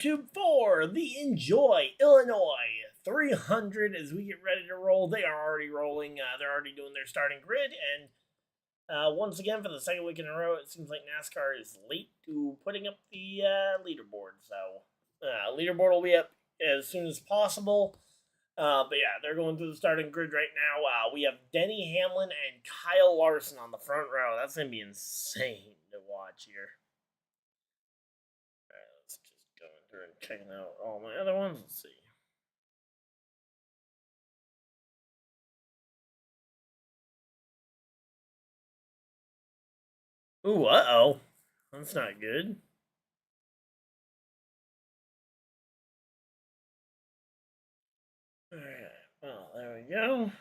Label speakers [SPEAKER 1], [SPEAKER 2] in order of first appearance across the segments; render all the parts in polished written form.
[SPEAKER 1] to for the Enjoy Illinois 300 as we get ready to roll. They are already rolling. They're already doing their starting grid, and once again for the second week in a row, it seems like NASCAR is late to putting up the leaderboard. So leaderboard will be up as soon as possible. But yeah, they're going through the starting grid right now. We have Denny Hamlin and Kyle Larson on the front row. That's gonna be insane to watch here. Let's just go through and checking out all my other ones. Let's see. Ooh, uh-oh. That's not good. Alright, well, there we go.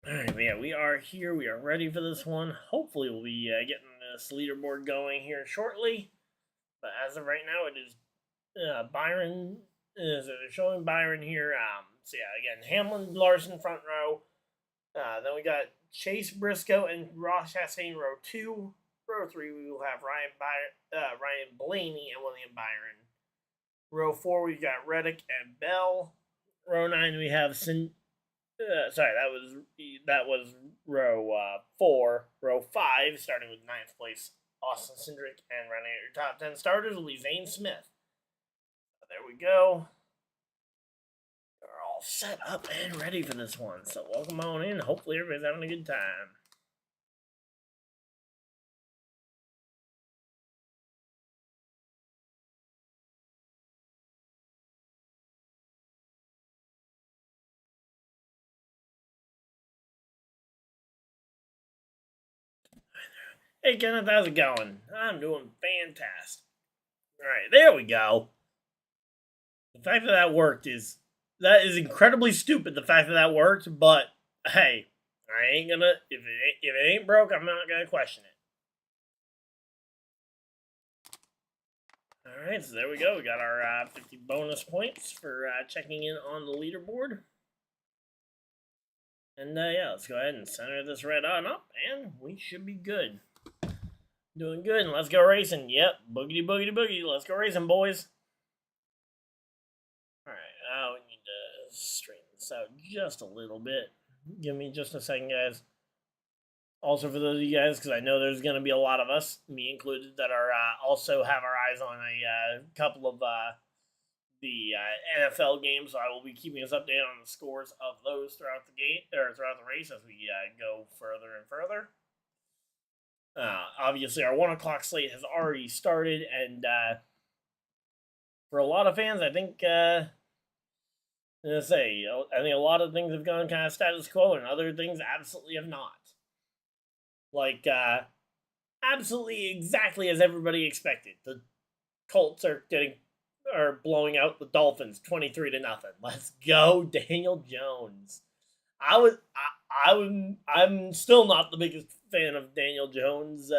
[SPEAKER 1] Alright, yeah, we are here. We are ready for this one. Hopefully, we'll be getting this leaderboard going here shortly. But as of right now, it is Byron. They're showing Byron here. So yeah, again, Hamlin, Larson, front row. Then we got Chase Briscoe and Ross Chastain, row 2. Row 3, we will have Ryan Blaney and William Byron. Row 4, we've got Reddick and Bell. Row 9, we have that was row 4. Row 5, starting with 9th place, Austin Cindric, and running at your top 10 starters will be Zane Smith. There we go. We're all set up and ready for this one. So welcome on in. Hopefully everybody's having a good time. Hey Kenneth, how's it going? I'm doing fantastic. Alright, there we go. The fact that that worked is incredibly stupid, the fact that worked, but hey, I ain't gonna if it ain't broke, I'm not gonna question it. Alright, so there we go. We got our 50 bonus points for checking in on the leaderboard. And yeah, let's go ahead and center this red on up, and we should be good. Doing good, and let's go racing. Yep, boogity, boogity, boogie. Let's go racing, boys. Alright, we need to straighten this out just a little bit. Give me just a second, guys. Also, for those of you guys, because I know there's going to be a lot of us, me included, that are also have our eyes on a couple of the NFL games. So I will be keeping us updated on the scores of those throughout throughout the race as we go further and further. Obviously, our 1 o'clock slate has already started, and for a lot of fans, I think I think a lot of things have gone kind of status quo, and other things absolutely have not. Like absolutely exactly as everybody expected. The Colts are blowing out the Dolphins 23-0. Let's go, Daniel Jones. I'm still not the biggest fan of Daniel Jones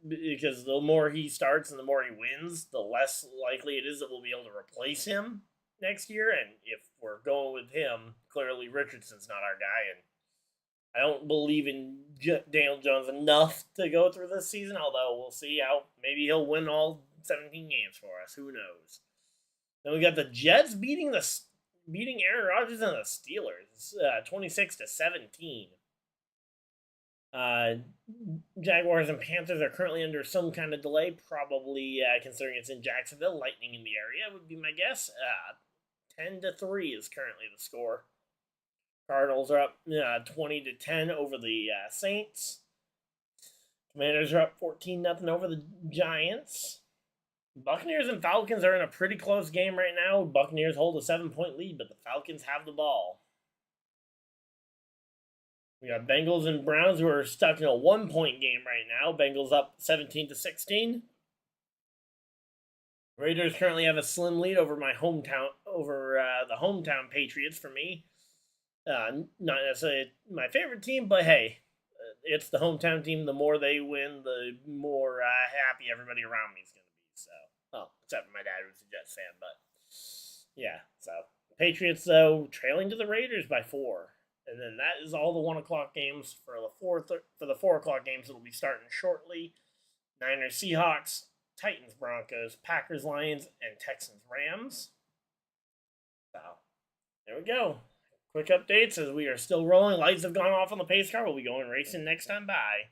[SPEAKER 1] because the more he starts and the more he wins, the less likely it is that we'll be able to replace him next year. And if we're going with him, clearly Richardson's not our guy, and I don't believe in Daniel Jones enough to go through this season, although we'll see how maybe he'll win all 17 games for us. Who knows? Then we got the Jets beating Aaron Rodgers and the Steelers, 26-17. Jaguars and Panthers are currently under some kind of delay, probably considering it's in Jacksonville. Lightning in the area would be my guess. 10-3 is currently the score. Cardinals are up 20-10 over the Saints. Commanders are up 14-0 over the Giants. Buccaneers and Falcons are in a pretty close game right now. Buccaneers hold a 7-point lead, but the Falcons have the ball. We got Bengals and Browns who are stuck in a 1-point game right now. Bengals up 17-16. Raiders currently have a slim lead over the hometown Patriots for me. Not necessarily my favorite team, but hey, it's the hometown team. The more they win, the more happy everybody around me is going to be. So, well, except for my dad, who's a Jets fan, but yeah. So Patriots though trailing to the Raiders by 4, and then that is all the 1 o'clock games for the 4 o'clock games. It'll be starting shortly. Niners Seahawks, Titans Broncos, Packers Lions, and Texans Rams. So there we go. Quick updates as we are still rolling. Lights have gone off on the pace car. We'll be going racing next time by.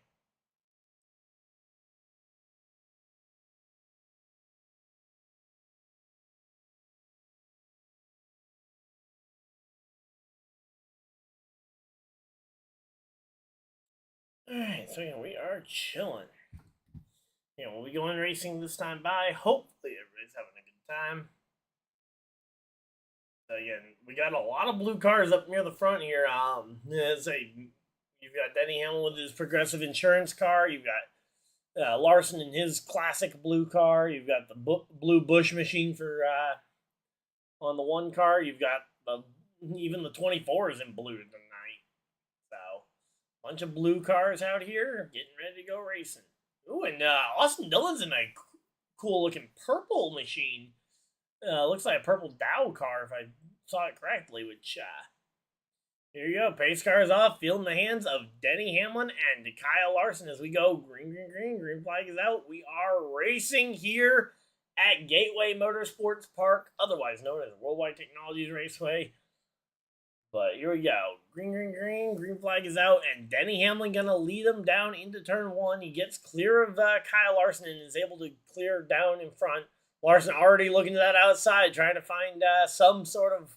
[SPEAKER 1] Alright, so yeah, we are chilling. Yeah, we'll be going racing this time by. Hopefully everybody's having a good time. So again, we got a lot of blue cars up near the front here. You've got Denny Hamlin with his progressive insurance car. You've got Larson in his classic blue car. You've got the blue Bush machine for on the one car. You've got even the 24s in blue tonight. So, bunch of blue cars out here getting ready to go racing. Ooh, and Austin Dillon's in a cool looking purple machine. Looks like a purple Dow car if I saw it correctly, which here you go. Pace car is off. Field in the hands of Denny Hamlin and Kyle Larson as we go. Green, green, green. Green flag is out. We are racing here at Gateway Motorsports Park, otherwise known as Worldwide Technologies Raceway. But here we go. Green, green, green. Green flag is out, and Denny Hamlin going to lead him down into turn 1. He gets clear of Kyle Larson and is able to clear down in front. Larson already looking to that outside, trying to find some sort of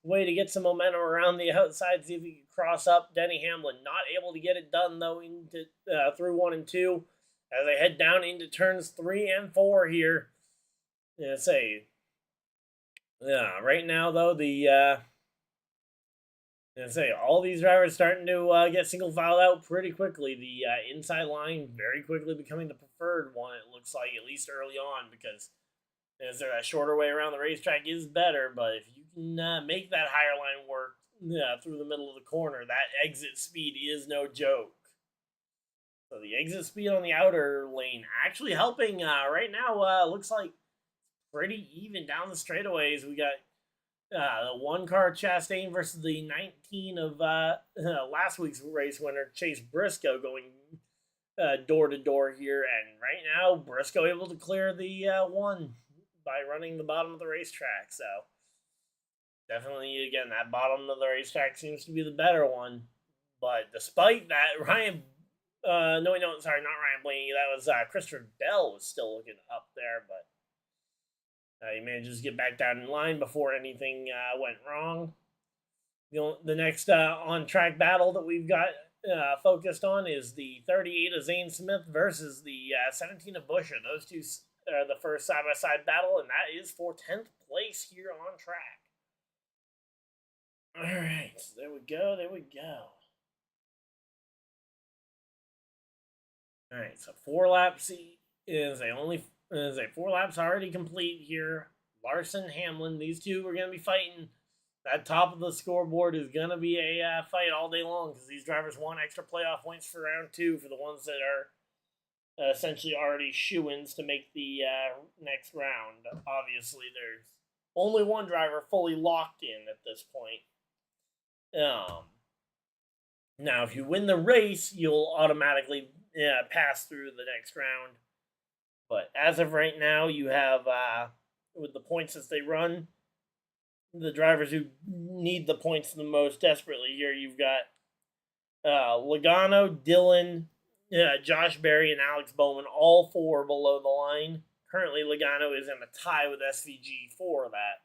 [SPEAKER 1] way to get some momentum around the outside, see if he can cross up. Denny Hamlin not able to get it done, though, into through 1 and 2 as they head down into turns 3 and 4 here. Right now, though, all these drivers starting to get single filed out pretty quickly. The inside line very quickly becoming the preferred one, it looks like, at least early on, because a shorter way around the racetrack is better, but if you can make that higher line work through the middle of the corner, that exit speed is no joke. So the exit speed on the outer lane actually helping right now. Looks like pretty even down the straightaways. We got the 1 car Chastain versus the 19 of last week's race winner Chase Briscoe going door to door here, and right now Briscoe able to clear the 1 by running the bottom of the racetrack. So definitely, again, that bottom of the racetrack seems to be the better one. But despite that, not Ryan Blaney. That was Christopher Bell was still looking up there, but he manages to get back down in line before anything went wrong. The next on-track battle that we've got focused on is the 38 of Zane Smith versus the 17 of Buescher. Those two are the first side-by-side battle, and that is for 10th place here on track. All right, so there we go. All right, so 4 laps is a 4 laps already complete here. Larson, Hamlin, these two are going to be fighting. That top of the scoreboard is going to be a fight all day long because these drivers want extra playoff points for round 2 for the ones that are essentially already shoo-ins to make the next round. Obviously, there's only one driver fully locked in at this point. Now, if you win the race, you'll automatically pass through the next round. But as of right now, you have, with the points as they run, the drivers who need the points the most desperately here, you've got Logano, Dillon, Josh Berry, and Alex Bowman, all 4 below the line. Currently, Logano is in a tie with SVG for that.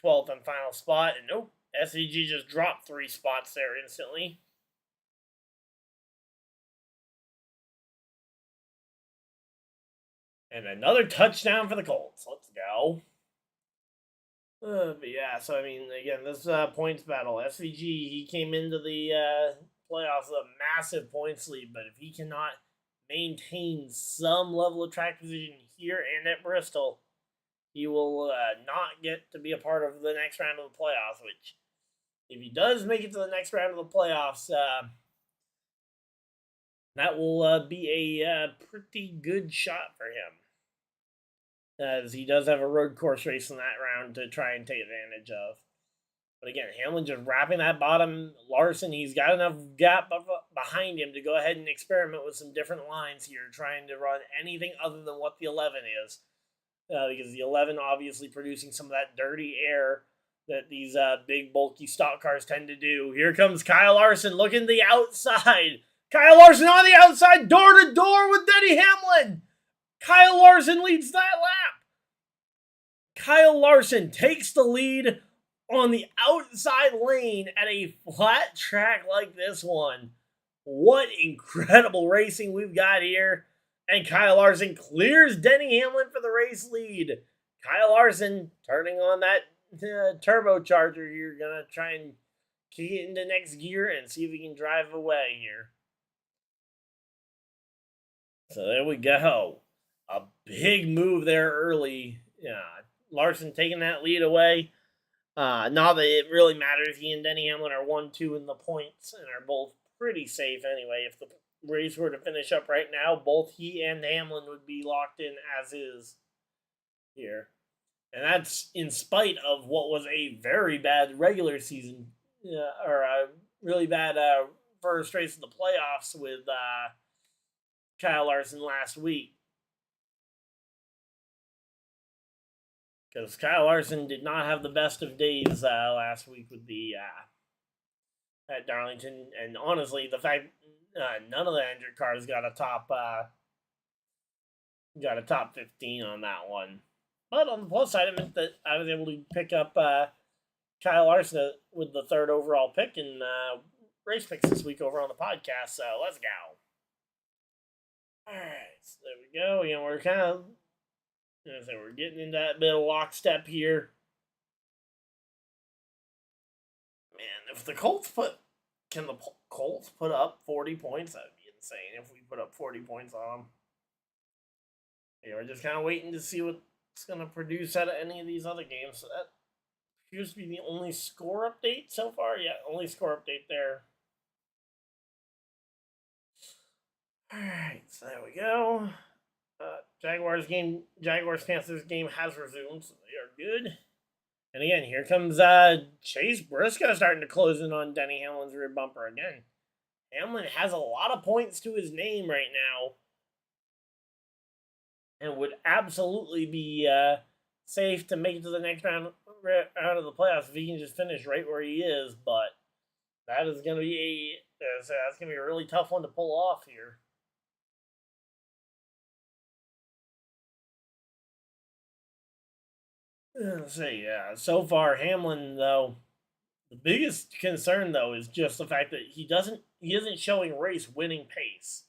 [SPEAKER 1] 12th and final spot. And nope, SVG just dropped 3 spots there instantly. And another touchdown for the Colts. Let's go. But yeah, so I mean, again, this points battle. SVG, he came into the playoffs with a massive points lead, but if he cannot maintain some level of track position here and at Bristol, he will not get to be a part of the next round of the playoffs, which if he does make it to the next round of the playoffs, that will be a pretty good shot for him, as he does have a road course race in that round to try and take advantage of. But again, Hamlin just wrapping that bottom. Larson, he's got enough gap behind him to go ahead and experiment with some different lines here, trying to run anything other than what the 11 is. Because the 11 obviously producing some of that dirty air that these big, bulky stock cars tend to do. Here comes Kyle Larson looking the outside. Kyle Larson on the outside, door to door with Denny Hamlin. Kyle Larson leads that lap. Kyle Larson takes the lead on the outside lane at a flat track like this one. What incredible racing we've got here. And Kyle Larson clears Denny Hamlin for the race lead. Kyle Larson turning on that turbocharger here. Gonna try and kick it into next gear and see if he can drive away here. So there we go. A big move there early. Larson taking that lead away. Not that it really matters. He and Denny Hamlin are 1-2 in the points and are both pretty safe anyway. If the race were to finish up right now, both he and Hamlin would be locked in as is here. And that's in spite of what was a very bad regular season, or a really bad first race of the playoffs with Kyle Larson last week. Because Kyle Larson did not have the best of days last week with the at Darlington, and honestly, the fact none of the Hendrick cars got a top 15 on that one. But on the plus side, it meant that I was able to pick up Kyle Larson with the third overall pick in race picks this week over on the podcast. So let's go. All right, so there we go. We're kind of. So we're getting into that bit of lockstep here. Man, if the Colts can the Colts put up 40 points? That'd be insane if we put up 40 points on them. We're just kind of waiting to see what's going to produce out of any of these other games. So that appears to be the only score update so far. Yeah, only score update there. All right, so there we go. Jaguars-Panthers game has resumed, so they are good. And again, here comes Chase Briscoe starting to close in on Denny Hamlin's rear bumper again. Hamlin has a lot of points to his name right now, and would absolutely be safe to make it to the next round of the playoffs if he can just finish right where he is. But that is going to be that's going to be a really tough one to pull off here. So far Hamlin, though, the biggest concern though is just the fact that he isn't showing race winning pace.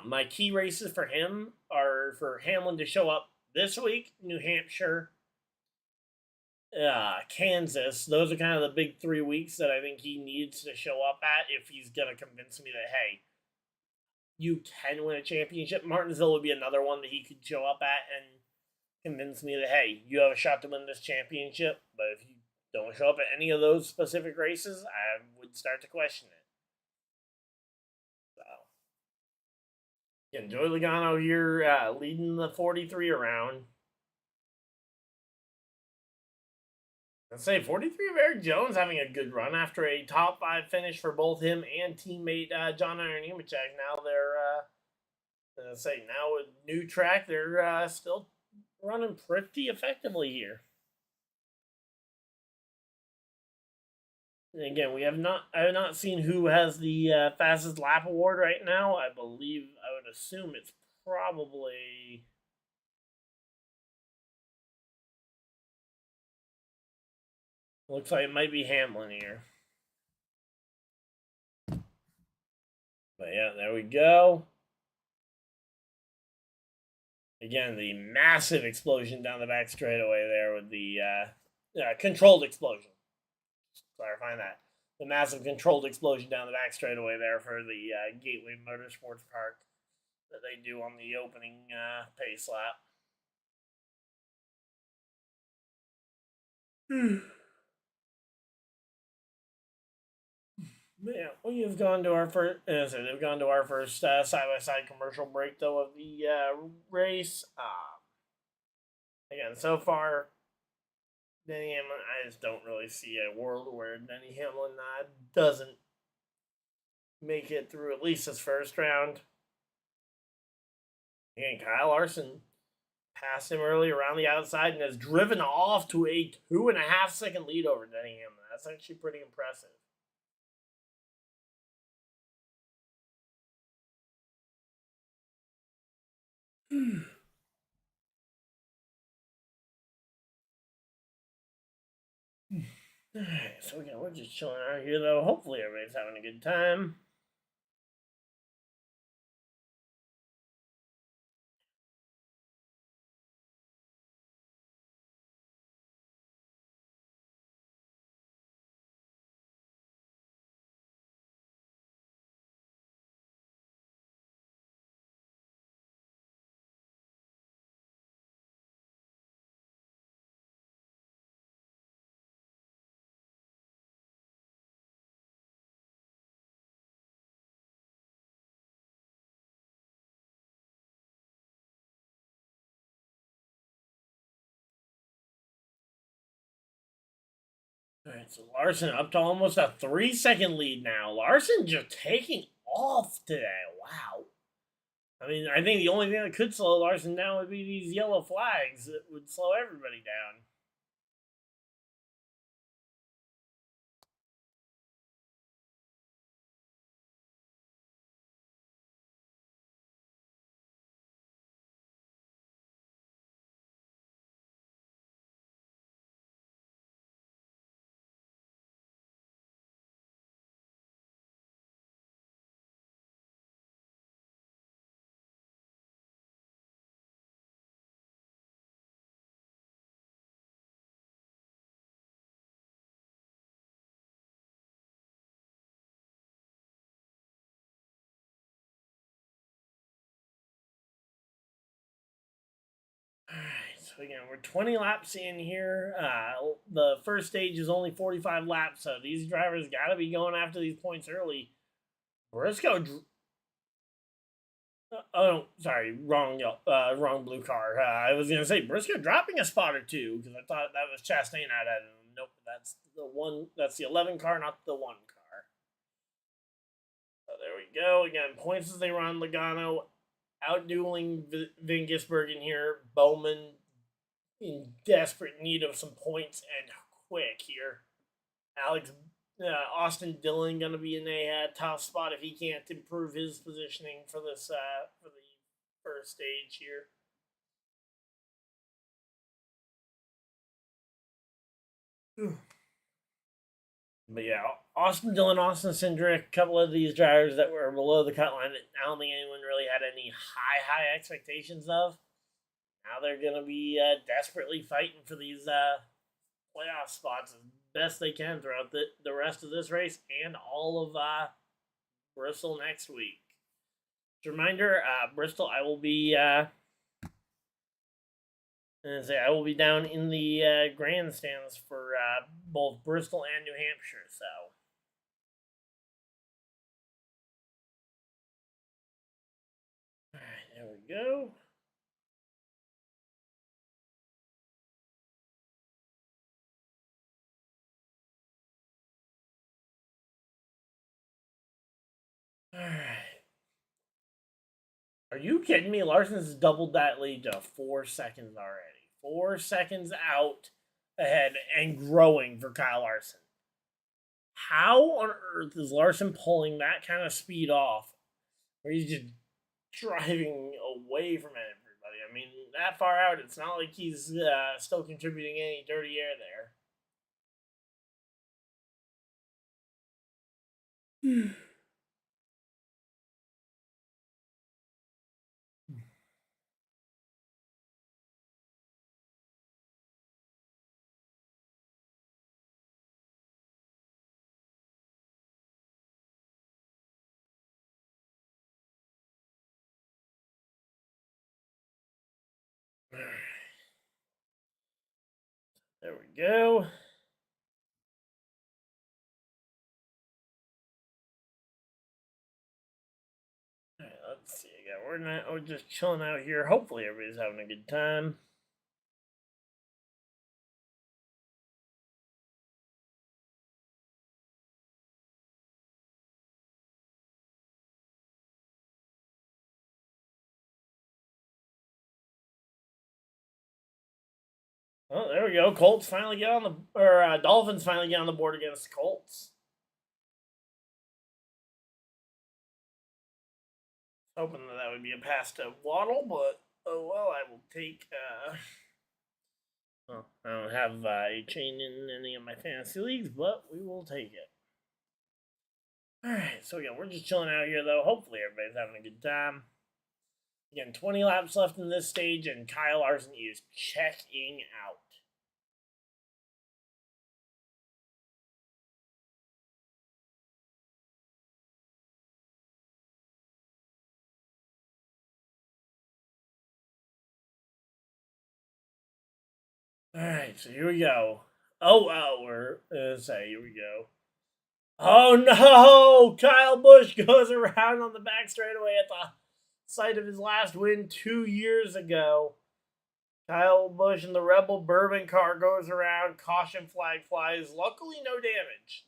[SPEAKER 1] My key races for him are for Hamlin to show up this week: New Hampshire, Kansas. Those are kind of the big 3 weeks that I think he needs to show up at if he's gonna convince me that, hey, you can win a championship. Martinsville would be another one that he could show up at and convince me that, hey, you have a shot to win this championship. But if you don't show up at any of those specific races, I would start to question it. So, again, Joey Logano here leading the 43 around. Let's say 43 of Eric Jones having a good run after a top 5 finish for both him and teammate John Iron Nemechek. Now they're, now with new track, they're still running pretty effectively here. And again, I have not seen who has the fastest lap award right now. I would assume it's probably looks like it might be Hamlin here. But yeah, there we go. Again, the massive explosion down the back straightaway there with the controlled explosion. Just clarifying that. The massive controlled explosion down the back straightaway there for the Gateway Motorsports Park that they do on the opening pace lap. Yeah, we have gone to our first. They've gone to our first side-by-side commercial break though of the race. Again, so far, Denny Hamlin. I just don't really see a world where Denny Hamlin doesn't make it through at least his first round. And Kyle Larson passed him early around the outside and has driven off to a 2.5 second lead over Denny Hamlin. That's actually pretty impressive. Alright, so again, we're just chilling out here though. Hopefully everybody's having a good time. Alright, so Larson up to almost a 3 second lead now. Larson just taking off today. Wow. I mean, I think the only thing that could slow Larson down would be these yellow flags that would slow everybody down. Alright, so again, we're 20 laps in here. The first stage is only 45 laps, so these drivers got to be going after these points early. Briscoe. Oh, sorry, wrong blue car. I was gonna say Briscoe dropping a spot or two because I thought that was Chastain out at him. Nope, that's the one. That's the 11 car, not the 1 car. So there we go. Again, points as they run. Logano outdueling Vin Gisbergen here. Bowman in desperate need of some points and quick here. Alex Austin Dillon going to be in a tough spot if he can't improve his positioning for this for the first stage here. But yeah, Austin Dillon, Austin Cindric, a couple of these drivers that were below the cut line that I don't think anyone really had any high expectations of. Now they're going to be desperately fighting for these playoff spots as best they can throughout the rest of this race and all of Bristol next week. Just a reminder, Bristol, I will be down in the grandstands for both Bristol and New Hampshire. So, all right, there we go. All right. Are you kidding me? Larson's doubled that lead to 4 seconds already. 4 seconds out ahead and growing for Kyle Larson. How on earth is Larson pulling that kind of speed off where he's just driving away from everybody? I mean, that far out, it's not like he's still contributing any dirty air there. There we go. Let's see. Again, we're just chilling out here. Hopefully, everybody's having a good time. Oh, there we go. Colts finally get on the, or Dolphins finally get on the board against the Colts. Hoping that would be a pass to Waddle, but oh well. I will take. Well, I don't have a chain in any of my fantasy leagues, but we will take it. All right. So again, we're just chilling out here, though. Hopefully, everybody's having a good time. Again, 20 laps left in this stage, and Kyle Larson is checking out. All right, so here we go. We're here we go. Oh no! Kyle Busch goes around on the back straightaway at the site of his last win 2 years ago. Kyle Busch in the Rebel Bourbon car goes around. Caution flag flies. Luckily, no damage.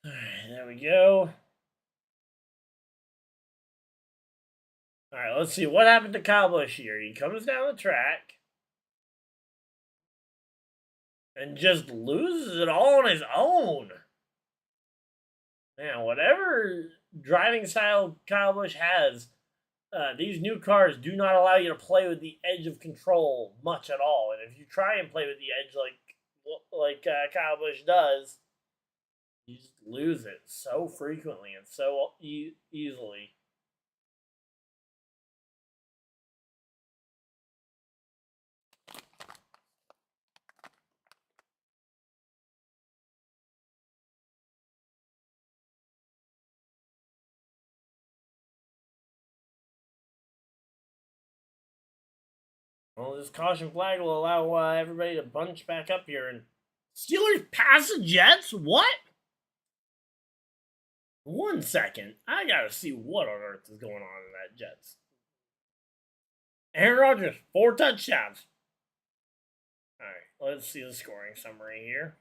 [SPEAKER 1] All right, there we go. All right, let's see what happened to Kyle Busch here. He comes down the track and just loses it all on his own. Man, whatever driving style Kyle Busch has, these new cars do not allow you to play with the edge of control much at all. And if you try and play with the edge like Kyle Busch does, you just lose it so frequently and so easily. Well, this caution flag will allow everybody to bunch back up here. And Steelers pass the Jets? What? 1 second. I gotta see what on earth is going on in that Jets. Aaron Rodgers, 4 touchdowns. All right, let's see the scoring summary here.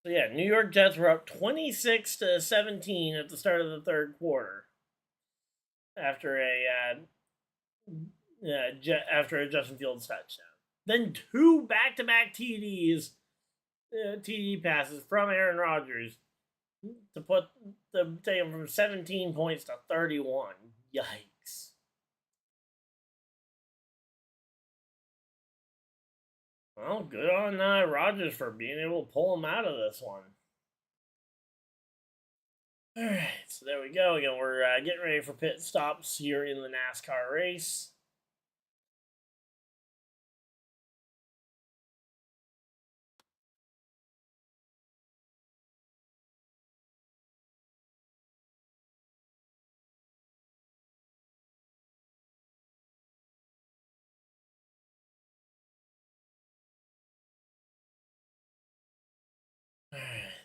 [SPEAKER 1] So yeah, New York Jets were up 26-17 at the start of the third quarter after a Justin Fields touchdown. Then 2 back-to-back TD passes from Aaron Rodgers to take him from 17 points to 31. Yikes. Well, good on Rodgers for being able to pull him out of this one. All right, so there we go. Again, we're getting ready for pit stops here in the NASCAR race.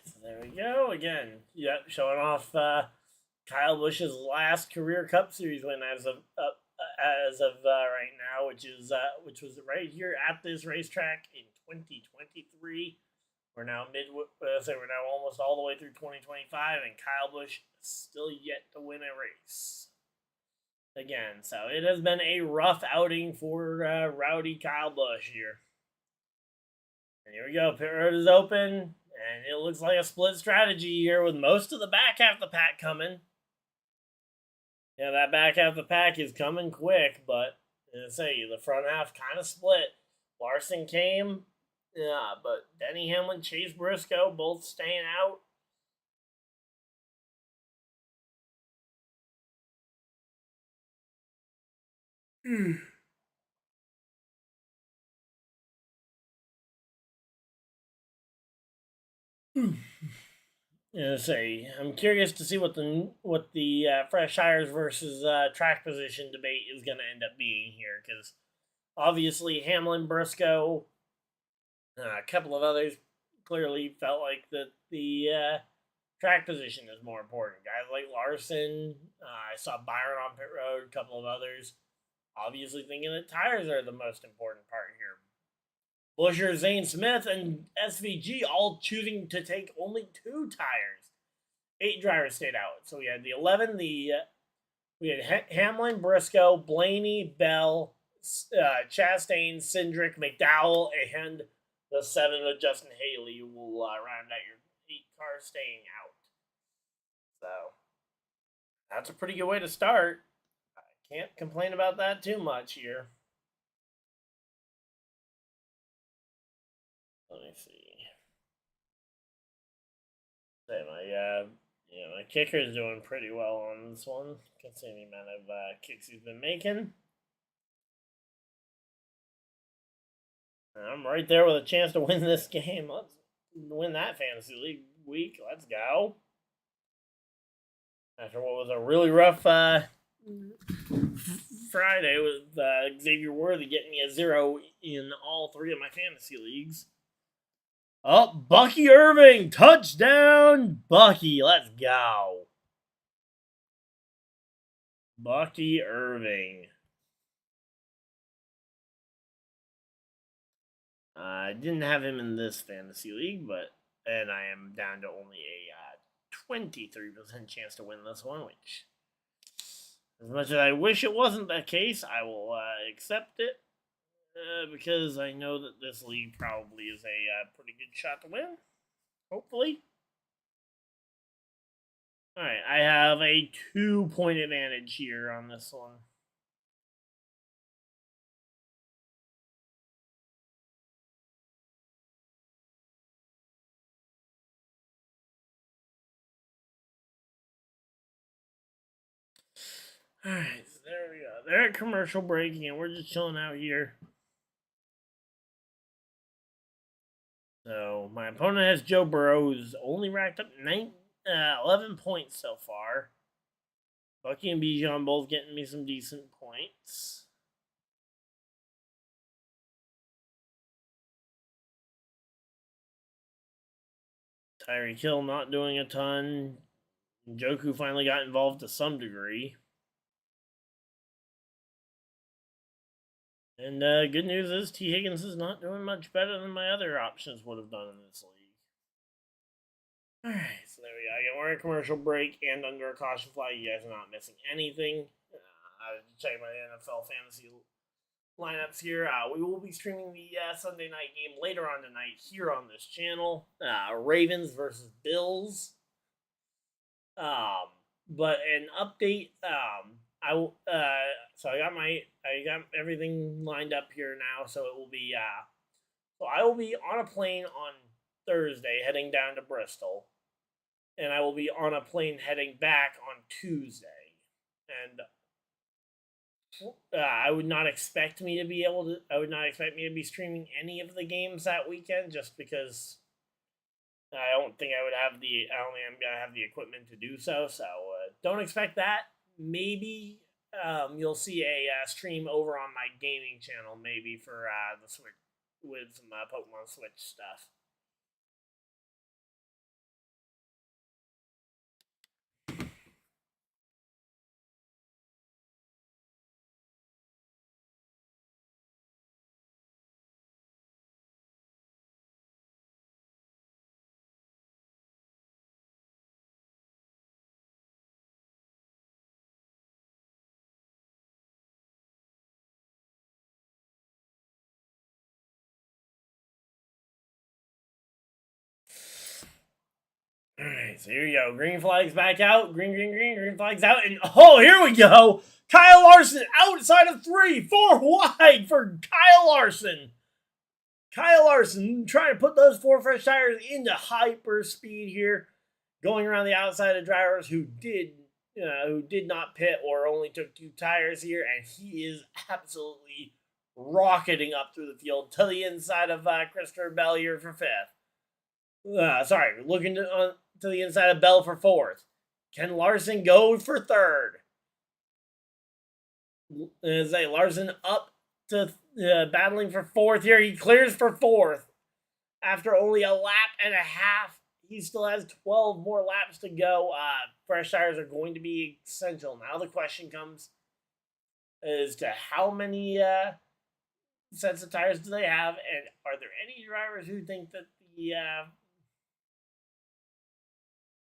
[SPEAKER 1] So there we go. Again, yep, showing off Kyle Busch's last career Cup Series win as of right now, which was right here at this racetrack in 2023. We're now we're now almost all the way through 2025, and Kyle Busch still yet to win a race. Again, so it has been a rough outing for rowdy Kyle Busch here. And here we go. Pit road is open, and it looks like a split strategy here with most of the back half of the pack coming. Yeah, that back half of the pack is coming quick, but as I say, the front half kind of split. Larson came, yeah, but Denny Hamlin, Chase Briscoe, both staying out. say I'm curious to see what the fresh tires versus track position debate is going to end up being here, because obviously Hamlin, Briscoe, a couple of others clearly felt like that the track position is more important. Guys like Larson, I saw Byron on pit road, a couple of others, obviously thinking that tires are the most important part here. Busher, Zane Smith, and SVG all choosing to take only 2 tires. 8 drivers stayed out. So we had the 11, we had Hamlin, Briscoe, Blaney, Bell, Chastain, Cindric, McDowell, and the 7 with Justin Haley will round out your 8 cars staying out. So that's a pretty good way to start. I can't complain about that too much here. Let me see. Say my kicker is doing pretty well on this one, considering the amount of kicks he's been making. I'm right there with a chance to win this game. Let's win that fantasy league week. Let's go. After what was a really rough Friday with Xavier Worthy getting me a 0 in all 3 of my fantasy leagues. Oh, Bucky Irving, touchdown, Bucky, let's go. Bucky Irving. I didn't have him in this fantasy league, and I am down to only a 23% chance to win this one, which, as much as I wish it wasn't that case, I will accept it. Because I know that this league probably is a pretty good shot to win. Hopefully. Alright, I have a 2-point advantage here on this one. Alright, so there we go. They're at commercial break, and we're just chilling out here. So, my opponent has Joe Burrow, who's only racked up 11 points so far. Bucky and Bijan both getting me some decent points. Tyreek Hill not doing a ton. Joku finally got involved to some degree. And good news is T. Higgins is not doing much better than my other options would have done in this league. Alright, so there we go. We're in a commercial break and under a caution flag. You guys are not missing anything. Check my NFL fantasy lineups here. We will be streaming the Sunday night game later on tonight here on this channel. Ravens versus Bills. But an update. So I got everything lined up here now. So it will be. So I will be on a plane on Thursday heading down to Bristol, and I will be on a plane heading back on Tuesday. And I would not expect me to be able to. I would not expect me to be streaming any of the games that weekend, just because I don't think I would have the. I don't think I'm gonna have the equipment to do so. So don't expect that. Maybe you'll see a stream over on my gaming channel, maybe for the Switch with some Pokemon Switch stuff. Alright, so here we go. Green flag's back out. Green flag's out. And oh, here we go. Kyle Larson outside of 3, 4 wide for Kyle Larson. Kyle Larson trying to put those 4 fresh tires into hyper speed here, going around the outside of drivers who did not pit or only took 2 tires here, and he is absolutely rocketing up through the field to the inside of Christopher Bell here for 5th. Sorry, looking to to the inside of Bell for fourth. Can Larson go for third? Larson up to battling for fourth here. He clears for fourth after only a lap and a half. He still has 12 more laps to go. Fresh tires are going to be essential. Now the question comes as to how many sets of tires do they have, and are there any drivers who think that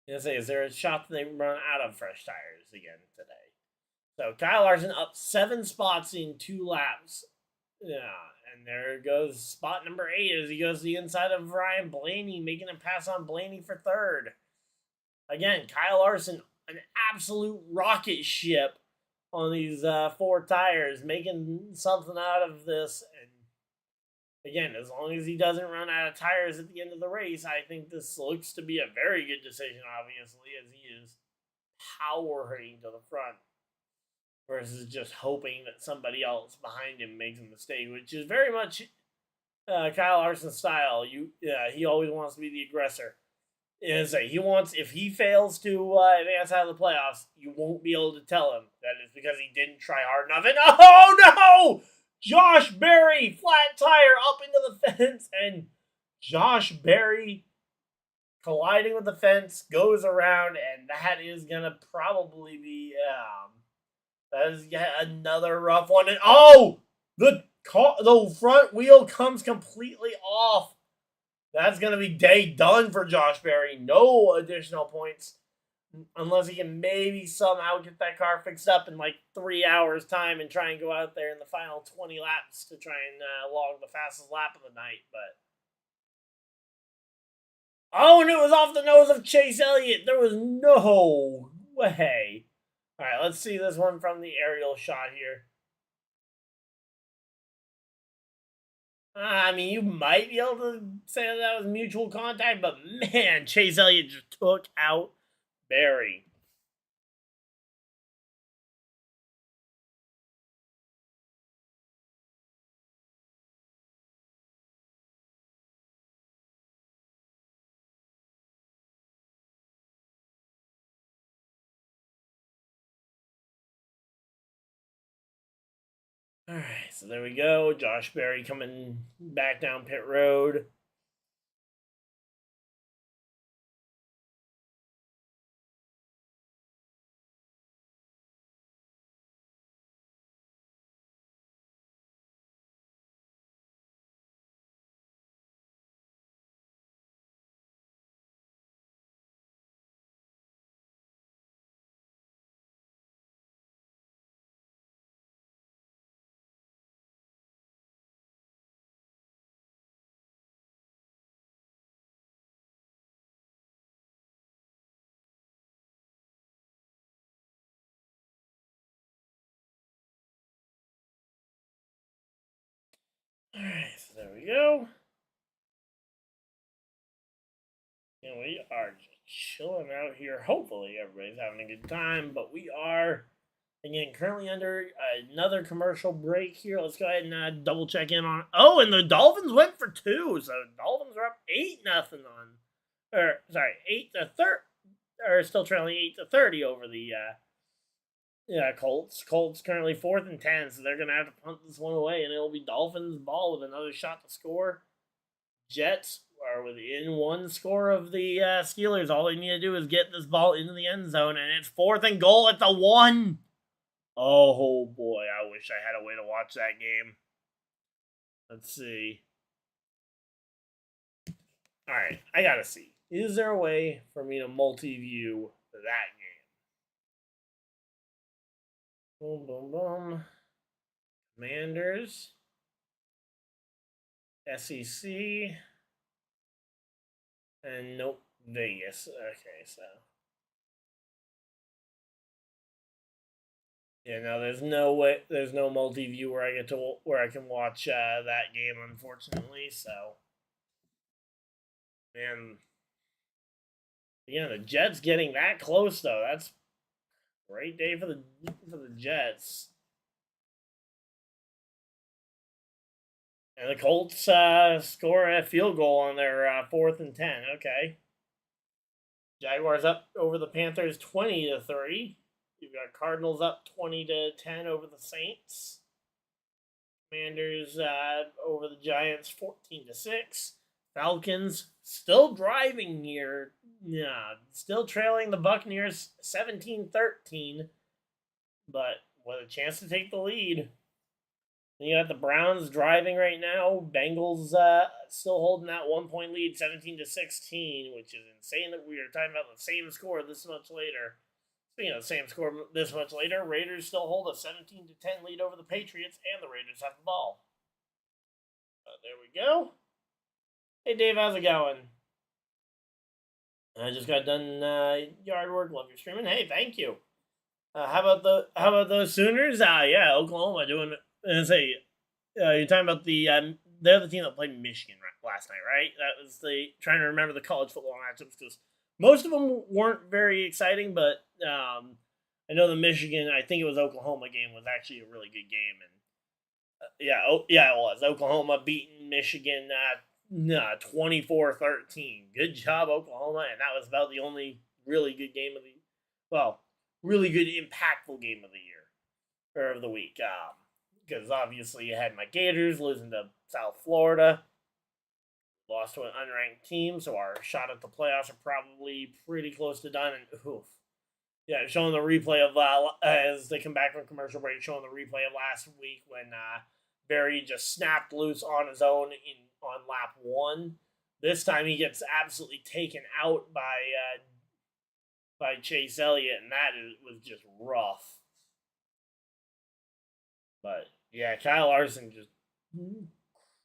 [SPEAKER 1] is there a shot that they run out of fresh tires again today? So Kyle Larson up 7 spots in 2 laps. Yeah, and there goes spot number 8 as he goes to the inside of Ryan Blaney, making him pass on Blaney for third. Again, Kyle Larson, an absolute rocket ship on these 4 tires, making something out of this. And again, as long as he doesn't run out of tires at the end of the race, I think this looks to be a very good decision, obviously, as he is powering to the front versus just hoping that somebody else behind him makes a mistake, which is very much Kyle Larson's style. He always wants to be the aggressor. If he fails to advance out of the playoffs, you won't be able to tell him that it's because he didn't try hard enough. And oh no! Josh Berry, flat tire up into the fence, and Josh Berry colliding with the fence, goes around, and that is gonna probably be that is yet another rough one. And the front wheel comes completely off. That's going to be day done for Josh Berry. No additional points unless he can maybe somehow get that car fixed up in like 3 hours' time and try and go out there in the final 20 laps to try and log the fastest lap of the night. And it was off the nose of Chase Elliott. There was no way. All right, let's see this one from the aerial shot here. I mean, you might be able to say that was mutual contact, but man, Chase Elliott just took out Berry. All right, so there we go. Josh Berry coming back down pit road. All right, so there we go. And we are just chilling out here. Hopefully, everybody's having a good time, but we are, again, currently under another commercial break here. Let's go ahead and double check in on. Oh, and the Dolphins went for 2, so the Dolphins are up 8-0 on, 8-3, or still trailing 8-30 over the Colts. Colts currently 4th and 10, so they're gonna have to punt this one away, and it'll be Dolphins ball with another shot to score. Jets are within 1 score of the Steelers. All they need to do is get this ball into the end zone, and it's 4th and goal at the 1. Oh boy, I wish I had a way to watch that game. Let's see. All right, I gotta see. Is there a way for me to multi-view that game? Boom, boom, boom. Commanders. SEC. And nope, Vegas. Okay, so. Yeah, no, there's no way, there's no multi-view where I can watch that game, unfortunately. So, man, yeah, the Jets getting that close though. That's a great day for the Jets. And the Colts score a field goal on their 4th and 10. Okay. Jaguars up over the Panthers 20-3. You've got Cardinals up 20-10 over the Saints. Commanders over the Giants 14-6. Falcons still driving here. Yeah, still trailing the Buccaneers 17-13, but with a chance to take the lead. You got the Browns driving right now. Bengals still holding that 1-point lead, 17-16, which is insane that we are talking about the same score this much later. Speaking of the same score this much later, Raiders still hold a 17-10 lead over the Patriots, and the Raiders have the ball. There we go. Hey Dave, how's it going? I just got done yard work. Love your streaming. Hey, thank you. How about those Sooners? Yeah, Oklahoma doing. Say, you're talking about they're the team that played Michigan last night, right? That was trying to remember the college football matchups because most of them weren't very exciting, but I know the Michigan, I think it was Oklahoma game, was actually a really good game, and it was Oklahoma beating Michigan 24-13. Good job, Oklahoma, and that was about the only really good game of really good impactful game of the year or of the week. Because obviously you had my Gators losing to South Florida, lost to an unranked team, so our shot at the playoffs are probably pretty close to done. And showing the replay of as they come back from commercial break, showing the replay of last week when Barry just snapped loose on his own on lap 1. This time he gets absolutely taken out by Chase Elliott, and was just rough. But yeah, Kyle Larson just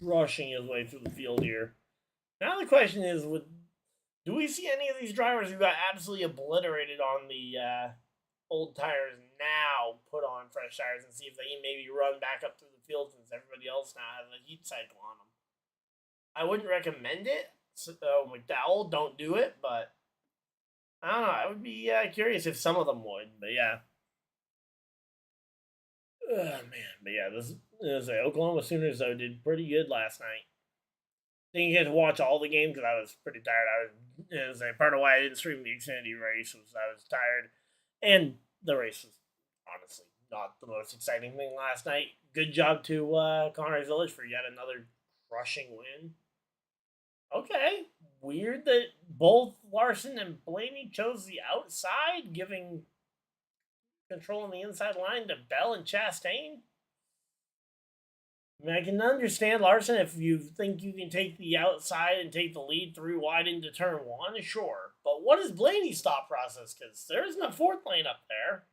[SPEAKER 1] rushing his way through the field here. Now the question is, do we see any of these drivers who got absolutely obliterated on the old tires now put on fresh tires and see if they can maybe run back up through the field since everybody else now has a heat cycle on them? I wouldn't recommend it. So, McDowell, don't do it, but I don't know. I would be curious if some of them would, but yeah. Oh, man. But yeah, this Oklahoma Sooners, though, did pretty good last night. Didn't get to watch all the game because I was pretty tired. Part of why I didn't stream the Xfinity race was I was tired. And the race was honestly not the most exciting thing last night. Good job to Connor Zilisch for yet another crushing win. Okay. Weird that both Larson and Blaney chose the outside, giving control on the inside line to Bell and Chastain. I mean, I can understand Larson if you think you can take the outside and take the lead through wide into turn 1, sure. But what is Blaney's thought process? Because there isn't a 4th lane up there.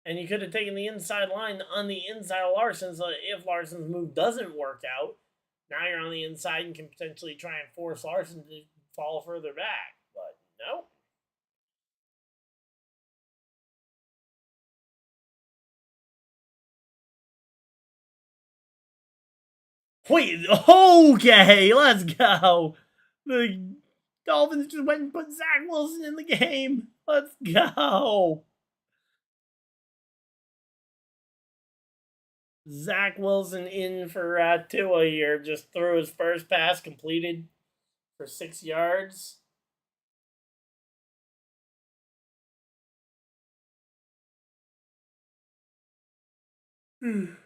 [SPEAKER 1] And you could have taken the inside line on the inside of Larson, so that if Larson's move doesn't work out, now you're on the inside and can potentially try and force Larson to fall further back. But no. Wait, okay, let's go. The Dolphins just went and put Zach Wilson in the game. Let's go. Zach Wilson in for Tua here. Just threw his first pass completed for 6 yards. Here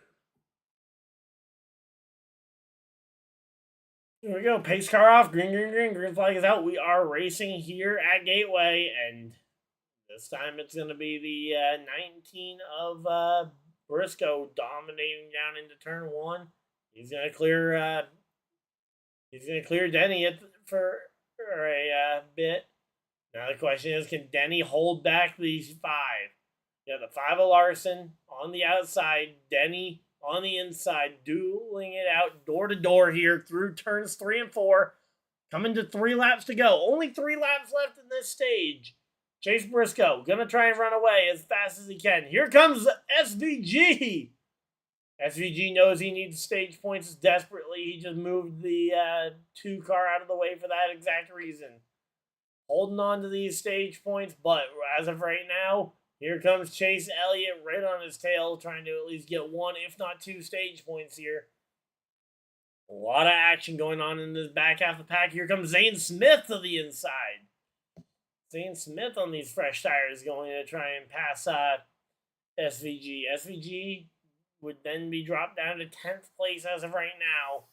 [SPEAKER 1] we go. Pace car off. Green flag is out. We are racing here at Gateway, and this time it's going to be the 19 of Briscoe dominating down into turn 1. He's going to clear. He's going to clear Denny for a bit. Now the question is, can Denny hold back these 5? You have the 5 of Larson on the outside. Denny on the inside, dueling it out door to door here through turns 3 and 4. Coming to 3 laps to go. Only 3 laps left in this stage. Chase Briscoe gonna try and run away as fast as he can. Here comes SVG. SVG knows he needs stage points desperately. He just moved the 2 car out of the way for that exact reason. Holding on to these stage points, but as of right now, here comes Chase Elliott right on his tail, trying to at least get 1, if not 2 stage points here. A lot of action going on in this back half of the pack. Here comes Zane Smith to the inside. Zane Smith on these fresh tires going to try and pass SVG. SVG would then be dropped down to 10th place as of right now.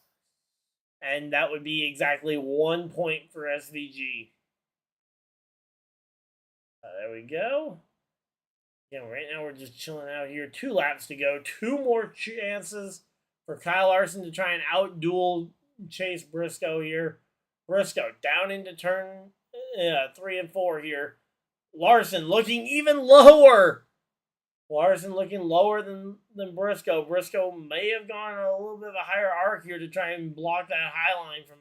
[SPEAKER 1] And that would be exactly 1 point for SVG. There we go. Yeah, right now we're just chilling out here. 2 laps to go. 2 more chances for Kyle Larson to try and outduel Chase Briscoe here. Briscoe down into turn 3 and 4 here. Larson looking even lower. Larson looking lower than Briscoe. Briscoe may have gone a little bit of a higher arc here to try and block that high line from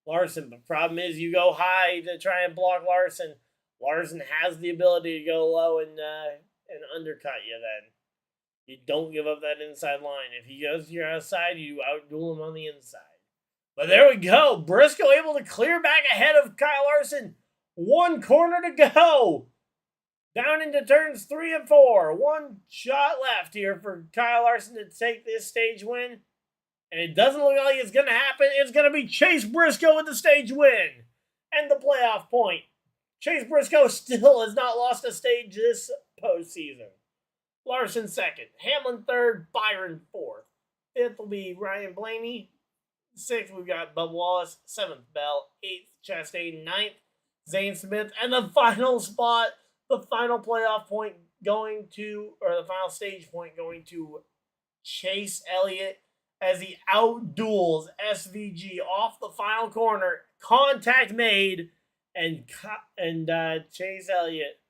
[SPEAKER 1] Larson. But problem is, you go high to try and block Larson. Larson has the ability to go low and undercut you then. You don't give up that inside line. If he goes to your outside, you outduel him on the inside. But there we go. Briscoe able to clear back ahead of Kyle Larson. 1 corner to go. Down into turns 3 and 4. 1 shot left here for Kyle Larson to take this stage win. And it doesn't look like it's going to happen. It's going to be Chase Briscoe with the stage win. And the playoff point. Chase Briscoe still has not lost a stage this postseason. Larson second. Hamlin third. Byron fourth. Fifth will be Ryan Blaney. Sixth, we've got Bubba Wallace. Seventh, Bell. Eighth, Chastain. Ninth, Zane Smith. And the final spot, the final playoff point going to, or the final stage point going to Chase Elliott as he outduels SVG off the final corner. Contact made, and Chase Elliott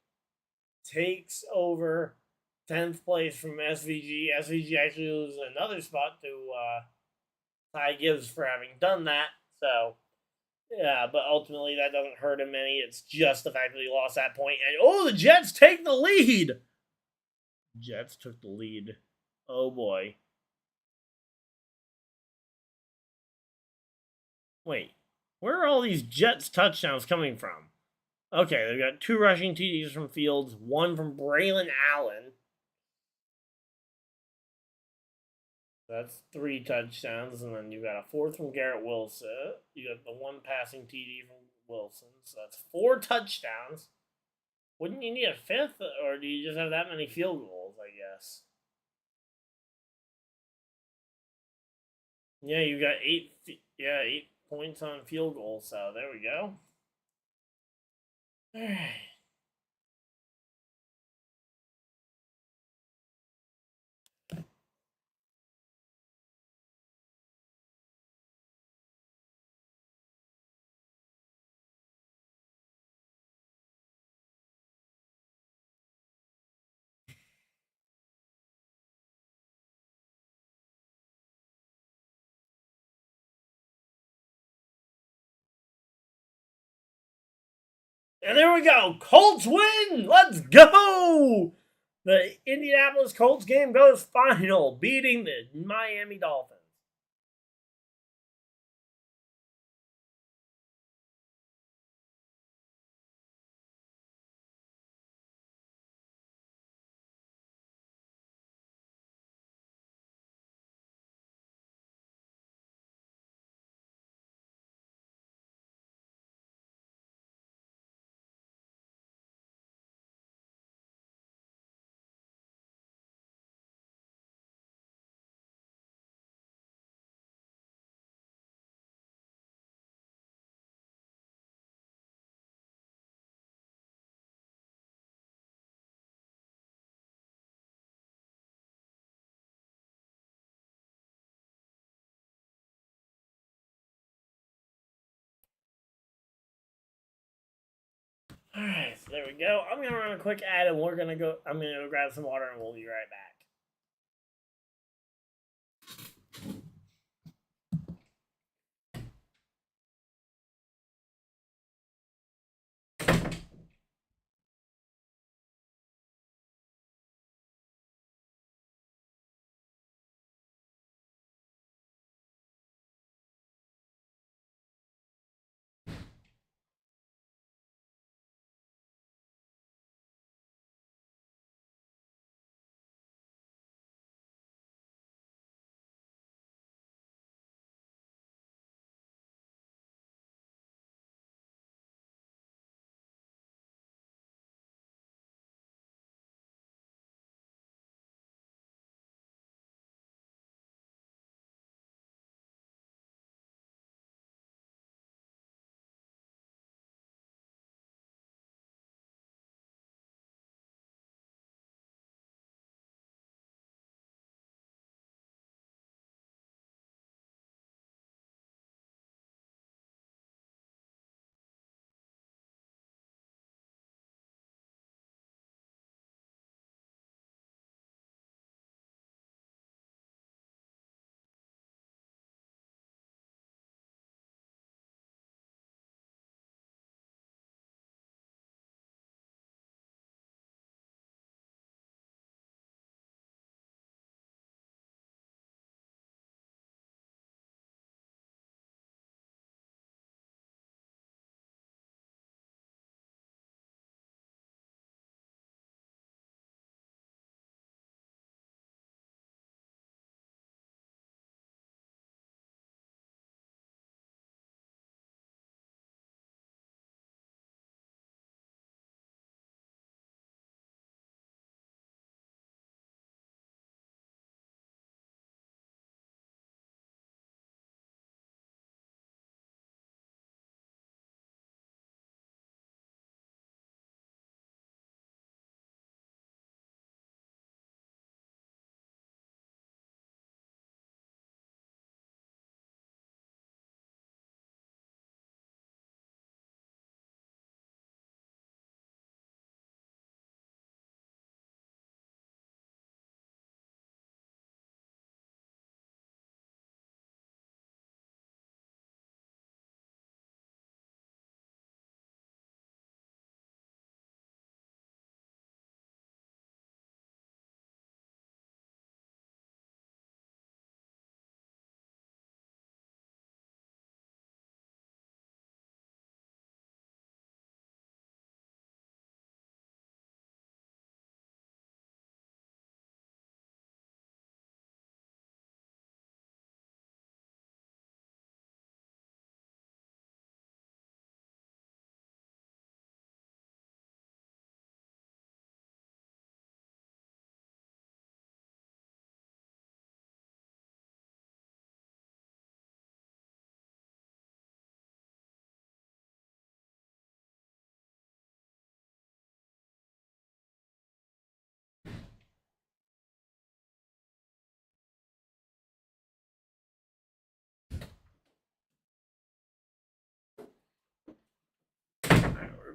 [SPEAKER 1] takes over 10th place from SVG. SVG actually loses another spot to Ty Gibbs for having done that. So, yeah, but ultimately that doesn't hurt him any. It's just the fact that he lost that point. And, the Jets take the lead. Jets took the lead. Oh, boy. Wait, where are all these Jets touchdowns coming from? Okay, they've got 2 rushing TDs from Fields, 1 from Braylon Allen. That's 3 touchdowns, and then you got a 4th from Garrett Wilson. You got the 1 passing TD from Wilson, so that's 4 touchdowns. Wouldn't you need a 5th, or do you just have that many field goals, I guess? Yeah, you got 8 points on field goals, so there we go. All right. And there we go. Colts win. Let's go. The Indianapolis Colts game goes final, beating the Miami Dolphins. All right, so there we go. I'm gonna run a quick ad, and I'm gonna go grab some water, and we'll be right back.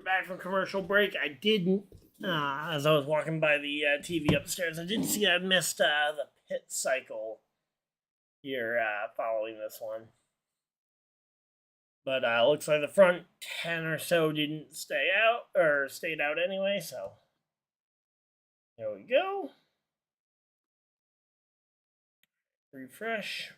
[SPEAKER 1] back from commercial break. I didn't, as I was walking by the TV upstairs, I did see I missed the pit cycle here following this one. But looks like the front 10 or so didn't stay out, or stayed out anyway, so there we go. Refresh.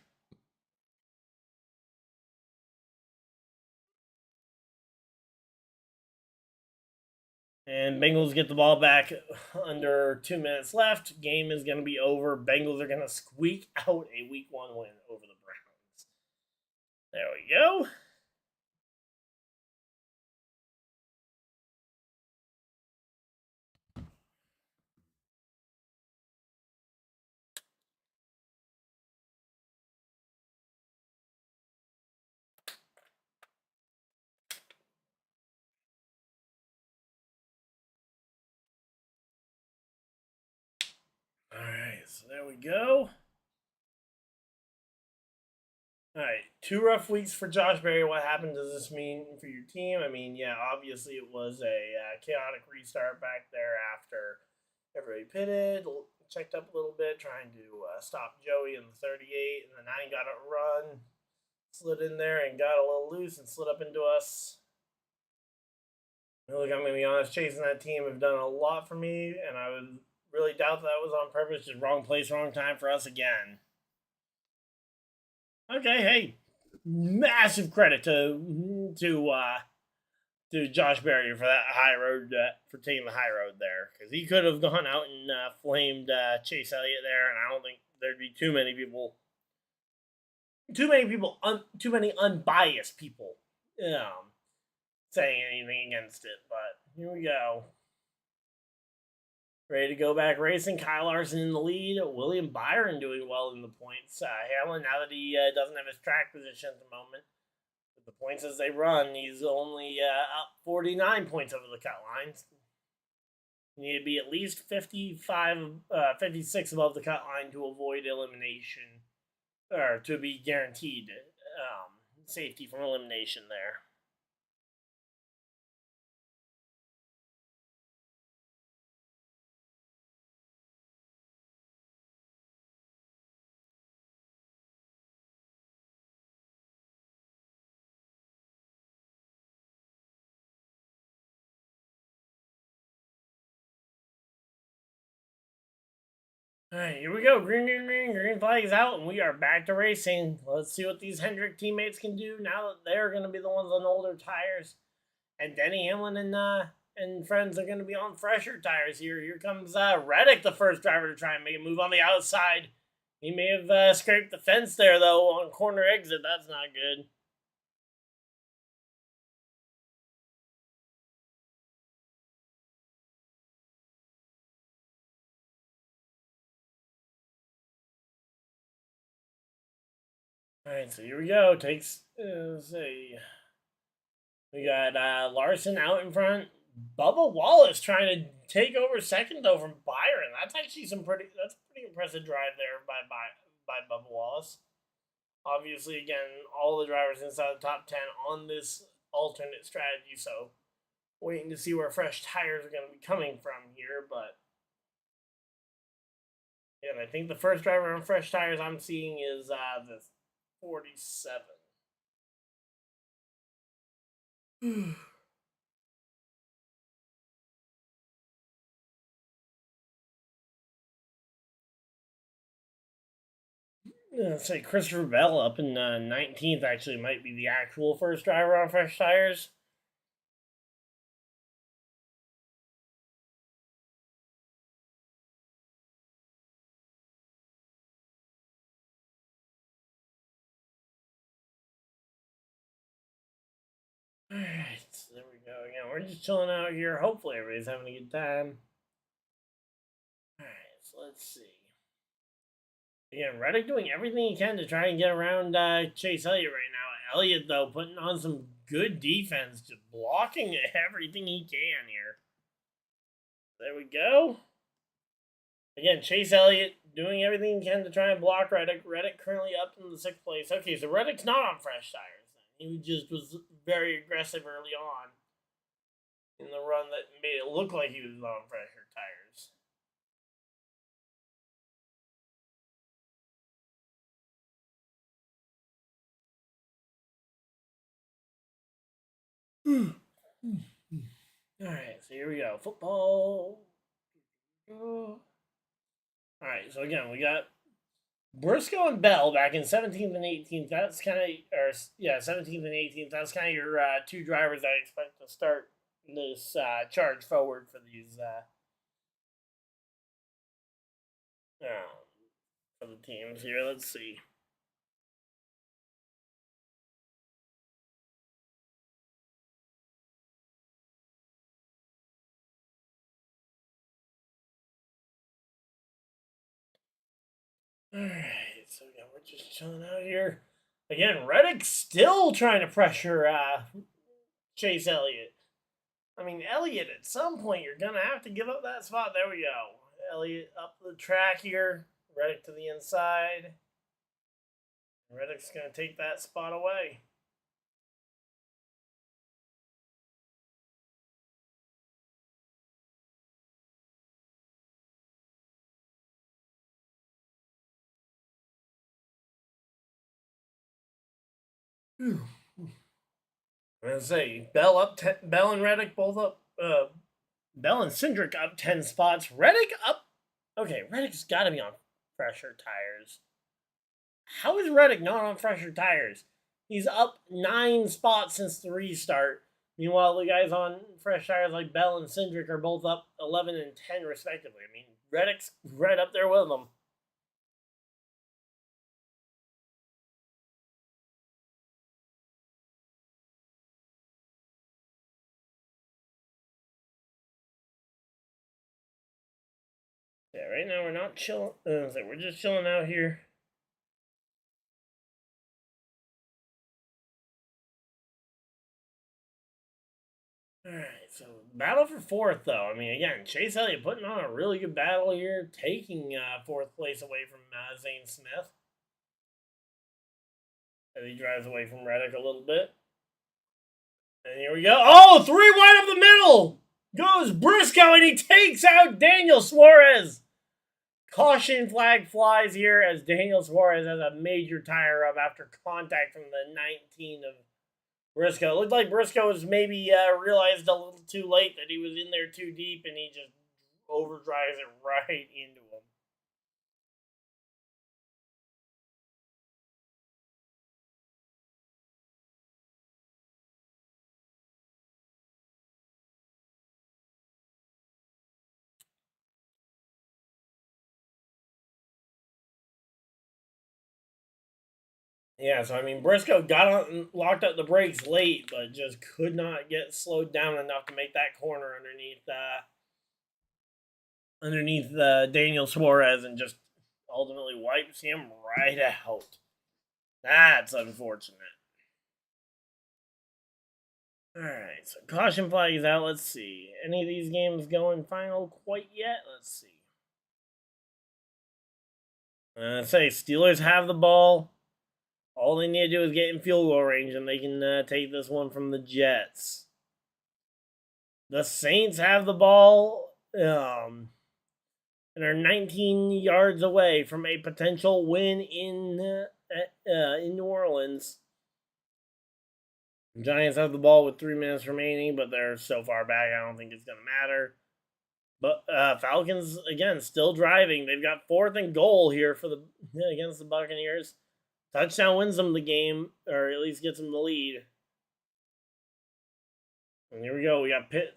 [SPEAKER 1] And Bengals get the ball back under 2 minutes left. Game is going to be over. Bengals are going to squeak out a Week 1 win over the Browns. There we go. Alright, so there we go. Alright, 2 rough weeks for Josh Berry. What happened does this mean for your team? I mean, yeah, obviously it was a chaotic restart back there after everybody pitted, checked up a little bit, trying to stop Joey in the 38, and the 9 got a run, slid in there and got a little loose and slid up into us. Look, I'm going to be honest, chasing that team have done a lot for me, and I would really doubt that was on purpose. Just wrong place, wrong time for us again. Okay, hey, massive credit to Josh Berry for that high road, for taking the high road there, because he could have gone out and flamed Chase Elliott there, and I don't think there'd be too many unbiased people, saying anything against it. But here we go. Ready to go back racing. Kyle Larson in the lead. William Byron doing well in the points. Hamlin, now that he doesn't have his track position at the moment, with the points as they run, he's only up 49 points over the cut lines. You need to be at least 56 above the cut line to avoid elimination, or to be guaranteed safety from elimination there. Alright, here we go. Green flag is out, and we are back to racing. Let's see what these Hendrick teammates can do now that they're going to be the ones on older tires. And Denny Hamlin and friends are going to be on fresher tires here. Here comes Reddick, the first driver to try and make a move on the outside. He may have scraped the fence there, though, on corner exit. That's not good. Alright, so here we go. Let's see. We got Larson out in front. Bubba Wallace trying to take over second, though, from Byron. That's actually that's a pretty impressive drive there by Bubba Wallace. Obviously, again, all the drivers inside the top 10 on this alternate strategy, so waiting to see where fresh tires are going to be coming from here, but yeah, I think the first driver on fresh tires I'm seeing is the 47. Let's say Christopher Bell up in 19th actually might be the actual first driver on fresh tires. Alright, so there we go. Again, we're just chilling out here. Hopefully everybody's having a good time. Alright, so let's see. Again, Reddick doing everything he can to try and get around Chase Elliott right now. Elliott, though, putting on some good defense, just blocking everything he can here. There we go. Again, Chase Elliott doing everything he can to try and block Reddick. Reddick currently up in the 6th place. Okay, so Reddick's not on fresh tires. He just was very aggressive early on. in the run that made it look like he was on fresher tires. Alright, so here we go. Football. Alright, so again, we got Briscoe and Bell back in 17th and 18th. That's kind of, 17th and 18th. That's kind of your two drivers I expect to start this charge forward for these for the teams here. Let's see. Alright, so again, we're just chilling out here. Again, Reddick's still trying to pressure Chase Elliott. I mean, Elliott, at some point, you're going to have to give up that spot. There we go. Elliott up the track here. Reddick to the inside. Reddick's going to take that spot away. I'm gonna say Bell up. Bell and Reddick both up. Bell and Cindric up 10 spots. Reddick up. Okay, Reddick's got to be on fresher tires. How is Reddick not on fresher tires? He's up 9 spots since the restart. Meanwhile, the guys on fresh tires like Bell and Cindric are both up 11 and 10 respectively. I mean, Reddick's right up there with them. Yeah, right now we're not chilling. We're just chilling out here. Alright, so battle for fourth, though. I mean, again, Chase Elliott putting on a really good battle here, taking fourth place away from Zane Smith. As he drives away from Reddick a little bit. And here we go. Oh, 3 wide up the middle! Goes Briscoe, and he takes out Daniel Suarez. Caution flag flies here as Daniel Suarez has a major tire up after contact from the 19 of Briscoe. It looked like Briscoe was maybe realized a little too late that he was in there too deep, and he just overdrives it right into him. Yeah, so I mean, Briscoe got on, locked up the brakes late, but just could not get slowed down enough to make that corner underneath Daniel Suarez, and just ultimately wipes him right out. That's unfortunate. Alright, so caution flag is out. Let's see. Any of these games going final quite yet? Let's see. Say Steelers have the ball. All they need to do is get in field goal range, and they can take this one from the Jets. The Saints have the ball and are 19 yards away from a potential win in New Orleans. The Giants have the ball with 3 minutes remaining, but they're so far back, I don't think it's going to matter. But Falcons, again, still driving. They've got 4th and goal here for against the Buccaneers. Touchdown wins them the game, or at least gets them the lead. And here we go. We got pit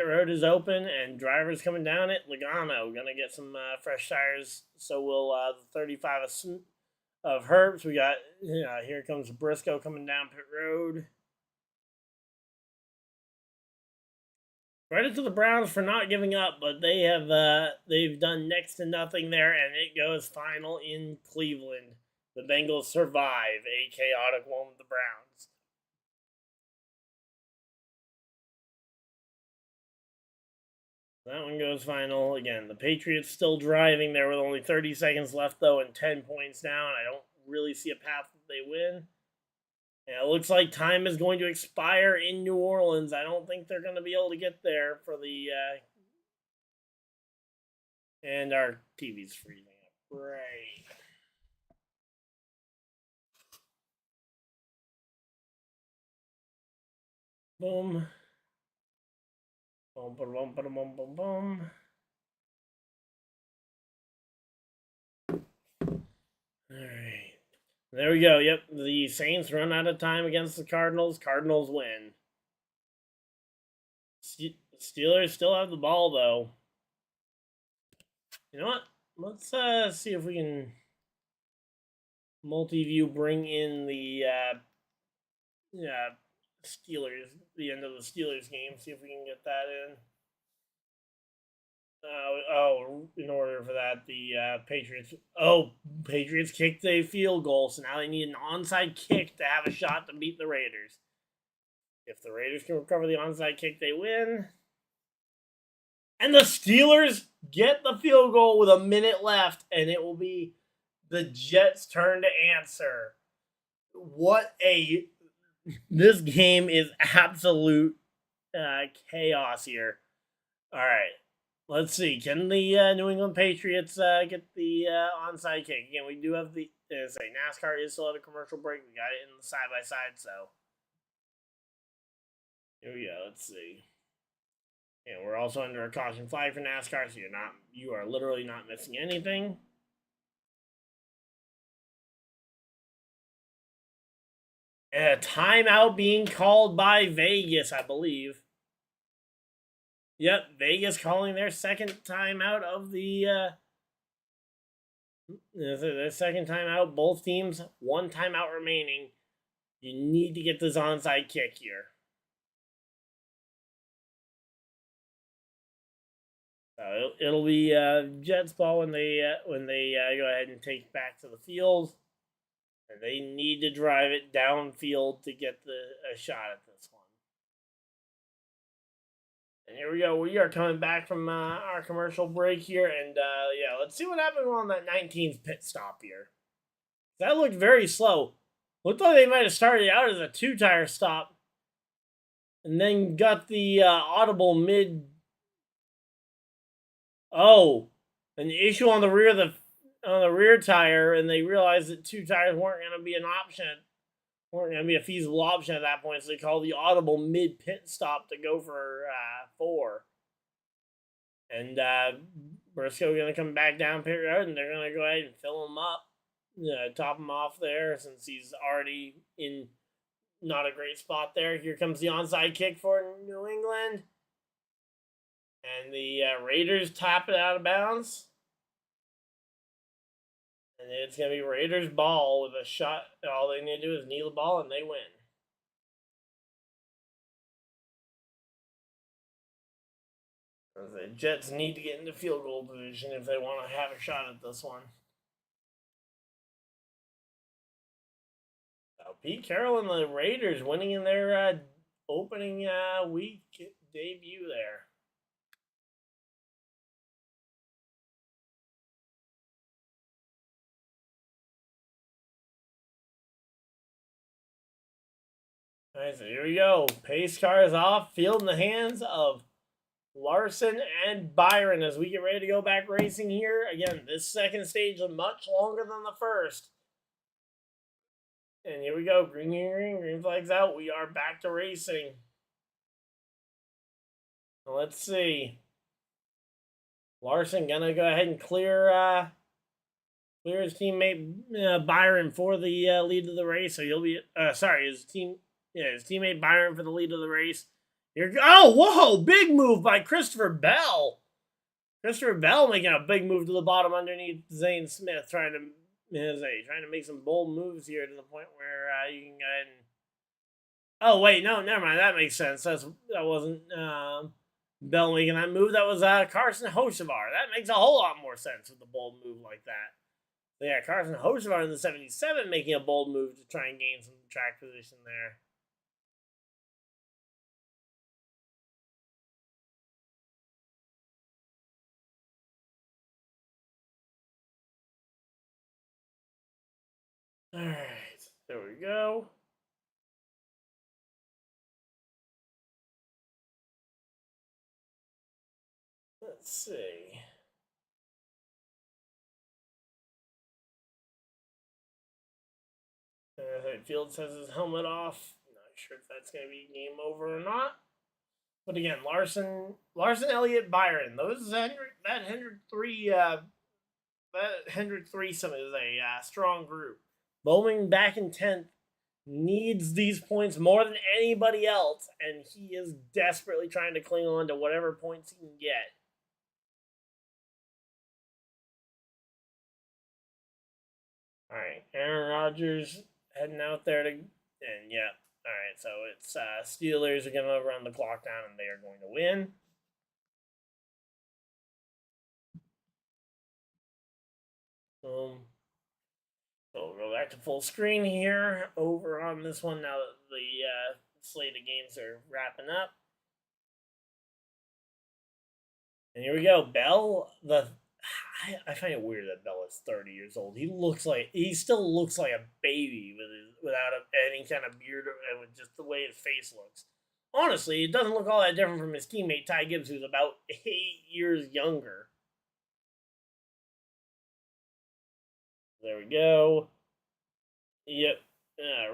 [SPEAKER 1] road is open, and drivers coming down it. Logano gonna get some fresh tires. So will the 35 of Herbst. We got here comes Briscoe coming down pit road. Credit to the Browns for not giving up, but they've done next to nothing there, and it goes final in Cleveland. The Bengals survive a chaotic one with the Browns. That one goes final. Again, the Patriots still driving there with only 30 seconds left, though, and 10 points down. I don't really see a path that they win. Yeah, it looks like time is going to expire in New Orleans. I don't think they're going to be able to get there for the. And our TV's freezing up. Great. Boom. Boom, boom, boom, boom, boom, boom, boom. All right. There we go. Yep. The Saints run out of time against the Cardinals. Cardinals win. Steelers still have the ball, though. You know what? Let's see if we can multi-view bring in the Steelers, the end of the Steelers game. See if we can get that in. In order for that, the Patriots kicked a field goal, so now they need an onside kick to have a shot to beat the Raiders. If the Raiders can recover the onside kick, they win. And the Steelers get the field goal with a minute left, and it will be the Jets' turn to answer. This game is absolute chaos here. All right. Let's see. Can the New England Patriots get the onside kick? Again, we do have the NASCAR is still at a commercial break. We got it in the side by side, so here we go. Let's see. And we're also under a caution flag for NASCAR, so you are literally not missing anything. A timeout being called by Vegas, I believe. Yep, Vegas calling their second timeout of their second timeout. Both teams, one timeout remaining. You need to get this onside kick here. It'll be Jets ball when they go ahead and take back to the field, and they need to drive it downfield to get a shot at this one. And here we go. We are coming back from our commercial break here, and let's see what happened on that 19th pit stop here. That looked very slow. Looked like they might have started out as a 2-tire stop, and then got the audible mid. Oh, an issue on the rear tire, and they realized that 2 tires weren't going to be an option, weren't going to be a feasible option at that point. So they called the audible mid pit stop to go for 4. And Briscoe going to come back down pit road, and they're going to go ahead and fill him up, top him off there since he's already in not a great spot there. Here comes the onside kick for New England. And the Raiders tap it out of bounds. And it's going to be Raiders ball with a shot. All they need to do is kneel the ball and they win. The Jets need to get into field goal position if they want to have a shot at this one. Pete Carroll and the Raiders winning in their opening week debut there. All right, so here we go. Pace car is off. Field in the hands of Larson and Byron as we get ready to go back racing here. Again, this second stage is much longer than the first. And here we go. Green flags out. We are back to racing. Let's see. Larson gonna go ahead and clear his teammate Byron for the lead of the race. So he'll be his teammate Byron for the lead of the race. Whoa! Big move by Christopher Bell. Christopher Bell making a big move to the bottom underneath Zane Smith, trying to make some bold moves here to the point where you can go ahead and. Oh wait, no, never mind. That makes sense. That wasn't Bell making that move. That was Carson Hocevar. That makes a whole lot more sense with a bold move like that. So yeah, Carson Hocevar in the 77 making a bold move to try and gain some track position there. All right, there we go. Let's see. Fields has his helmet off. Not sure if that's going to be game over or not. But again, Larson, Elliott, Byron. That Hendrick threesome is a strong group. Bowman back in 10th needs these points more than anybody else, and he is desperately trying to cling on to whatever points he can get. All right, Aaron Rodgers heading out there to, and yeah, all right. So it's Steelers are going to run the clock down, and they are going to win. So we'll go back to full screen here over on this one now that the slate of games are wrapping up. And here we go. Bell, I find it weird that Bell is 30 years old. He still looks like a baby without any kind of beard and with just the way his face looks. Honestly, it doesn't look all that different from his teammate Ty Gibbs, who's about 8 years younger. There we go. Yep.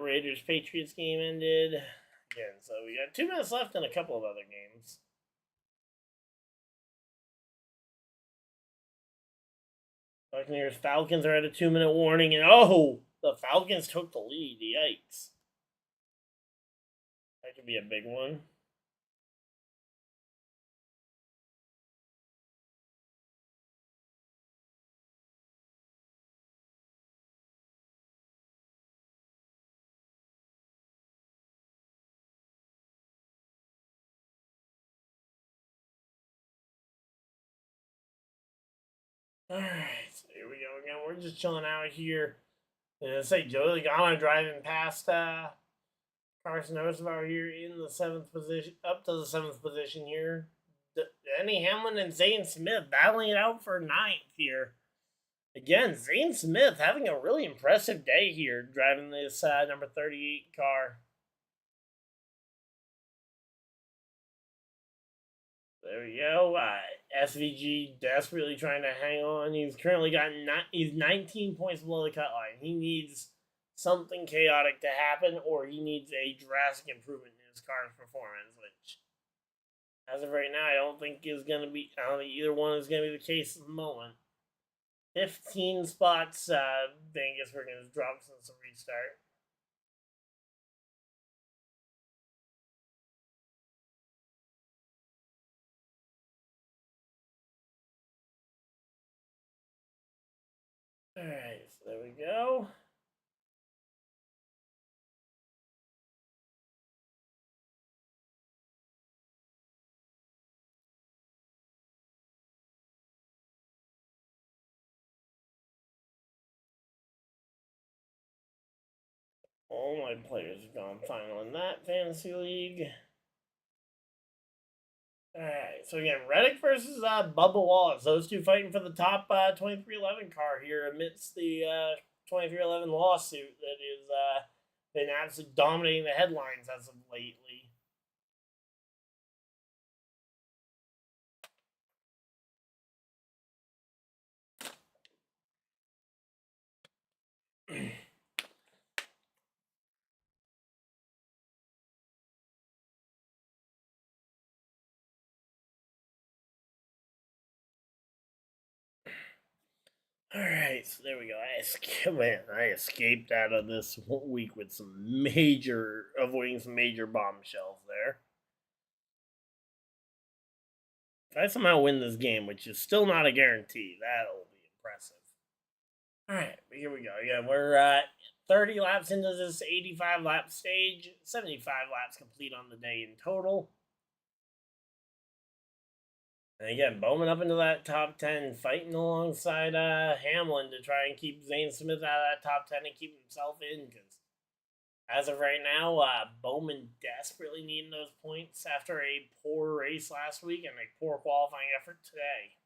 [SPEAKER 1] Raiders Patriots game ended. Again, so we got 2 minutes left in a couple of other games. Buccaneers Falcons are at a 2-minute warning, and the Falcons took the lead. Yikes. That could be a big one. Alright, so here we go again. We're just chilling out here. And I say Joey Logano driving past Carson Roosevelt here in the 7th position, up to the 7th position here. Denny Hamlin and Zane Smith battling it out for 9th here. Again, Zane Smith having a really impressive day here, driving this number 38 car. There we go. SVG desperately trying to hang on. He's currently he's 19 points below the cut line. He needs something chaotic to happen, or he needs a drastic improvement in his car's performance, which, as of right now, I don't think either one is going to be the case at the moment. 15 spots, Vegas, we're going to drop since the restart. Alright, so there we go. All my players have gone final in that fantasy league. Alright, so again, Reddick versus Bubba Wallace. Those two fighting for the top 2311 car here amidst the 2311 lawsuit that has been absolutely dominating the headlines as of lately. Alright, so there we go. I escaped out of this week with avoiding some major bombshells there. If I somehow win this game, which is still not a guarantee, that'll be impressive. Alright, here we go. Yeah, we're 30 laps into this 85 lap stage, 75 laps complete on the day in total. And again, Bowman up into that top 10, fighting alongside Hamlin to try and keep Zane Smith out of that top 10 and keep himself in. Because as of right now, Bowman desperately needing those points after a poor race last week and a poor qualifying effort today.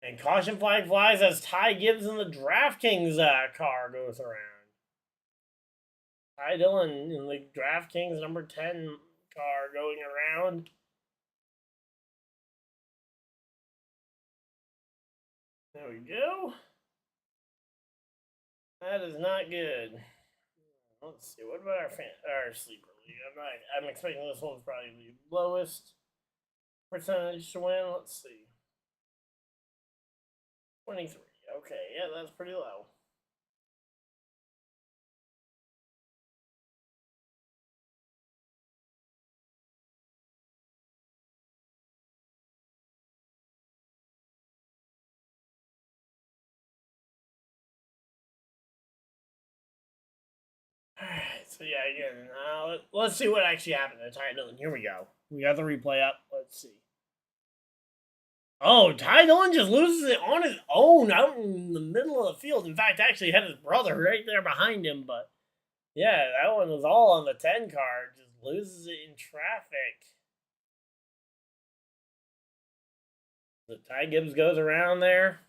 [SPEAKER 1] And caution flag flies as Ty Gibbs in the DraftKings car goes around. Ty Dillon in the DraftKings number 10 car going around. There we go. That is not good. Let's see. What about our sleeper league? I'm expecting this one's probably the lowest percentage to win. Let's see. 23. Okay, yeah, that's pretty low. Alright, so yeah, again, let's see what actually happened at Ty Dillon. Here we go. We got the replay up. Let's see. Oh, Ty Dillon just loses it on his own out in the middle of the field. In fact, actually had his brother right there behind him, but yeah, that one was all on the 10 car. Just loses it in traffic. So Ty Gibbs goes around there.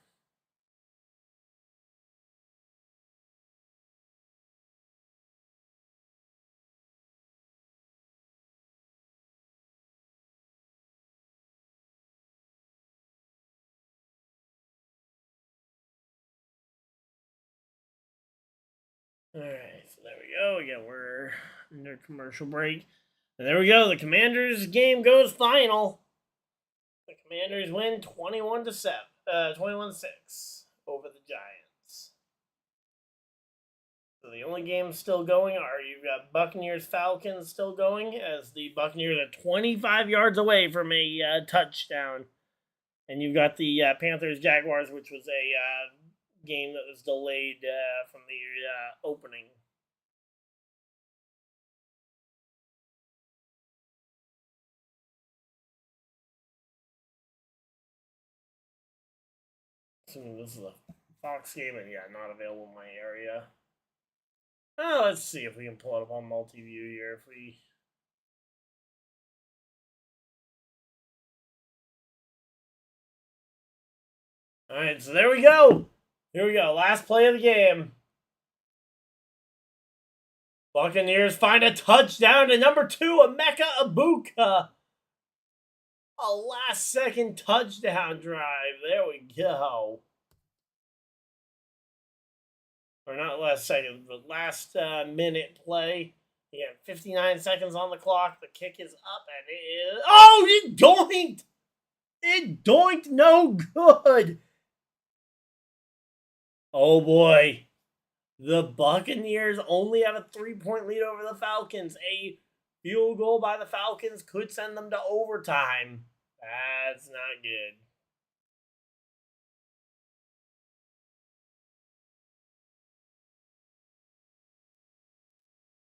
[SPEAKER 1] Alright, so there we go. Again, we're under commercial break. And there we go. The Commanders game goes final. The Commanders win 21-6 over the Giants. So the only games still going are you've got Buccaneers-Falcons still going, as the Buccaneers are 25 yards away from a touchdown. And you've got the Panthers-Jaguars, which was a game that was delayed from the opening. Assuming this is a Fox game, and yeah, not available in my area. Let's see if we can pull it up on multi-view here. If we... Alright, so there we go. Here we go. Last play of the game. Buccaneers find a touchdown to number 2, Emeka Egbuka. A last-second touchdown drive. There we go. Or not last second, but last minute play. You got 59 seconds on the clock. The kick is up, and it is... Oh, it doinked! It doinked no good! Oh, boy. The Buccaneers only have a 3-point lead over the Falcons. A field goal by the Falcons could send them to overtime. That's not good.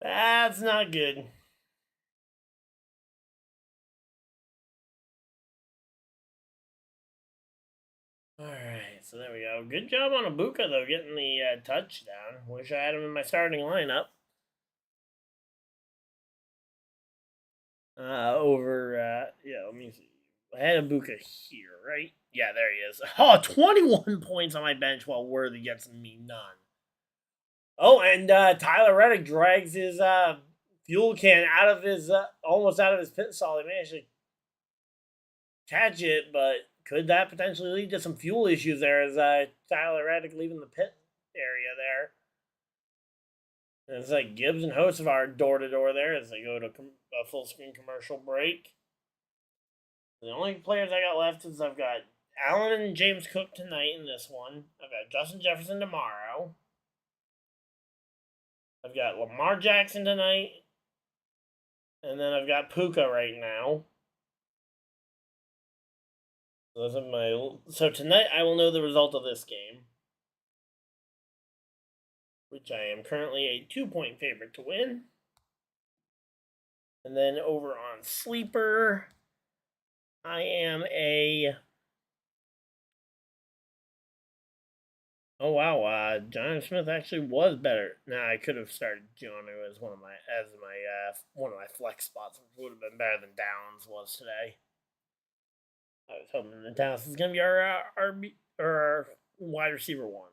[SPEAKER 1] That's not good. Alright, so there we go. Good job on Egbuka, though, getting the touchdown. Wish I had him in my starting lineup. Yeah, let me see. I had Egbuka here, right? Yeah, there he is. Oh, 21 points on my bench while Worthy gets me none. Oh, and Tyler Reddick drags his fuel can out of his, almost out of his pit stall. He managed to catch it, but could that potentially lead to some fuel issues there as Tyler Reddick leaving the pit area there? And it's like Gibbs and Hocevar are door-to-door there as they go to a full-screen commercial break. The only players I got left is I've got Allen and James Cook tonight in this one. I've got Justin Jefferson tomorrow. I've got Lamar Jackson tonight. And then I've got Puka right now. So tonight I will know the result of this game, which I am currently a 2-point favorite to win. And then over on Sleeper, I am a... Oh wow, John Smith actually was better. Nah, I could have started Jono as one of my flex spots, which would have been better than Downs was today. I was hoping that Downs is gonna be our wide receiver 1.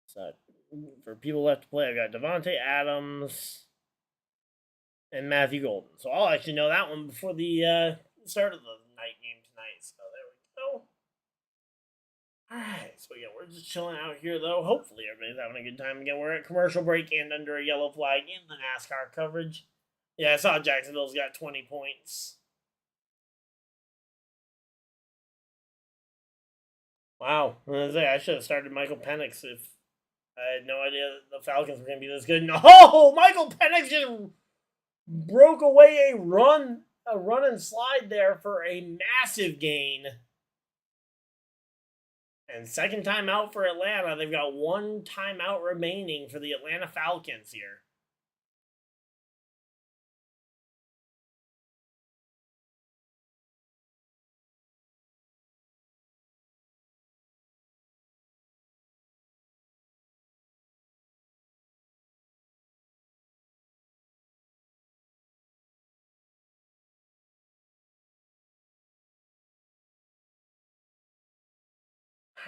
[SPEAKER 1] So for people left to play, I've got Devontae Adams, and Matthew Golden. So I'll actually know that one before the start of the night game tonight. So there we go. Alright, so again, we're just chilling out here, though. Hopefully everybody's having a good time. Again, we're at commercial break and under a yellow flag in the NASCAR coverage. Yeah, I saw Jacksonville's got 20 points. Wow. I should have started Michael Penix if I had no idea the Falcons were going to be this good. No! Michael Penix just broke away a run and slide there for a massive gain. And second timeout for Atlanta. They've got one timeout remaining for the Atlanta Falcons here.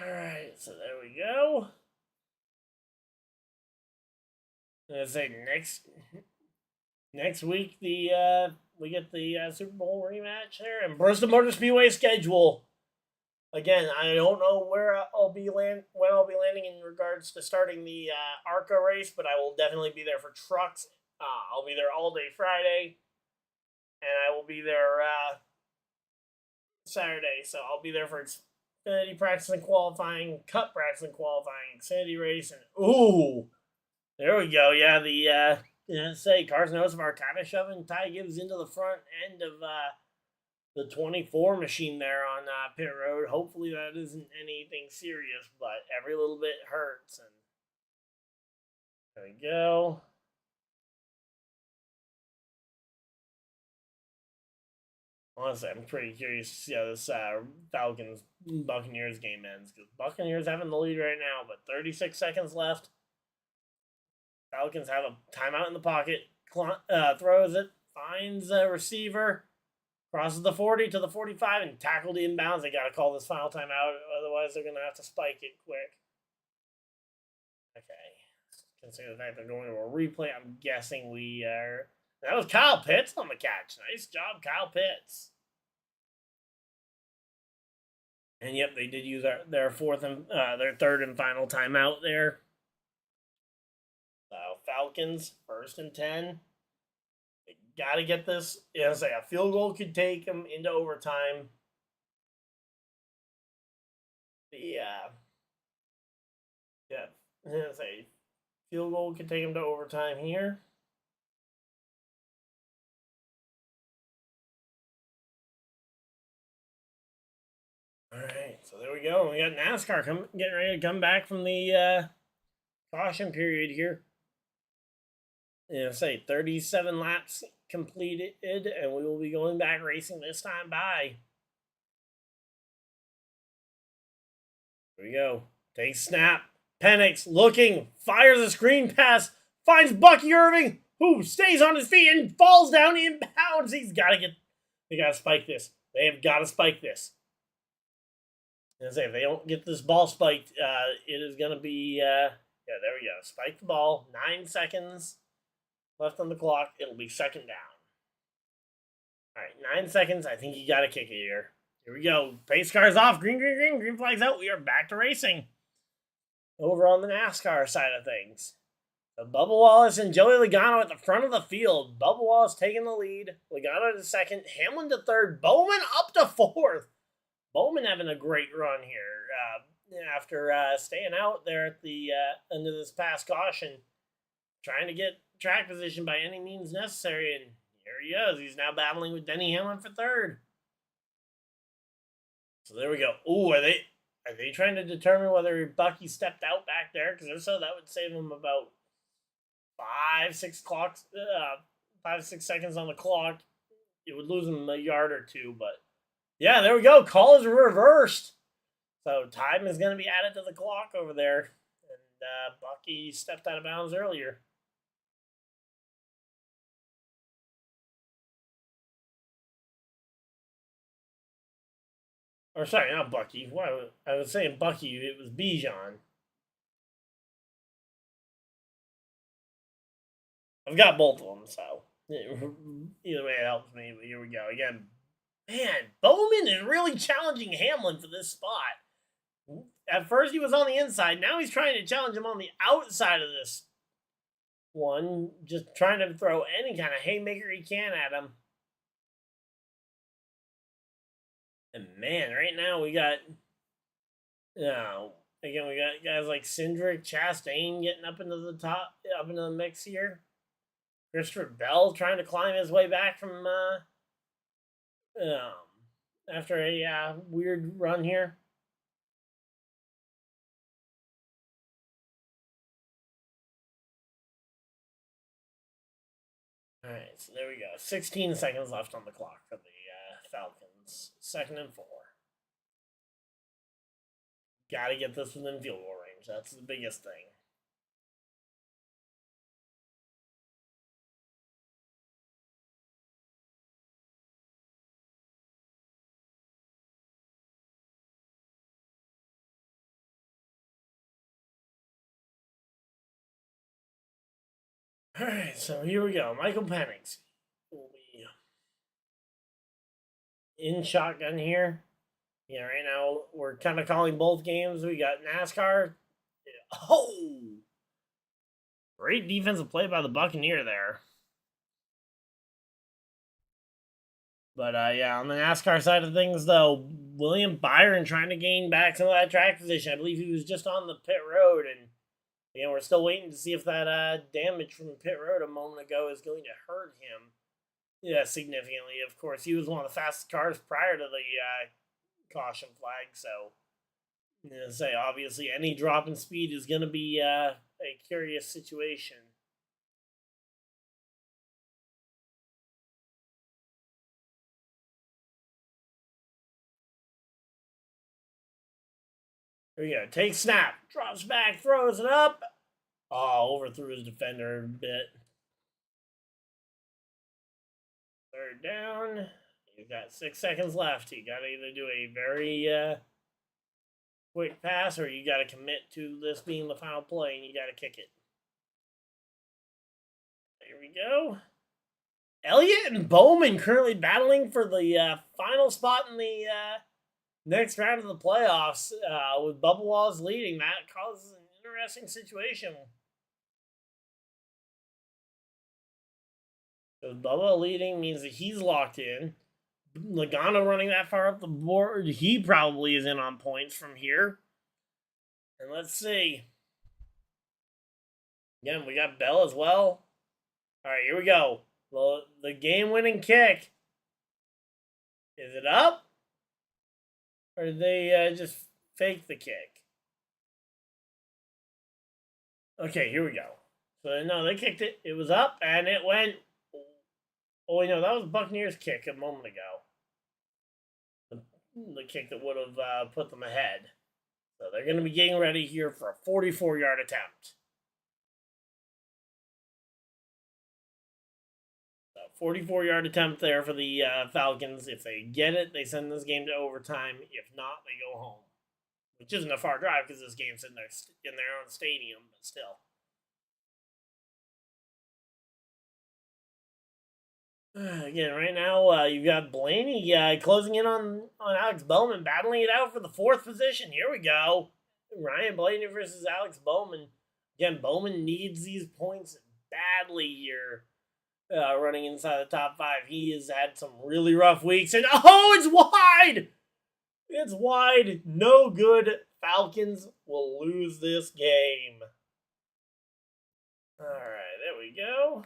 [SPEAKER 1] Alright, so there we go. I say next week we get the Super Bowl rematch there and Bristol Motor Speedway schedule. Again, I don't know when I'll be landing in regards to starting the ARCA race, but I will definitely be there for trucks. I'll be there all day Friday, and I will be there Saturday. So I'll be there for Xfinity practice and qualifying, Cup practice and qualifying, Xfinity race, and ooh, there we go. Yeah, Carson Hocevar kind of shoving Ty Gibbs into the front end of the 24 machine there on pit road. Hopefully that isn't anything serious, but every little bit hurts. And there we go. Honestly, I'm pretty curious to see how this Falcons-Buccaneers game ends, because Buccaneers having the lead right now, but 36 seconds left. Falcons have a timeout in the pocket, throws it, finds a receiver, crosses the 40 to the 45, and tackled inbounds. They got to call this final timeout, otherwise they're going to have to spike it quick. Okay. Considering the fact they're going to a replay, I'm guessing we are... That was Kyle Pitts on the catch. Nice job, Kyle Pitts. And yep, they did use their third and final timeout there. So Falcons, 1st and 10. They got to get this. A field goal could take them into overtime. Field goal could take them to overtime here. All right, so there we go. We got NASCAR getting ready to come back from the caution period here. 37 laps completed, and we will be going back racing this time by. Here we go. Takes snap. Penix looking, fires a screen pass, finds Bucky Irving, who stays on his feet and falls down inbounds. They got to spike this. They have got to spike this. If they don't get this ball spiked, it is going to be, there we go. Spike the ball. 9 seconds left on the clock. It'll be second down. All right, 9 seconds. I think you got to kick it here. Here we go. Pace car's off. Green, green, green. Green flag's out. We are back to racing. Over on the NASCAR side of things. So Bubba Wallace and Joey Logano at the front of the field. Bubba Wallace taking the lead. Logano to second. Hamlin to third. Bowman up to fourth. Bowman having a great run here after staying out there at the end of this past caution, trying to get track position by any means necessary, and here he is. He's now battling with Denny Hamlin for third. So there we go. Ooh, are they trying to determine whether Bucky stepped out back there? Because if so, that would save him about 5-6 seconds on the clock. It would lose him a yard or two, but yeah, there we go. Call is reversed. So time is going to be added to the clock over there. And Bucky stepped out of bounds earlier. Or sorry, not Bucky. I was saying Bucky. It was Bijan. I've got both of them, so. Either way, it helps me. But here we go again. Man, Bowman is really challenging Hamlin for this spot. At first, he was on the inside. Now he's trying to challenge him on the outside of this one. Just trying to throw any kind of haymaker he can at him. And man, right now we got, again, we got guys like Cindric, Chastain getting up into the top, up into the mix here. Christopher Bell trying to climb his way back from after a weird run here. All right, so there we go. 16 seconds left on the clock for the Falcons. 2nd and 4. Got to get this within field goal range. That's the biggest thing. All right, so here we go. Michael Penix will be in shotgun here. Yeah, right now we're kind of calling both games. We got NASCAR. Oh, great defensive play by the Buccaneer there. But yeah, on the NASCAR side of things, though, William Byron trying to gain back some of that track position. I believe he was just on the pit road, and we're still waiting to see if that damage from pit road a moment ago is going to hurt him. Yeah, significantly. Of course, he was one of the fastest cars prior to the caution flag, so say obviously any drop in speed is going to be a curious situation. Here we go. Take snap. Drops back, throws it up. Oh, overthrew his defender a bit. 3rd down. You've got 6 seconds left. You got to either do a very quick pass or you got to commit to this being the final play and you got to kick it. Here we go. Elliott and Bowman currently battling for the final spot in the next round of the playoffs with Bubba Wallace leading. That causes an interesting situation. So Bubba leading means that he's locked in. Logano running that far up the board. He probably is in on points from here. And let's see. Again, we got Bell as well. All right, here we go. The game-winning kick. Is it up? Or did they just fake the kick? Okay, here we go. So, no, they kicked it. It was up, and it went... Oh, wait, no, that was Buccaneers' kick a moment ago. The kick that would have put them ahead. So they're going to be getting ready here for a 44-yard attempt. 44-yard attempt there for the Falcons. If they get it, they send this game to overtime. If not, they go home. Which isn't a far drive because this game's in their own stadium, but still. Again, right now, you've got Blaney closing in on Alex Bowman, battling it out for the 4th position. Here we go. Ryan Blaney versus Alex Bowman. Again, Bowman needs these points badly here, running inside the top 5. He has had some really rough weeks. And, oh, it's wide! It's wide. No good. Falcons will lose this game. All right, there we go.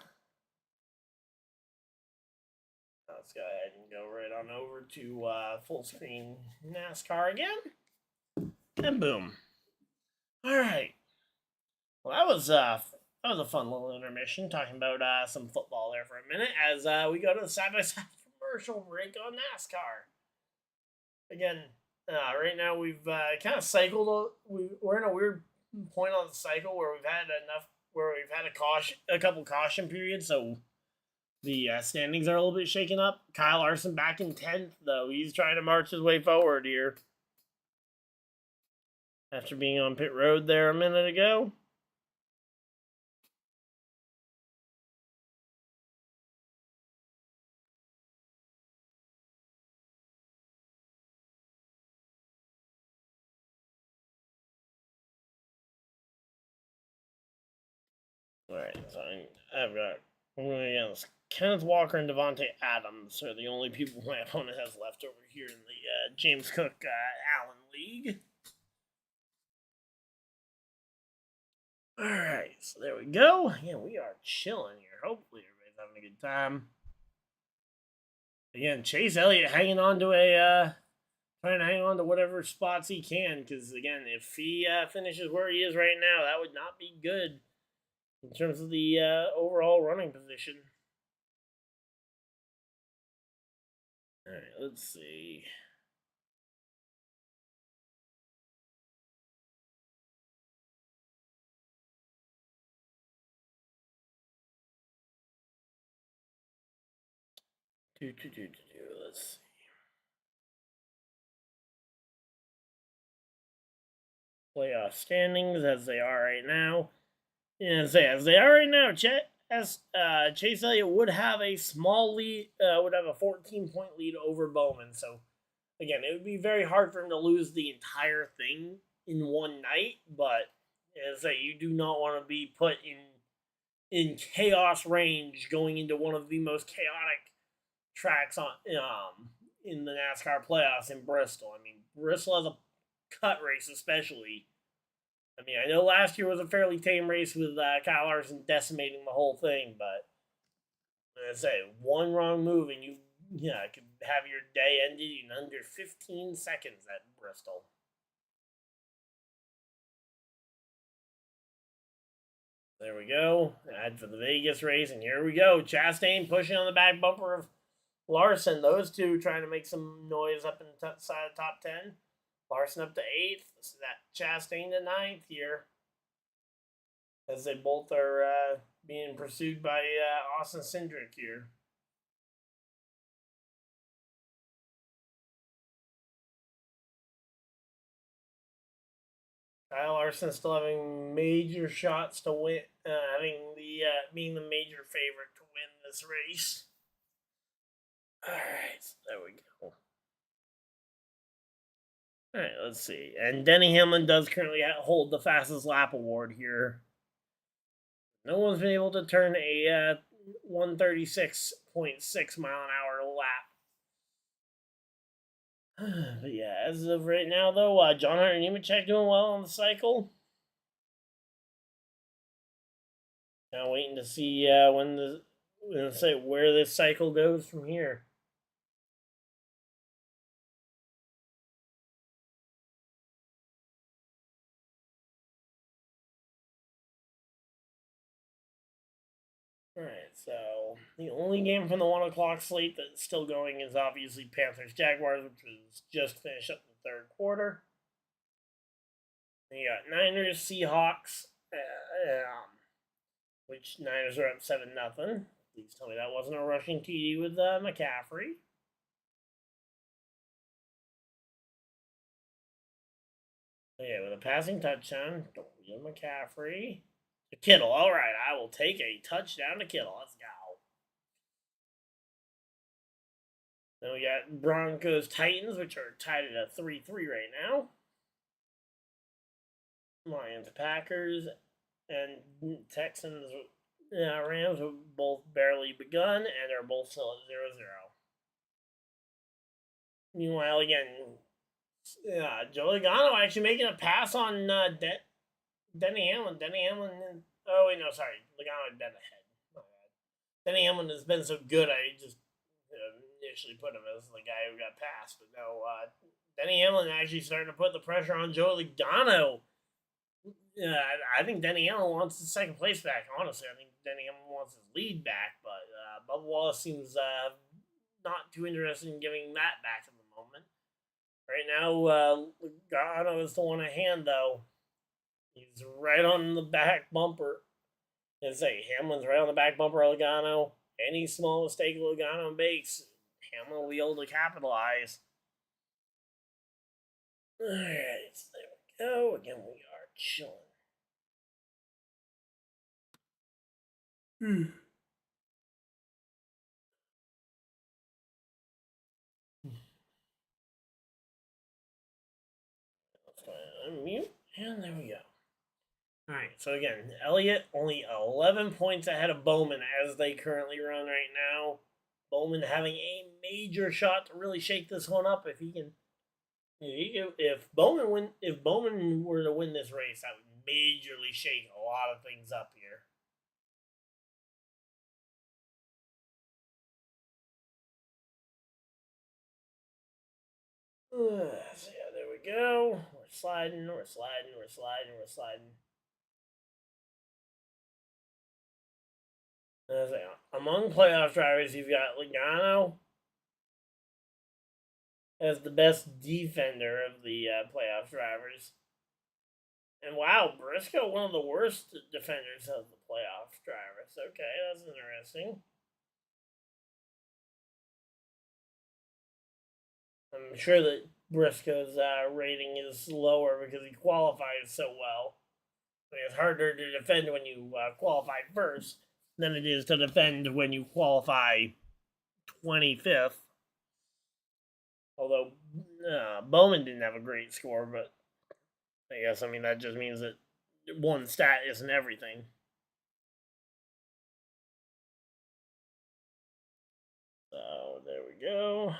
[SPEAKER 1] Let's go ahead and go right on over to full screen NASCAR again. And boom. All right. Well, that was a fun little intermission talking about some football there for a minute as we go to the side-by-side commercial break on NASCAR. Again, right now we've kind of cycled. We're in a weird point on the cycle where we've had a couple caution periods, so the standings are a little bit shaken up. Kyle Larson back in 10th, though. He's trying to march his way forward here after being on pit road there a minute ago. Alright, so I've got Kenneth Walker and Devontae Adams are the only people my opponent has left over here in the James Cook Allen League. Alright, so there we go. Yeah, we are chilling here. Hopefully everybody's having a good time. Again, Chase Elliott hanging on to trying to hang on to whatever spots he can, because again, if he finishes where he is right now, that would not be good in terms of the overall running position. Alright, let's see. Let's see. Playoff standings as they are right now. And as they are right now, Chase Elliott would have a small lead, would have a 14-point lead over Bowman. So, again, it would be very hard for him to lose the entire thing in one night. But as I say, you do not want to be put in chaos range going into one of the most chaotic tracks on in the NASCAR playoffs in Bristol. I mean, Bristol has a cut race, especially. I mean, I know last year was a fairly tame race with Kyle Larson decimating the whole thing, but as I say, one wrong move and you could have your day ended in under 15 seconds at Bristol. There we go. Add for the Vegas race, and here we go. Chastain pushing on the back bumper of Larson. Those two trying to make some noise up in the side of the top 10. Larson up to 8th. So that Chastain to 9th here. As they both are being pursued by Austin Cindric here. Kyle Larson still having major shots to win, being the major favorite to win this race. Alright, so there we go. Alright, let's see. And Denny Hamlin does currently hold the fastest lap award here. No one's been able to turn a 136.6 mile an hour lap. But yeah, as of right now, though, John Hunter Nemechek doing well on the cycle. Now waiting to see where this cycle goes from here. Alright, so the only game from the 1 o'clock slate that's still going is obviously Panthers Jaguars, which was just finished up in the third quarter. Then you got Niners Seahawks, which Niners are up 7-0. Please tell me that wasn't a rushing TD with McCaffrey. Yeah, with a passing touchdown, McCaffrey. To Kittle. All right, I will take a touchdown to Kittle. Let's go. Then we got Broncos Titans, which are tied at a 3-3 right now. Lions Packers and Texans Rams have both barely begun and are both still at 0-0. Meanwhile, again, Joe Logano actually making a pass on Denny Hamlin. Oh, wait, no, sorry. Logano had been ahead. My bad. Denny Hamlin has been so good, I just initially put him as the guy who got passed. But no, Denny Hamlin actually starting to put the pressure on Joe Logano. I think Denny Hamlin wants his second place back, honestly. I think Denny Hamlin wants his lead back, but Bubba Wallace seems not too interested in giving that back at the moment. Right now, Logano is the one at hand, though. He's right on the back bumper. As I say, Hamlin's right on the back bumper of Logano. Any small mistake Logano makes, Hamlin will be able to capitalize. Alright, so there we go. Again, we are chilling. Let's go ahead and unmute, and there we go. All right, so again, Elliott only 11 points ahead of Bowman as they currently run right now. Bowman having a major shot to really shake this one up if he can. If Bowman were to win this race, that would majorly shake a lot of things up here. So yeah, there we go. We're sliding. Among playoff drivers, you've got Logano as the best defender of the playoff drivers. And wow, Briscoe, one of the worst defenders of the playoff drivers. Okay, that's interesting. I'm sure that Briscoe's rating is lower because he qualifies so well. I mean, it's harder to defend when you qualify first than it is to defend when you qualify 25th. Although Bowman didn't have a great score, but I guess, I mean, that just means that one stat isn't everything. So there we go.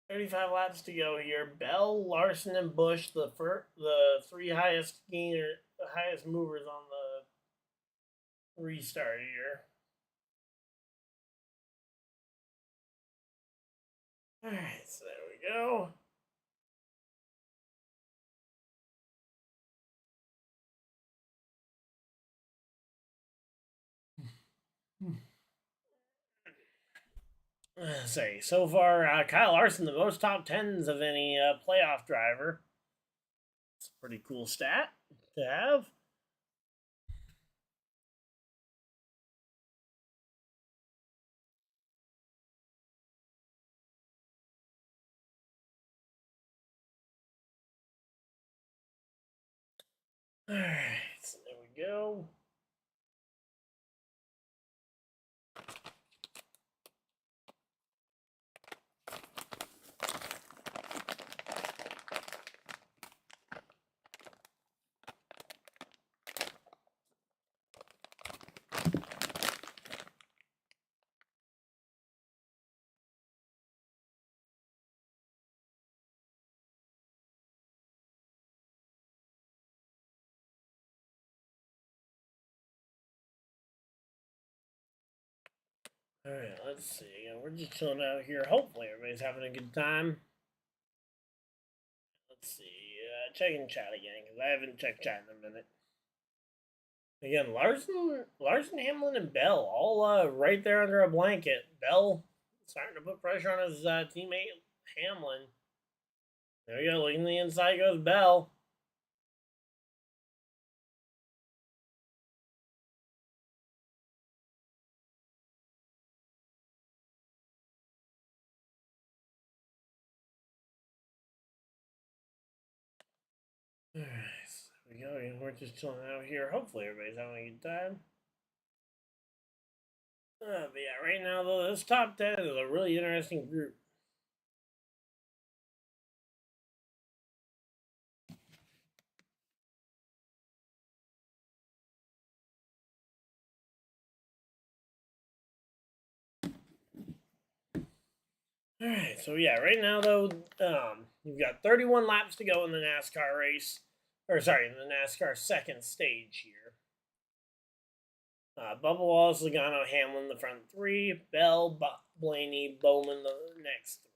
[SPEAKER 1] 35 laps to go here. Bell, Larson, and Busch, the three highest highest movers on the restart here. All right, so there we go. Say so far, Kyle Larson the most top tens of any playoff driver. It's a pretty cool stat to have. All right, so there we go. All right, let's see. We're just chilling out here. Hopefully, everybody's having a good time. Let's see. Checking chat again because I haven't checked chat in a minute. Again, Larson, Hamlin, and Bell all right there under a blanket. Bell starting to put pressure on his teammate Hamlin. There we go. Looking to the inside goes Bell. All right, so there we go. We're just chilling out here. Hopefully, everybody's having a good time. But yeah, right now though, this top 10 is a really interesting group. All right, so yeah, right now though, you've got 31 laps to go in the NASCAR race, or sorry, in the NASCAR second stage here. Bubba Wallace, Logano, Hamlin, the front three, Bell, Blaney, Bowman, the next three.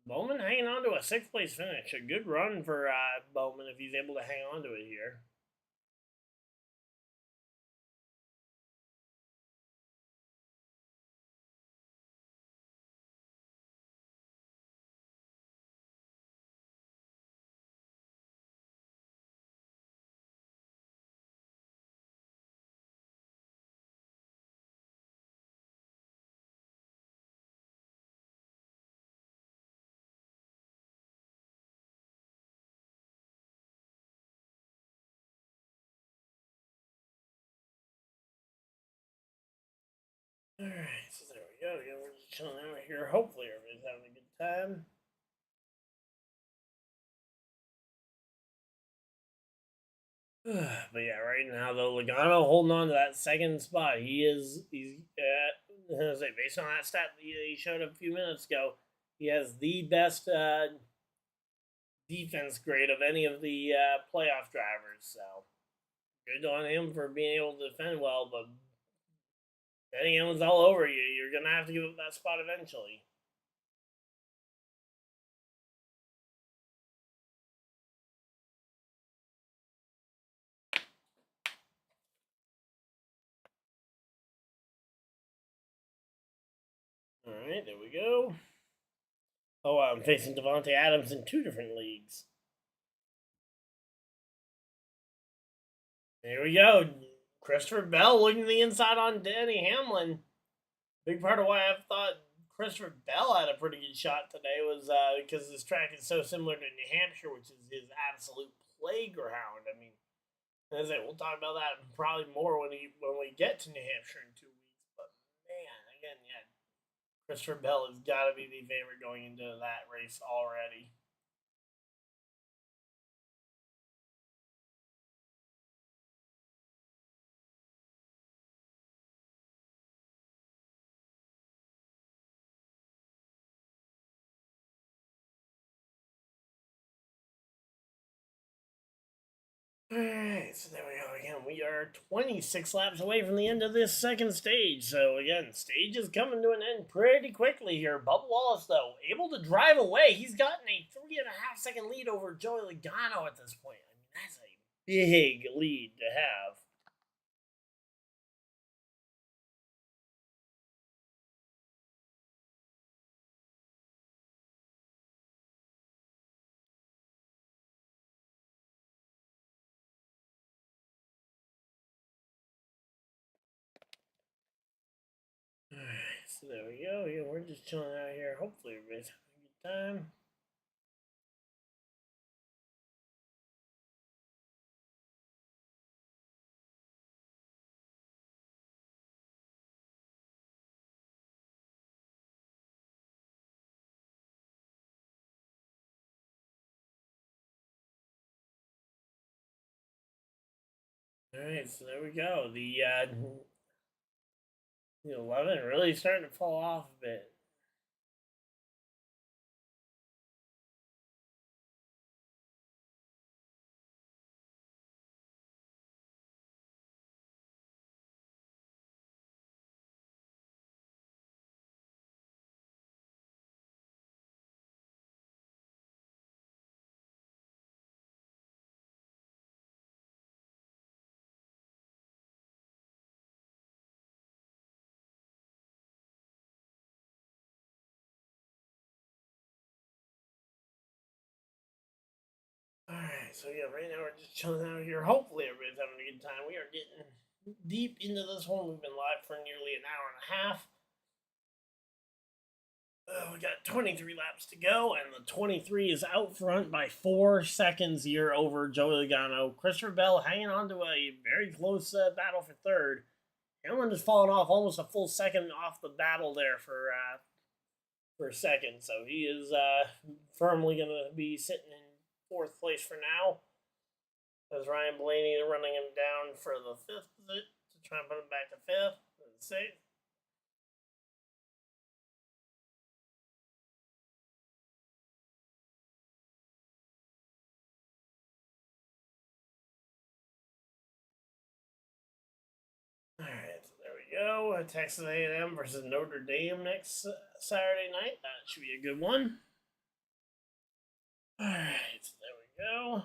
[SPEAKER 1] Bowman hanging on to a sixth place finish, a good run for Bowman if he's able to hang on to it here. Alright, so there we go. Again, we're just chilling out here. Hopefully everybody's having a good time. But yeah, right now though, Logano holding on to that second spot. He's based on that stat that he showed a few minutes ago, he has the best defense grade of any of the playoff drivers. So good on him for being able to defend well. But Denny Hamlin's all over you. You're gonna have to give up that spot eventually. All right, there we go. Oh, I'm facing Devontae Adams in 2 different leagues. Here we go. Christopher Bell looking to the inside on Denny Hamlin. Big part of why I thought Christopher Bell had a pretty good shot today was because this track is so similar to New Hampshire, which is his absolute playground. I mean, as I say, we'll talk about that probably more when we get to New Hampshire in 2 weeks. But man, again, yeah, Christopher Bell has got to be the favorite going into that race already. Alright, so there we go again. We are 26 laps away from the end of this second stage. So again, stage is coming to an end pretty quickly here. Bubba Wallace, though, able to drive away. He's gotten a 3.5-second lead over Joey Logano at this point. I mean, that's a big lead to have. Alright, so there we go. Yeah, we're just chilling out here. Hopefully everybody's having a good time. Alright, so there we go. The 11 really starting to fall off a bit. Alright, so yeah, right now we're just chilling out here. Hopefully everybody's having a good time. We are getting deep into this one. We've been live for nearly an hour and a half. We got 23 laps to go, and the 23 is out front by 4 seconds here over Joey Logano. Christopher Bell hanging on to a very close battle for third. Hamlin has fallen off almost a full second off the battle there for second, so he is firmly going to be sitting in 4th place for now. As Ryan Blaney running him down for the 5th to try and put him back to 5th and 6th. Alright, so there we go. Texas A&M versus Notre Dame next Saturday night. That should be a good one. Alright, so there we go.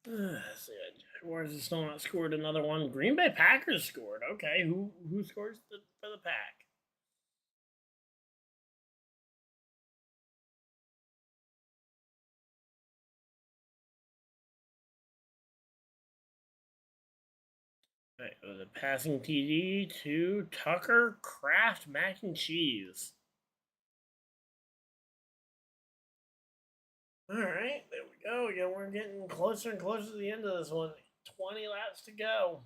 [SPEAKER 1] So yeah, Jaguars have still not scored another one. Green Bay Packers scored. Okay, who scores for the Pack? All right, it was a passing TD to Tucker Kraft Mac and Cheese. All right, there we go. Again, we're getting closer and closer to the end of this one. 20 laps to go.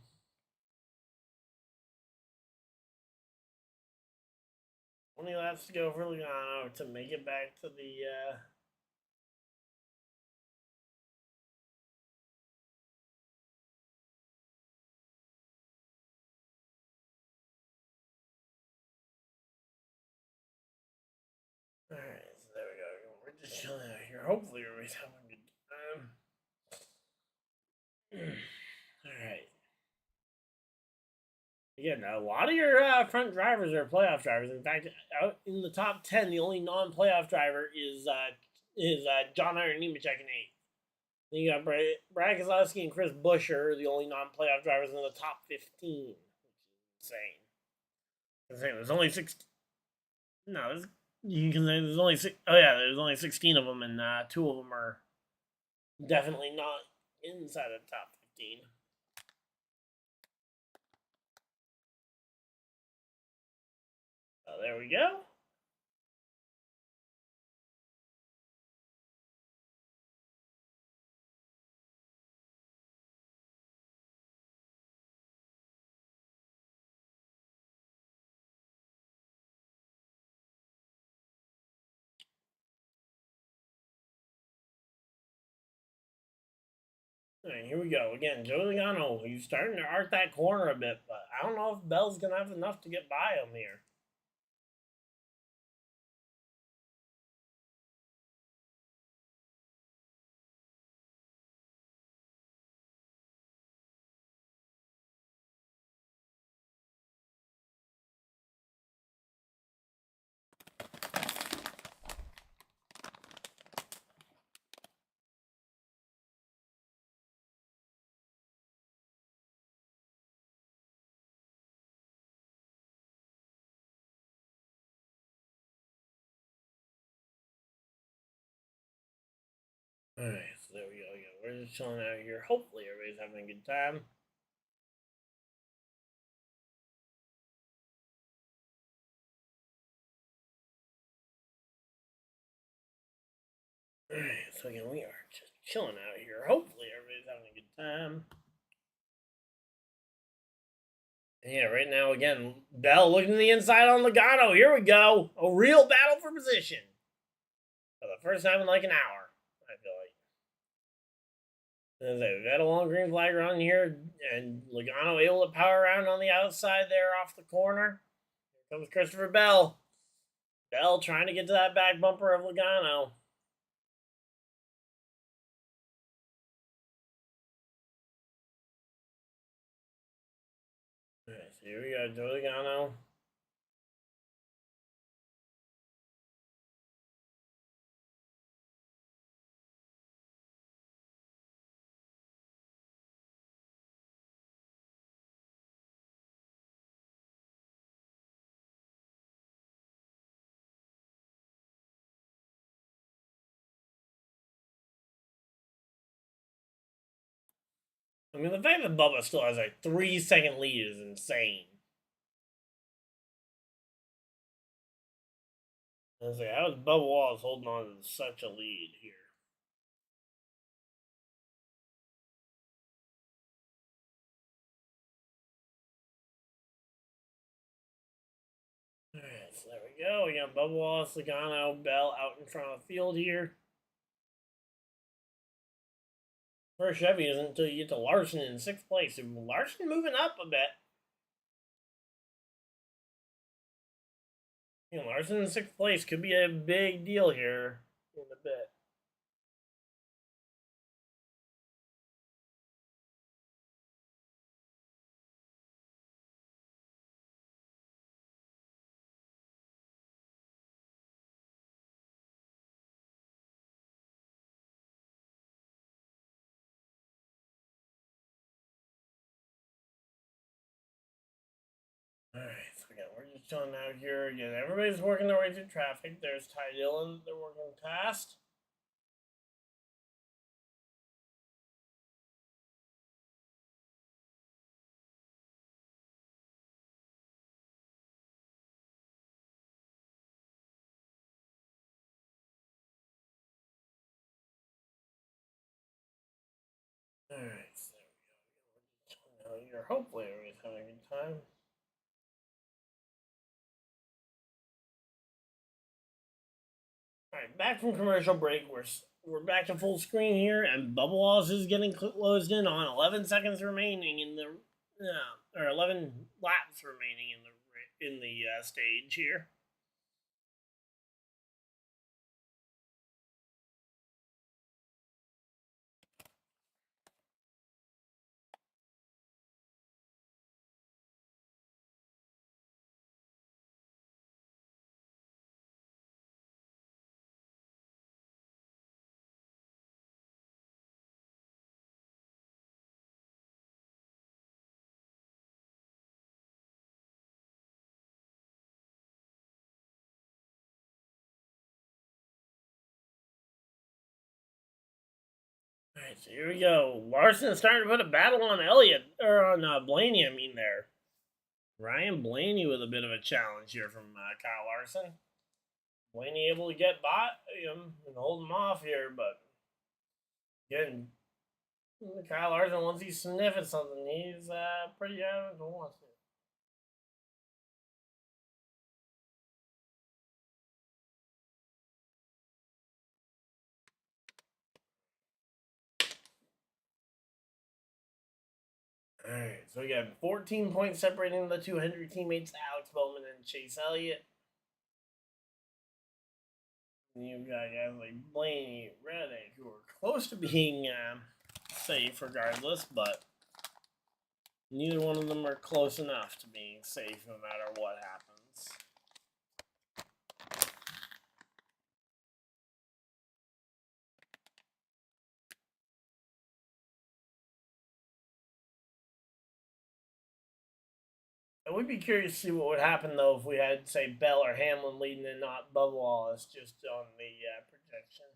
[SPEAKER 1] Only laps to go for Logano to make it back to the Alright, so there we go. We're just chilling out here. Hopefully everybody's having a good time. Alright. Again, a lot of your front drivers are playoff drivers. In fact, out in the top 10, the only non-playoff driver is John Iron Nemechek in 8th. Then you got Brad Keselowski and Chris Buescher, the only non-playoff drivers in the top 15, which is insane. There's only 6. No, you can say there's only 6. Oh yeah, there's only 16 of them, and 2 of them are definitely not inside of the top 15. So there we go. All right, here we go. Again, Joe Logano, he's starting to arc that corner a bit, but I don't know if Bell's going to have enough to get by him here. All right, so there we go. Again, we're just chilling out here. Hopefully, everybody's having a good time. All right, so again, we are just chilling out here. Hopefully, everybody's having a good time. And yeah, right now, again, Bell looking to the inside on Logano. Here we go. A real battle for position. For the first time in like an hour, I feel like. We've got a long green flag around here, and Logano able to power around on the outside there off the corner. Here comes Christopher Bell. Bell trying to get to that back bumper of Logano. All right, so here we go, Joe Logano. I mean, the fact that Bubba still has a 3-second lead is insane. I was like, how is Bubba Wallace holding on to such a lead here? All right, so there we go. We got Bubba Wallace, Logano, Bell out in front of the field here. First Chevy isn't until you get to Larson in 6th place. So Larson moving up a bit. You know, Larson in 6th place could be a big deal here in a bit. All right, so again, we're just chilling out here. Again, everybody's working their way through traffic. There's Ty Dillon they're working past. Alright, so there we go. You're hopefully everybody's having a good time. Alright, back from commercial break. We're back to full screen here, and Bubba Wallace is getting closed in on 11 seconds remaining in the, or 11 laps remaining in the stage here. Alright, so here we go. Larson is starting to put a battle on Elliott, or on Blaney, I mean, there. Ryan Blaney with a bit of a challenge here from Kyle Larson. Blaney able to get by him and hold him off here, but again, Kyle Larson, once he's sniffing something, he's pretty adamant to want to. Alright, so we got 14 points separating the two Hendry teammates, Alex Bowman and Chase Elliott. And you've got guys like Blaney, Reddick, who are close to being safe regardless, but neither one of them are close enough to being safe no matter what happens. I would be curious to see what would happen, though, if we had, say, Bell or Hamlin leading and not Bubba Wallace just on the projection.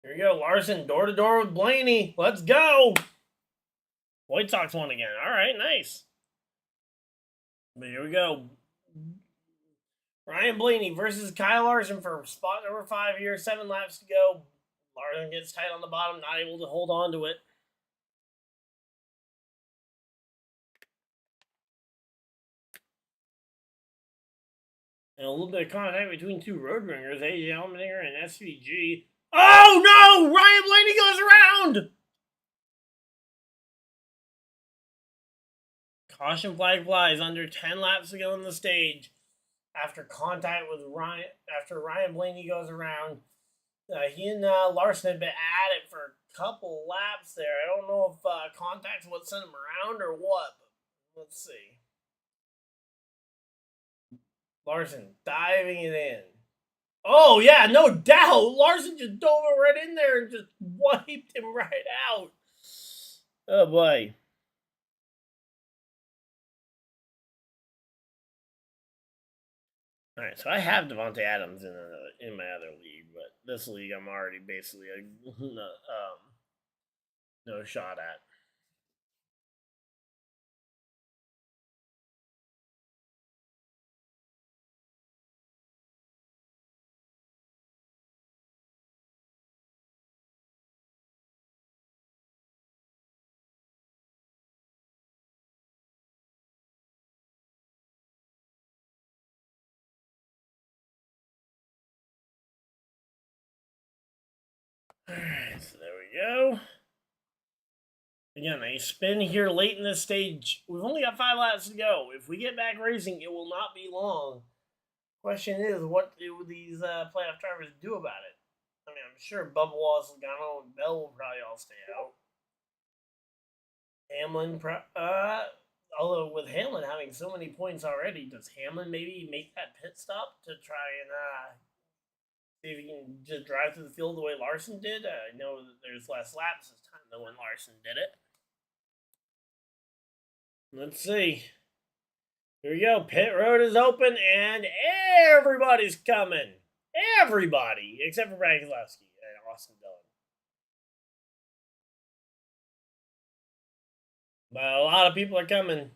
[SPEAKER 1] Here we go. Larson door-to-door with Blaney. Let's go. White Sox won again. All right, nice. But here we go. Ryan Blaney versus Kyle Larson for spot number 5 here. 7 laps to go. Larson gets tight on the bottom, not able to hold on to it. And a little bit of contact between two road ringers, AJ Allmendinger and SVG. Oh no! Ryan Blaney goes around! Caution flag flies under 10 laps to go in the stage. After contact with Ryan, after Ryan Blaney goes around, he and Larson had been at it for a couple laps there. I don't know if contact's what sent him around or what, but let's see. Larson diving it in. Oh, yeah, no doubt. Larson just dove right in there and just wiped him right out. Oh, boy. All right, so I have Devontae Adams in my other league, but this league I'm already basically no shot at. Alright, so there we go. Again, a spin here late in this stage. We've only got 5 laps to go. If we get back racing, it will not be long. Question is, what do these playoff drivers do about it? I mean, I'm sure Bubba Wallace, Logano, and Bell will probably all stay out. Hamlin, although with Hamlin having so many points already, does Hamlin maybe make that pit stop to try and see if he can just drive through the field the way Larson did? I know that there's less laps this time than when Larson did it. Let's see. Here we go. Pit road is open and everybody's coming. Everybody except for Brad Keselowski and Austin Dillon. But a lot of people are coming.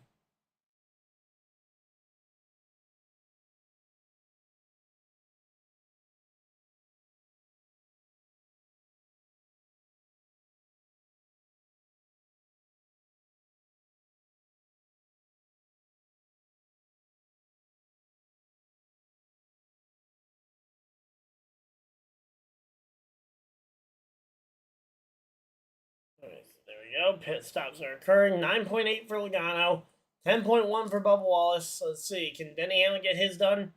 [SPEAKER 1] we go. Pit stops are occurring. 9.8 for Logano. 10.1 for Bubba Wallace. Let's see. Can Denny Hamlin get his done?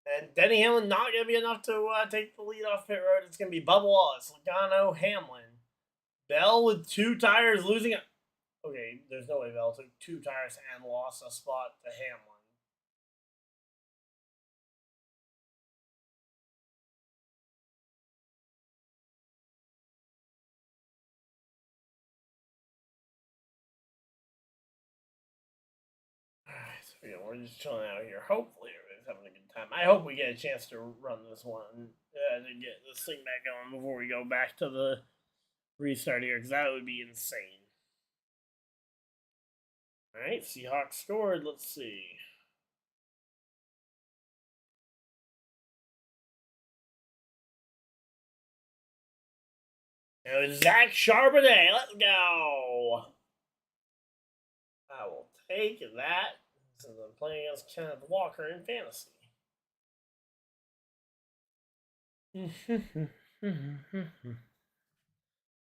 [SPEAKER 1] And Denny Hamlin not going to be enough to take the lead off pit road. It's going to be Bubba Wallace, Logano, Hamlin. Bell with 2 tires losing it. Okay, there's no way Bell took 2 tires and lost a spot to Hamlin. Alright, so yeah, we're just chilling out here. Hopefully everybody's having a good time. I hope we get a chance to run this one to get this thing back going before we go back to the restart here, because that would be insane. Alright, Seahawks scored. Let's see. It was Zach Charbonnet. Let's go. I will take that since I'm playing against Kenneth Walker in fantasy.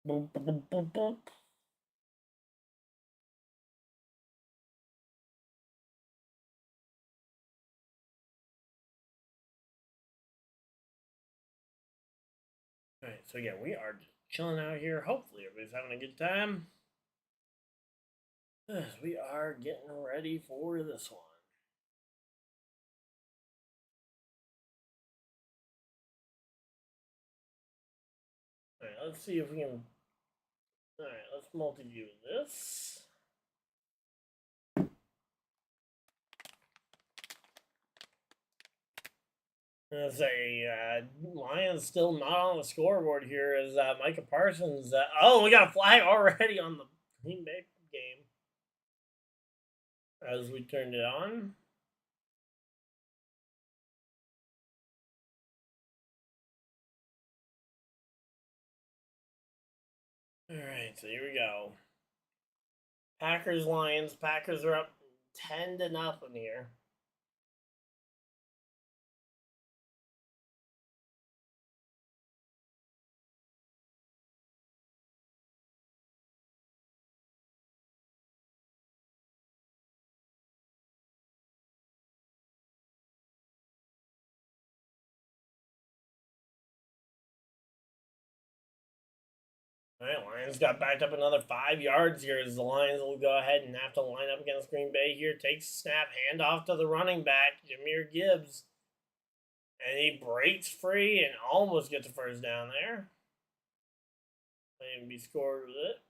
[SPEAKER 1] Boop, boop, boop, boop. Alright, so again, we are chilling out here. Hopefully everybody's having a good time. We are getting ready for this one. Alright, let's see if we can... Alright, let's multi-view this. As a Lions still not on the scoreboard here as Micah Parsons. Oh, we got a flag already on the Green Bay game as we turned it on. All right, so here we go. Packers Lions. Packers are up 10-0 here. All right, Lions got backed up another 5 yards here as the Lions will go ahead and have to line up against Green Bay here. Takes snap, handoff to the running back, Jahmyr Gibbs. And he breaks free and almost gets a first down there. And be scored with it.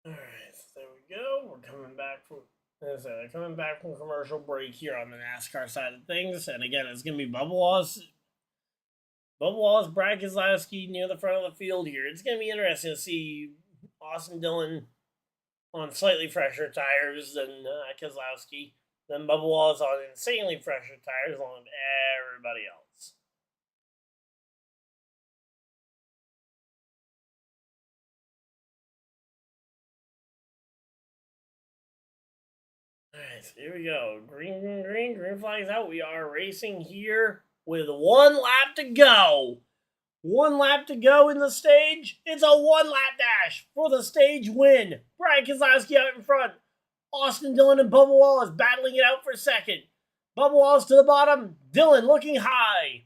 [SPEAKER 1] All right, so there we go. We're coming back from commercial break here on the NASCAR side of things, and again, it's gonna be Bubba Wallace, Brad Keselowski near the front of the field here. It's gonna be interesting to see Austin Dillon on slightly fresher tires than Keselowski, then Bubba Wallace on insanely fresher tires along with everybody else. Alright, so here we go. Green flag's out. We are racing here with 1 lap to go. 1 lap to go in the stage. It's a 1-lap dash for the stage win. Brian Keselowski out in front. Austin Dillon and Bubba Wallace battling it out for second. Bubba Wallace to the bottom. Dillon looking high.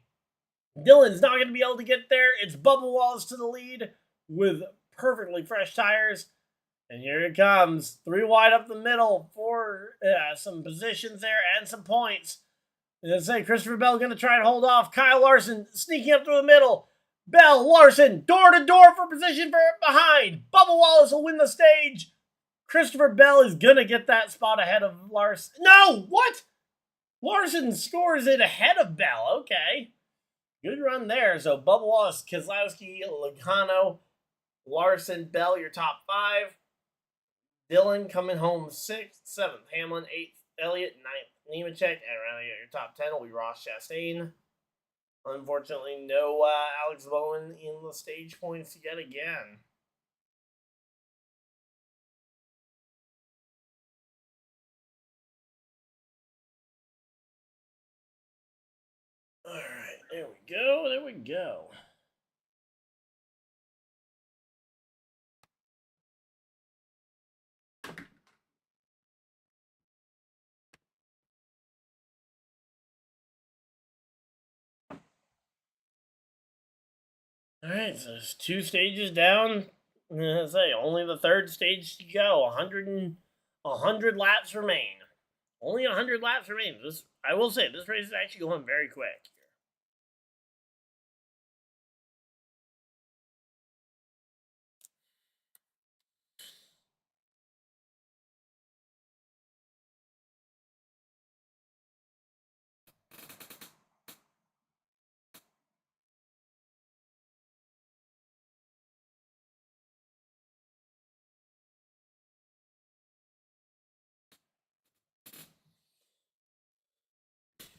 [SPEAKER 1] Dillon's not going to be able to get there. It's Bubba Wallace to the lead with perfectly fresh tires. And here it comes. 3 wide up the middle for some positions there and some points. And let's say Christopher Bell going to try and hold off. Kyle Larson sneaking up through the middle. Bell, Larson, door to door for position for behind. Bubba Wallace will win the stage. Christopher Bell is going to get that spot ahead of Larson. No! What? Larson scores it ahead of Bell. Okay. Good run there. So Bubba Wallace, Keselowski, Logano, Larson, Bell, your top 5. Dillon coming home 6th, 7th. Hamlin 8th. Elliott 9th. Nemechek, and around your top 10 will be Ross Chastain. Unfortunately, no Alex Bowman in the stage points yet again. All right, there we go. There we go. All right, so there's 2 stages down. I'm gonna say only the 3rd stage to go. 100 laps remain. Only 100 laps remain. This, I will say, this race is actually going very quick.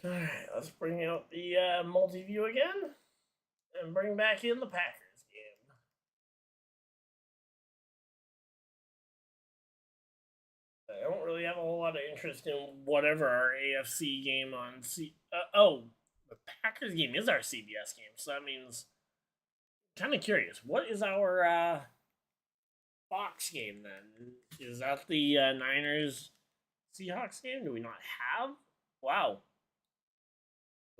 [SPEAKER 1] All right, let's bring out the multi-view again and bring back in the Packers game. I don't really have a whole lot of interest in whatever our AFC game on the Packers game is our CBS game, so that means kind of curious. What is our Fox game then? Is that the Niners Seahawks game? Do we not have? Wow,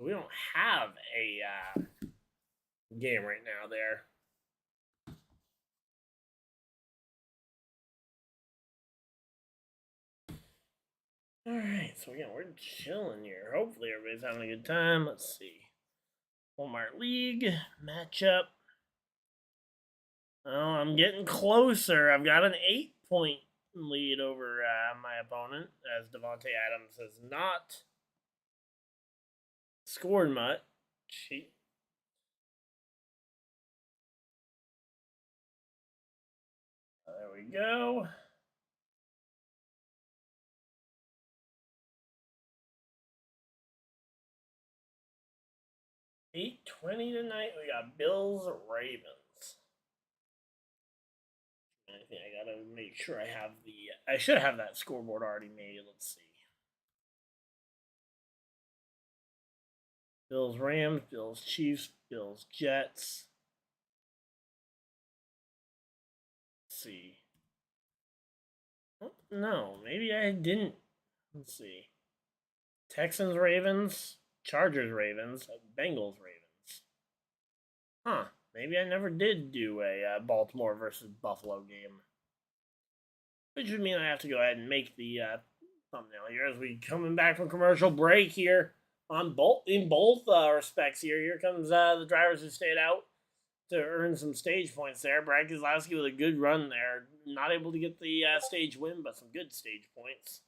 [SPEAKER 1] we don't have a game right now there. All right, so again, we're chilling here. Hopefully, everybody's having a good time. Let's see. Walmart League matchup. Oh, I'm getting closer. I've got an 8-point lead over my opponent, as Devontae Adams has not scored much. There we go. 8:20 tonight. We got Bills Ravens. I think I gotta make sure I have the. I should have that scoreboard already made. Let's see. Bills Rams, Bills Chiefs, Bills Jets. Let's see. Oh, no, maybe I didn't. Let's see. Texans Ravens, Chargers Ravens, Bengals Ravens. Huh. Maybe I never did do a Baltimore versus Buffalo game. Which would mean I have to go ahead and make the thumbnail here as we coming back from commercial break here on both respects here. Here comes the drivers who stayed out to earn some stage points there. Brad Keselowski with a good run there. Not able to get the stage win, but some good stage points.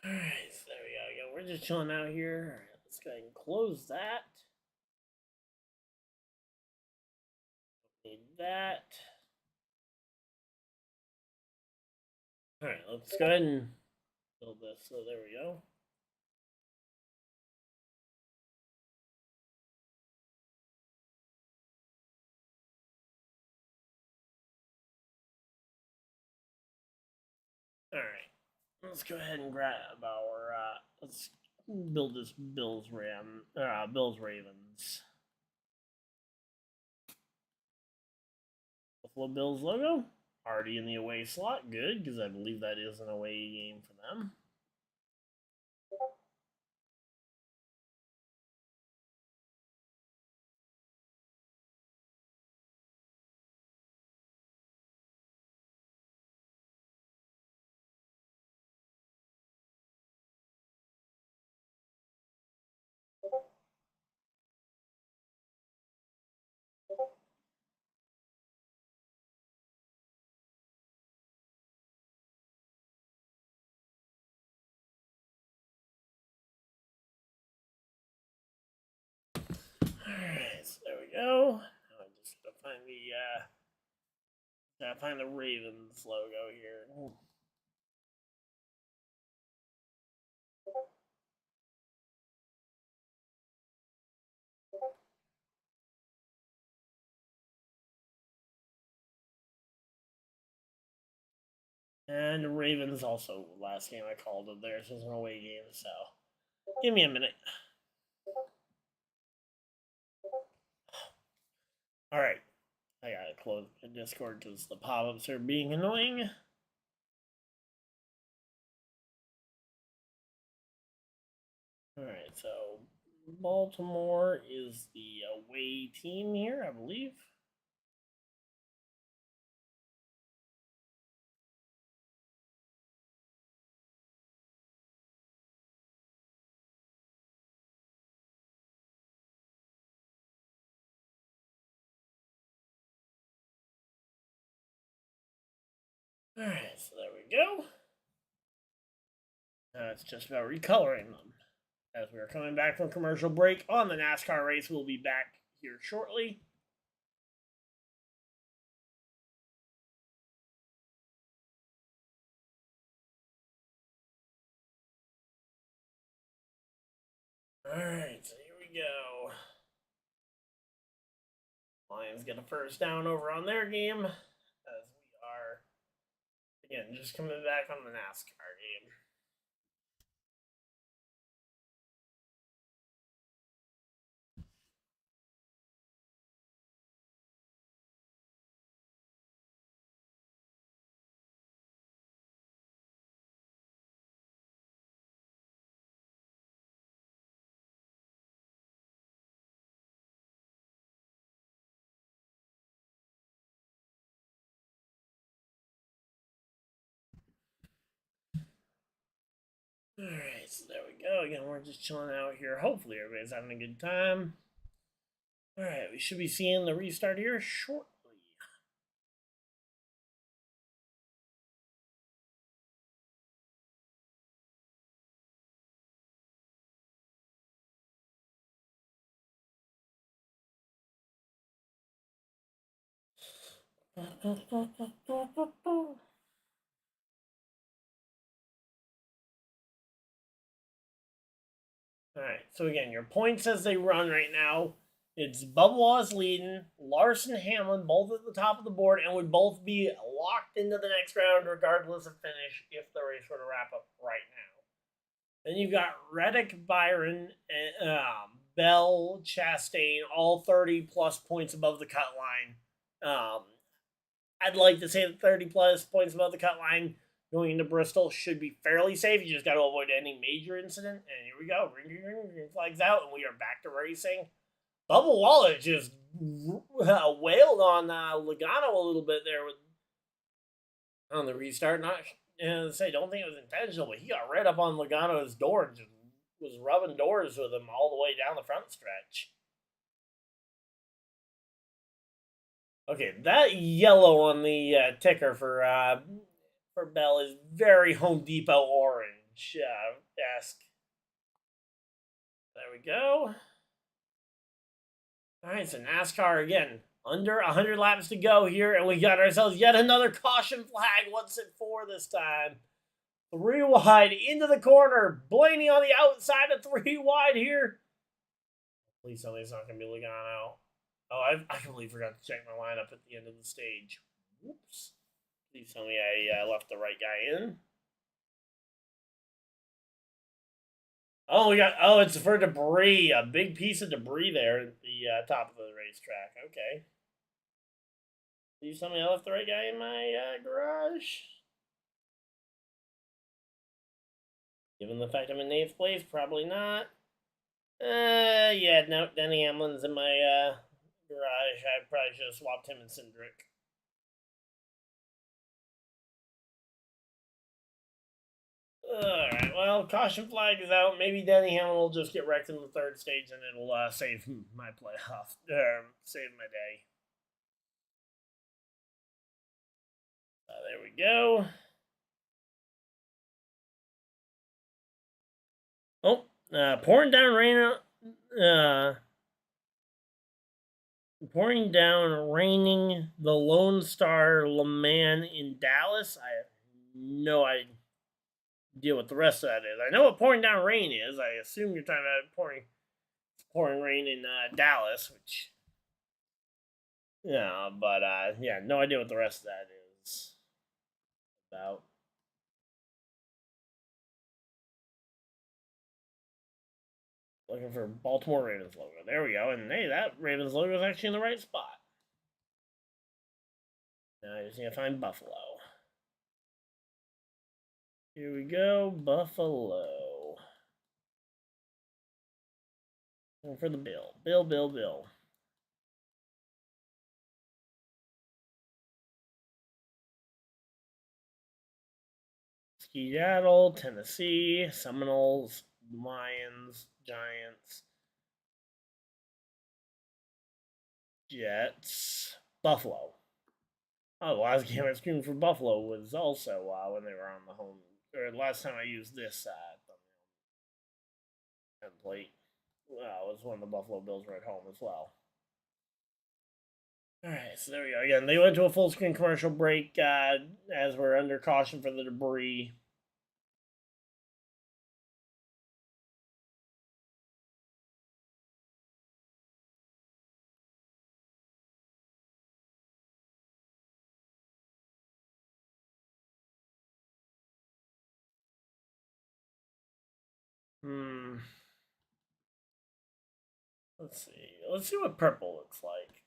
[SPEAKER 1] Alright, so there we go. Again, we're just chilling out here. Alright, let's go ahead and close that. Need that. Alright, let's go ahead and build this. So there we go. Alright. Let's go ahead and grab our let's build this Bills Ravens. Buffalo Bills logo. Already in the away slot. Good, because I believe that is an away game for them. Alright, so there we go. I'm just gonna find the Ravens logo here. And the Ravens also, last game I called it, theirs was an away game, so give me a minute. Alright, I gotta close the Discord because the pop-ups are being annoying. Alright, so Baltimore is the away team here, I believe. Alright, so there we go. Now it's just about recoloring them. As we are coming back from commercial break on the NASCAR race, we'll be back here shortly. Alright, so here we go. Lions get a first down over on their game. As we are, again, just coming back on the NASCAR game. Alright, so there we go. Again, we're just chilling out here. Hopefully everybody's having a good time. Alright, we should be seeing the restart here shortly. Alright, so again, your points as they run right now, it's Bubba Wallace leading, Larson, Hamlin, both at the top of the board, and would both be locked into the next round regardless of finish if the race were to wrap up right now. Then you've got Reddick, Byron, and, Bell, Chastain, all 30 plus points above the cut line. I'd like to say that 30 plus points above the cut line going into Bristol should be fairly safe. You just got to avoid any major incident. And here we go. Green flags out, and we are back to racing. Bubba Wallace just wailed on Logano a little bit there on the restart. Not say, don't think it was intentional, but he got right up on Logano's door and just was rubbing doors with him all the way down the front stretch. Okay, that yellow on the ticker for Bell is very Home Depot orange. ask. There we go. All right, so NASCAR again. Under 100 laps to go here, and we got ourselves yet another caution flag. What's it for this time? 3 wide into the corner. Blaney on the outside of 3 wide here. Please tell me it's not going to be looking on out. Oh, I completely forgot to check my lineup at the end of the stage. Whoops. Please tell me I left the right guy in. Oh, it's for debris. A big piece of debris there at the top of the racetrack. Okay. Please tell me I left the right guy in my garage. Given the fact I'm in 8th place, probably not. Yeah, no, Denny Hamlin's in my garage. I probably should have swapped him and Cindric. Alright, well, caution flag is out. Maybe Denny Hamlin will just get wrecked in the 3rd stage and it'll save my playoff. Save my day. There we go. Oh, pouring down rain. Pouring down, raining. The Lone Star Le Mans in Dallas. I have no idea what the rest of that is. I know what pouring down rain is. I assume you're talking about pouring rain in Dallas, which yeah, but yeah, no idea what the rest of that is about. Looking for Baltimore Ravens logo. There we go. And hey, that Ravens logo is actually in the right spot. Now I just need to find Buffalo. Here we go, Buffalo. Looking for the Bill. Bill. Seattle, Tennessee, Seminoles, Lions, Giants, Jets, Buffalo. Oh, the last game I screened for Buffalo was also when they were on the home, or last time I used this template. Well, it was when the Buffalo Bills were at home as well. Alright, so there we go. Again, they went to a full screen commercial break as we're under caution for the debris. Let's see. Let's see what purple looks like.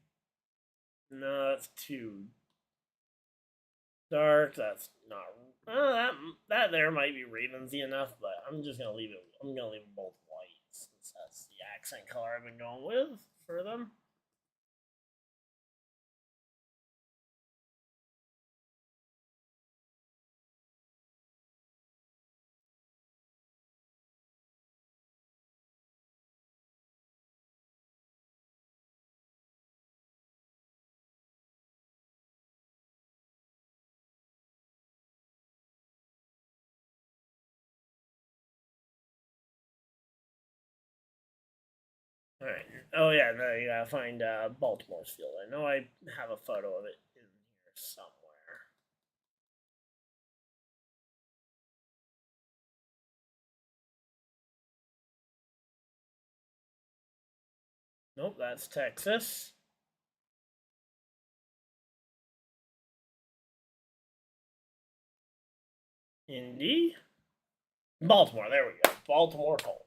[SPEAKER 1] No, that's too dark. That's not. That there might be Ravensy enough, but I'm just gonna leave it. I'm gonna leave them both white since that's the accent color I've been going with for them. All right. Oh yeah, no, you gotta find Baltimore's field. I know I have a photo of it in here somewhere. Nope, that's Texas. Indy. Baltimore. There we go. Baltimore Colt.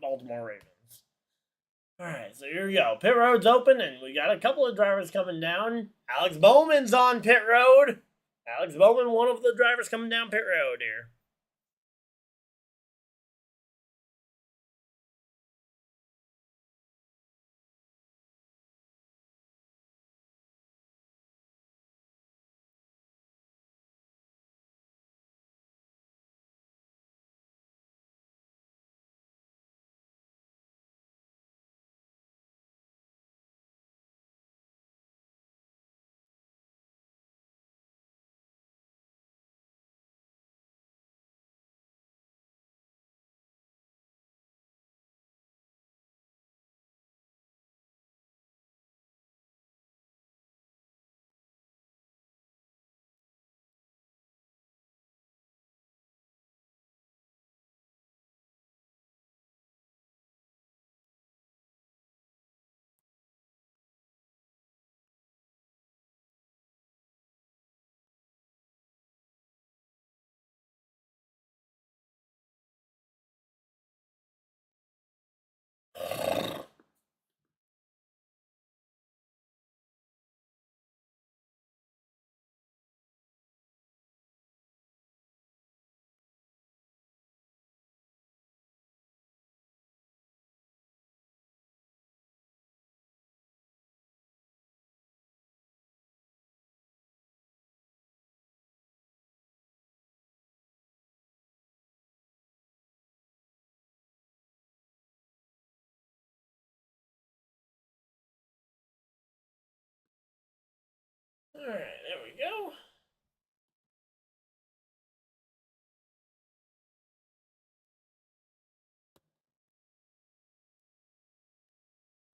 [SPEAKER 1] Baltimore Ravens. All right, so here we go. Pit road's open, and we got a couple of drivers coming down. Alex Bowman's on pit road. Alex Bowman, one of the drivers coming down pit road here. Alright, there we go.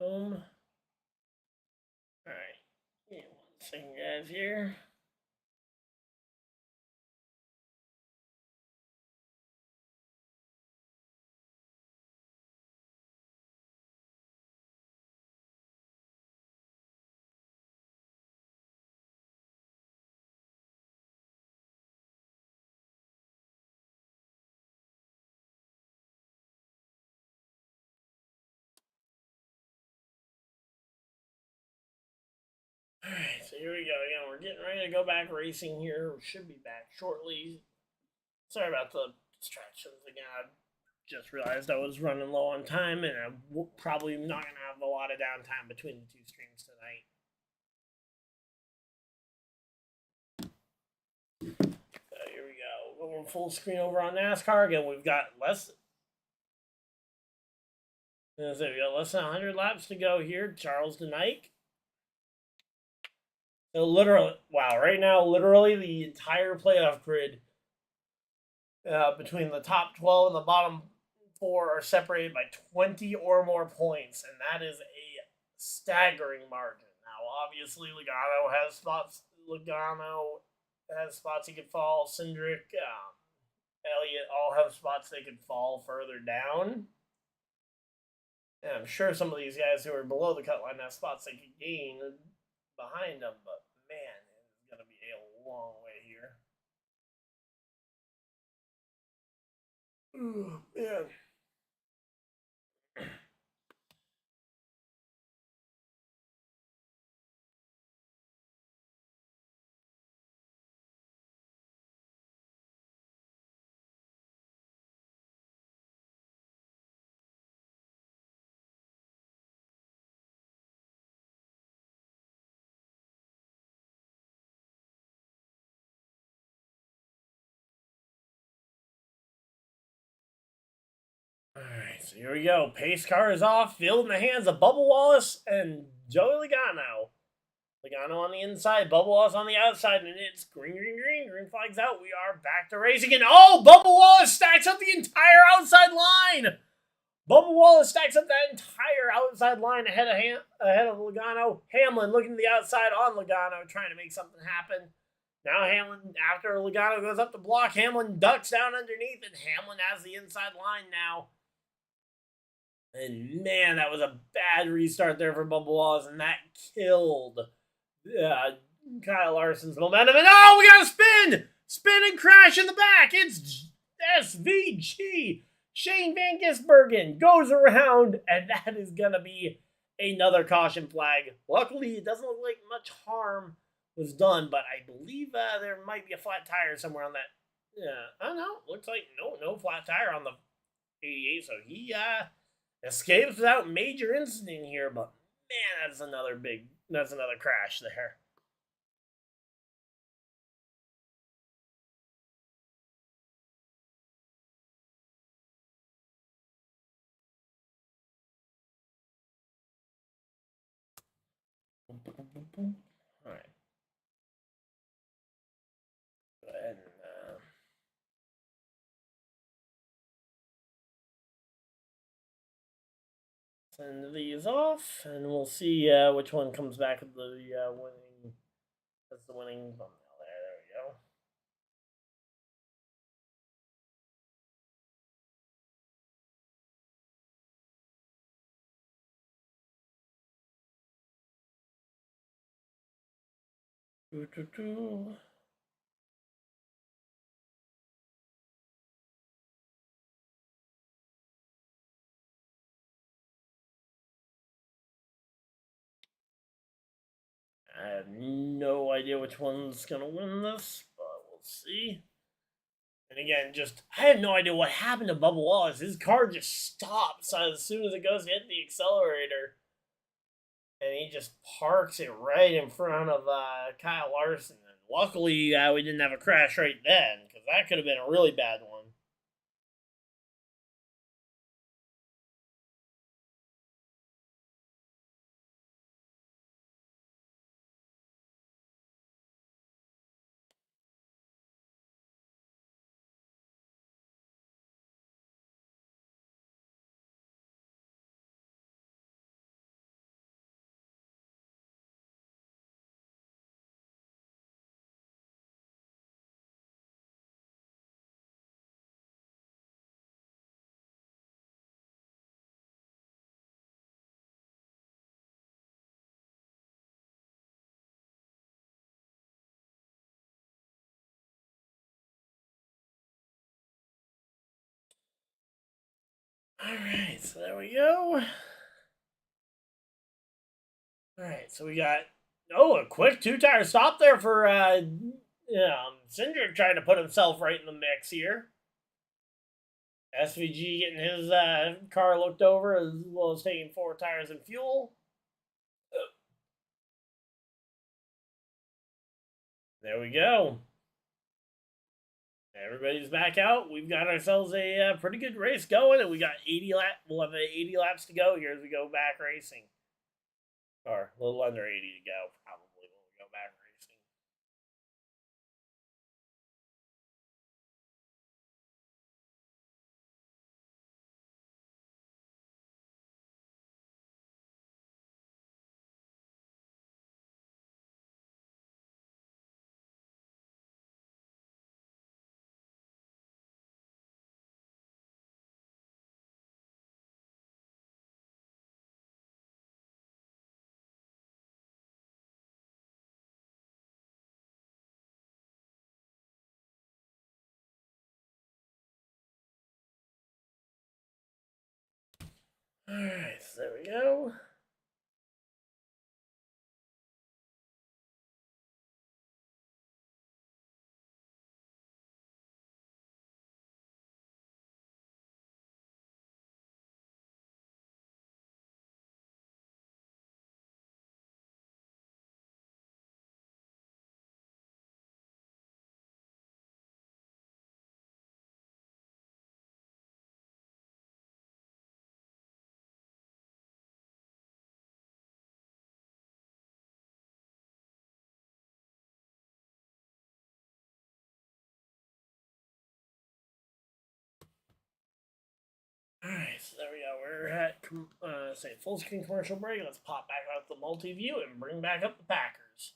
[SPEAKER 1] Boom. Alright. Yeah, one second, guys, here. Alright, so here we go. Again, we're getting ready to go back racing here. We should be back shortly. Sorry about the distractions again. I just realized I was running low on time, and I'm probably not going to have a lot of downtime between the two streams tonight. So here we go. Going full screen over on NASCAR. Again, we've got less. We got less than 100 laps to go here. Charles DeNike. So literally, wow! Right now, literally the entire playoff grid between the top 12 and the bottom 4 are separated by 20 or more points, and that is a staggering margin. Now, obviously, Logano has spots. Logano has spots he could fall. Cindric, Elliott all have spots they could fall further down. And I'm sure some of these guys who are below the cut line have spots they could gain behind them, but man, it's going to be a long way here. Oh, man. Alright, so here we go. Pace car is off. Field in the hands of Bubba Wallace and Joey Logano. Logano on the inside, Bubba Wallace on the outside, and it's green, green, green. Green flag's out. We are back to racing. And oh, Bubba Wallace stacks up the entire outside line. Bubba Wallace stacks up that entire outside line ahead of Logano. Hamlin looking to the outside on Logano, trying to make something happen. Now Hamlin, after Logano goes up the block, Hamlin ducks down underneath, and Hamlin has the inside line now. And man, that was a bad restart there for Bubba Wallace, and that killed Kyle Larson's momentum. And oh, we got a spin! Spin and crash in the back. It's SVG. Shane Van Gisbergen goes around, and that is going to be another caution flag. Luckily, it doesn't look like much harm was done, but I believe there might be a flat tire somewhere on that. Yeah, I don't know. Looks like no flat tire on the 88, so he escapes without major incident here, but man, that's another crash there. All right. Go ahead and send these off, and we'll see which one comes back with the winning. That's the winning thumbnail there. There we go. I have no idea which one's gonna win this, but we'll see. And again, I had no idea what happened to Bubba Wallace. His car just stops as soon as it goes to hit the accelerator. And he just parks it right in front of Kyle Larson. And luckily, we didn't have a crash right then, because that could have been a really bad one. Alright, so there we go. Alright, so we got, a quick two-tire stop there for Cindric trying to put himself right in the mix here. SVG getting his car looked over as well as taking 4 tires and fuel. There we go. Everybody's back out. We've got ourselves a pretty good race going, and we got 80 laps. We'll have 80 laps to go here as we go back racing, or a little under 80 to go, probably when we go back racing. Alright, so there we go. Alright, so there we go. We're at say full screen commercial break. Let's pop back out the multi-view and bring back up the Packers.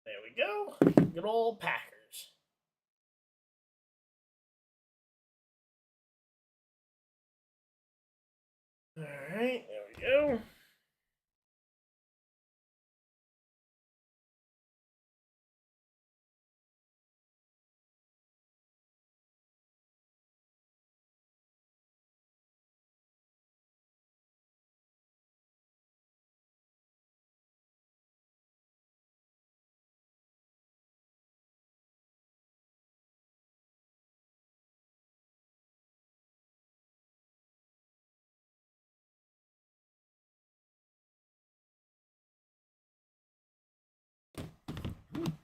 [SPEAKER 1] There we go. Good old Packers. Alright, there we go.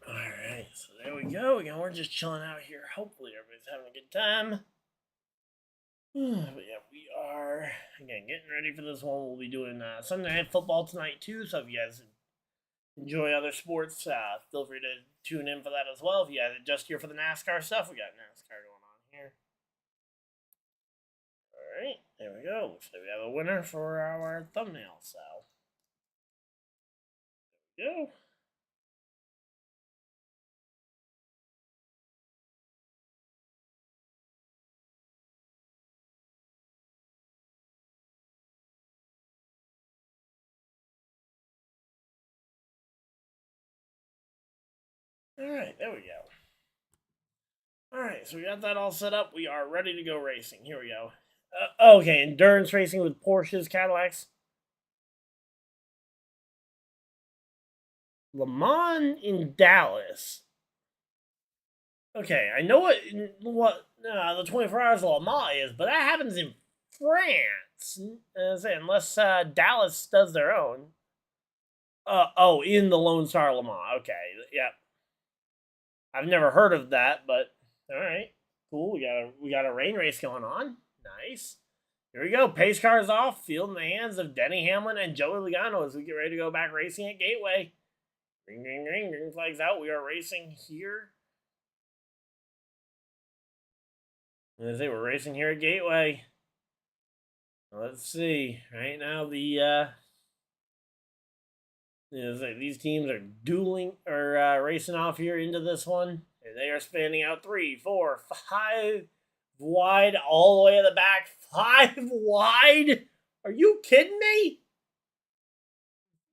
[SPEAKER 1] Alright, so there we go. Again, we're just chilling out here. Hopefully everybody's having a good time. But yeah, we are, again, getting ready for this one. We'll be doing Sunday Night Football tonight, too. So if you guys enjoy other sports, feel free to tune in for that as well. If you guys are just here for the NASCAR stuff, we got NASCAR going on here. Alright, there we go. Looks like we have a winner for our thumbnail, so. There we go. Alright, there we go. Alright, so we got that all set up. We are ready to go racing. Here we go. Okay, endurance racing with Porsches, Cadillacs. Le Mans in Dallas. Okay, I know what the 24 Hours of Le Mans is, but that happens in France. Unless Dallas does their own. In the Lone Star Le Mans. Okay, yeah. I've never heard of that, but all right, cool. We got a rain race going on. Nice. Here we go. Pace cars off. Field in the hands of Denny Hamlin and Joey Logano as we get ready to go back racing at Gateway. Ring, ring, ring. Green flags out. We are racing here. As they were racing here at Gateway. Let's see. Right now, these teams are dueling or racing off here into this one. And they are spanning out 3, 4, 5 wide all the way in the back. 5 wide? Are you kidding me?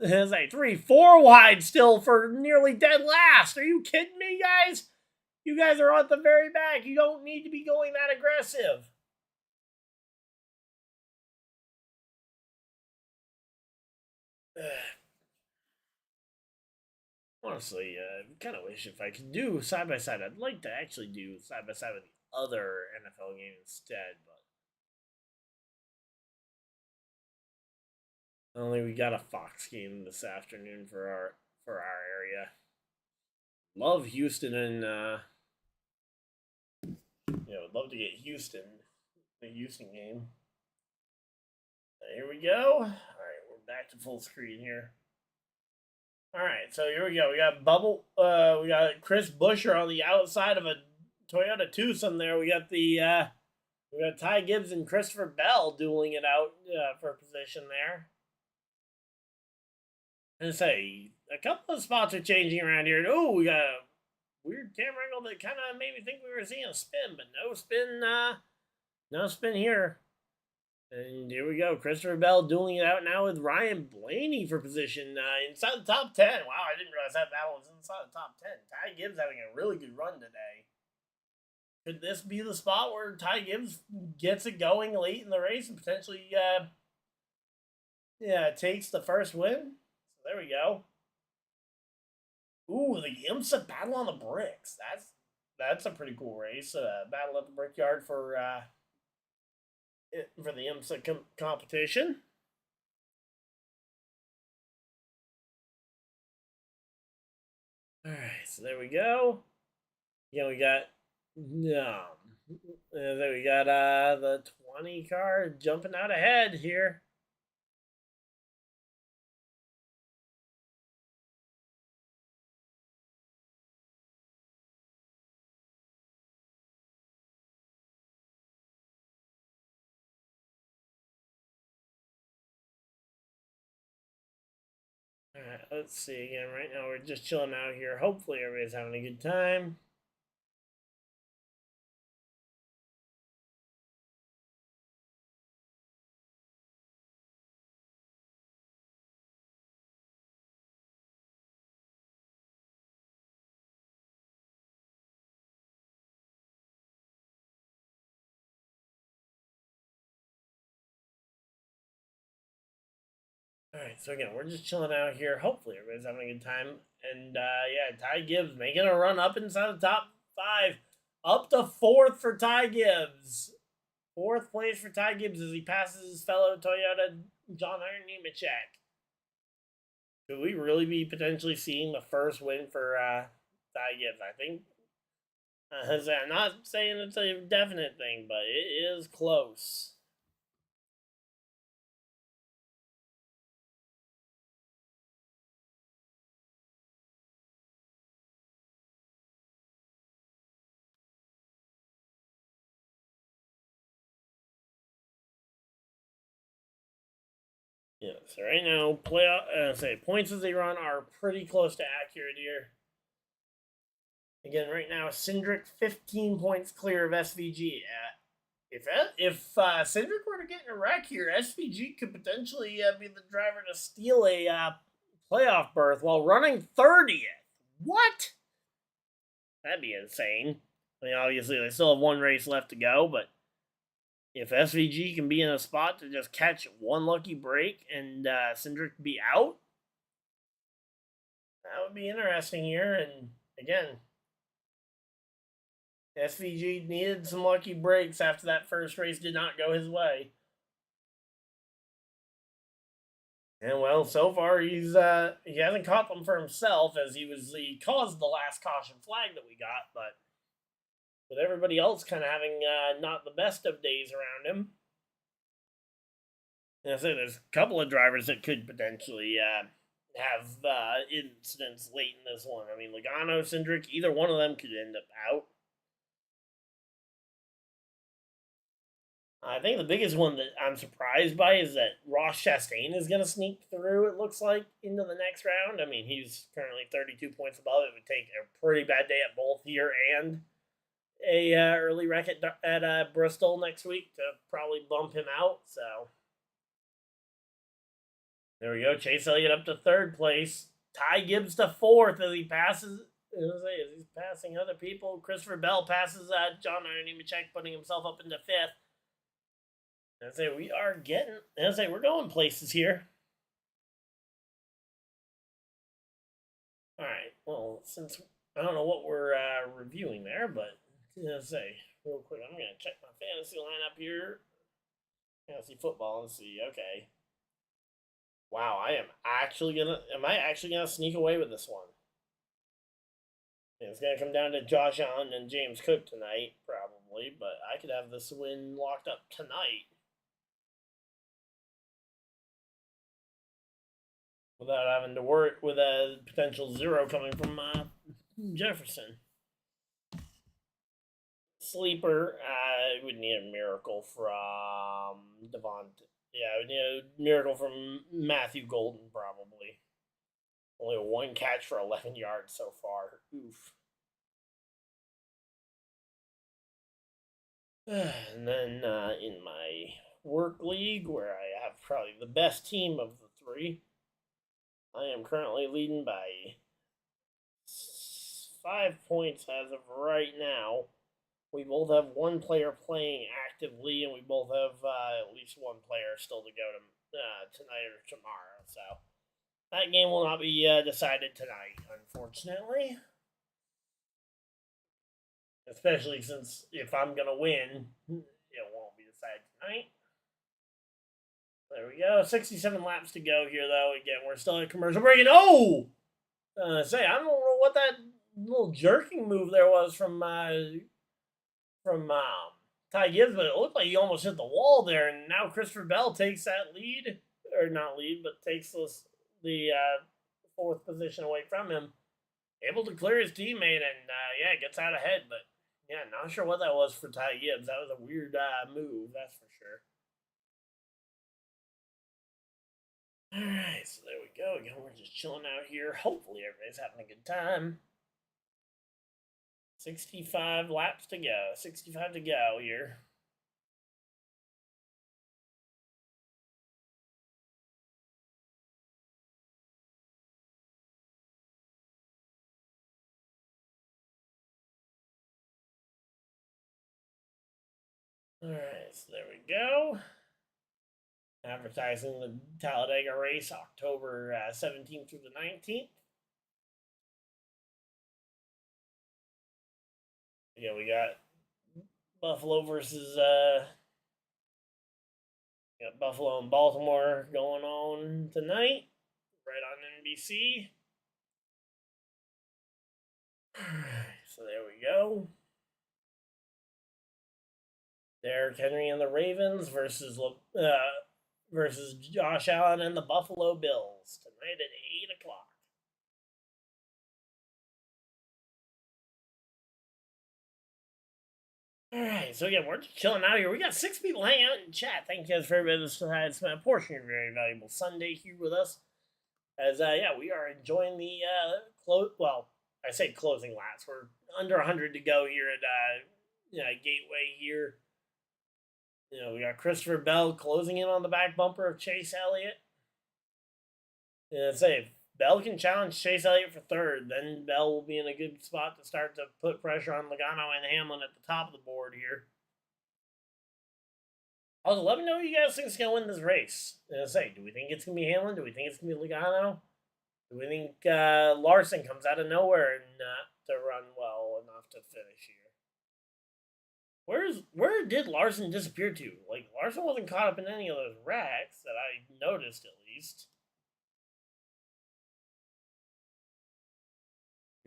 [SPEAKER 1] It's like 3, 4 wide still for nearly dead last. Are you kidding me, guys? You guys are at the very back. You don't need to be going that aggressive. Honestly, kind of wish if I could do side by side. I'd like to actually do side by side with the other NFL game instead, but only we got a Fox game this afternoon for our area. Love Houston and would love to get Houston, the Houston game. Here we go. All right, we're back to full screen here. All right, so here we go. We got we got Chris Buescher on the outside of a Toyota Tucson. There, we got we got Ty Gibbs and Christopher Bell dueling it out for position there. And say a couple of spots are changing around here. Oh, we got a weird camera angle that kind of made me think we were seeing a spin, but no spin. No spin here. And here we go. Christopher Bell dueling it out now with Ryan Blaney for position inside the top 10. Wow, I didn't realize that battle was inside the top 10. Ty Gibbs having a really good run today. Could this be the spot where Ty Gibbs gets it going late in the race and potentially takes the first win? So there we go. Ooh, the IMSA battle on the bricks. That's a pretty cool race. Battle at the Brickyard for the IMSA competition. All right, so there we go. Yeah, we got there we got the 20 car jumping out ahead here. All right, let's see again. Right now, we're just chilling out here. Hopefully, everybody's having a good time. All right, so again, we're just chilling out here. Hopefully, everybody's having a good time. And Ty Gibbs making a run up inside the top 5, up to 4th for Ty Gibbs. 4th place for Ty Gibbs as he passes his fellow Toyota John Iron Nemechek. Could we really be potentially seeing the first win for Ty Gibbs? I think. I'm not saying it's a definite thing, but it is close. Yeah, so right now, points as they run are pretty close to accurate here. Again, right now, Cindric 15 points clear of SVG. If Cindric were to get in a wreck here, SVG could potentially be the driver to steal a playoff berth while running 30th. What? That'd be insane. I mean, obviously, they still have one race left to go, but if SVG can be in a spot to just catch one lucky break and Cindric be out, that would be interesting here. And again, SVG needed some lucky breaks after that first race did not go his way. And well, so far he hasn't caught them for himself as he caused the last caution flag that we got, but with everybody else kind of having not the best of days around him. And I say there's a couple of drivers that could potentially have incidents late in this one. I mean, Logano, Cindric, either one of them could end up out. I think the biggest one that I'm surprised by is that Ross Chastain is going to sneak through, it looks like, into the next round. I mean, he's currently 32 points above. It would take a pretty bad day at both here and a early wreck at Bristol next week to probably bump him out. So there we go. Chase Elliott up to 3rd place. Ty Gibbs to 4th as he passes. As he's passing other people. Christopher Bell passes John Iron Nemechek, putting himself up into 5th. We're going places here. Alright, well, since I don't know what we're reviewing there, but let's say, real quick, I'm going to check my fantasy lineup here. Fantasy football and see, okay. Wow, am I actually gonna sneak away with this one? It's gonna come down to Josh Allen and James Cook tonight, probably, but I could have this win locked up tonight. Without having to work with a potential 0 coming from Jefferson. Sleeper, I would need a miracle from Devontae. Yeah, I would need a miracle from Matthew Golden, probably. Only 1 catch for 11 yards so far. Oof. And then in my work league, where I have probably the best team of the 3, I am currently leading by 5 points as of right now. We both have 1 player playing actively, and we both have at least 1 player still to go to tonight or tomorrow. So that game will not be decided tonight, unfortunately. Especially since if I'm going to win, it won't be decided tonight. There we go. 67 laps to go here, though. Again, we're still at commercial break. And I don't know what that little jerking move there was from Ty Gibbs, but it looked like he almost hit the wall there. And now Christopher Bell takes that lead, or not lead, but takes the 4th position away from him. Able to clear his teammate and, gets out ahead. But, yeah, not sure what that was for Ty Gibbs. That was a weird move, that's for sure. Alright, so there we go. Again, we're just chilling out here. Hopefully everybody's having a good time. 65 laps to go. 65 to go here. Alright, so there we go. Advertising the Talladega race October 17th through the 19th. Yeah, we got Buffalo versus got Buffalo and Baltimore going on tonight, right on NBC. So there we go. Derrick Henry and the Ravens versus Josh Allen and the Buffalo Bills tonight at 8 o'clock. Alright, so again, we're just chilling out here. We got 6 people hanging out in chat. Thank you guys for everybody that's decided to spend a portion of your very valuable Sunday here with us. As, we are enjoying the, I say closing laps. We're under 100 to go here at Gateway here. We got Christopher Bell closing in on the back bumper of Chase Elliott. And if Bell can challenge Chase Elliott for 3rd, then Bell will be in a good spot to start to put pressure on Logano and Hamlin at the top of the board here. Also, let me know who you guys think is going to win this race. Do we think it's going to be Hamlin? Do we think it's going to be Logano? Do we think Larson comes out of nowhere and to run well enough to finish here? Where did Larson disappear to? Like, Larson wasn't caught up in any of those wrecks that I noticed, at least.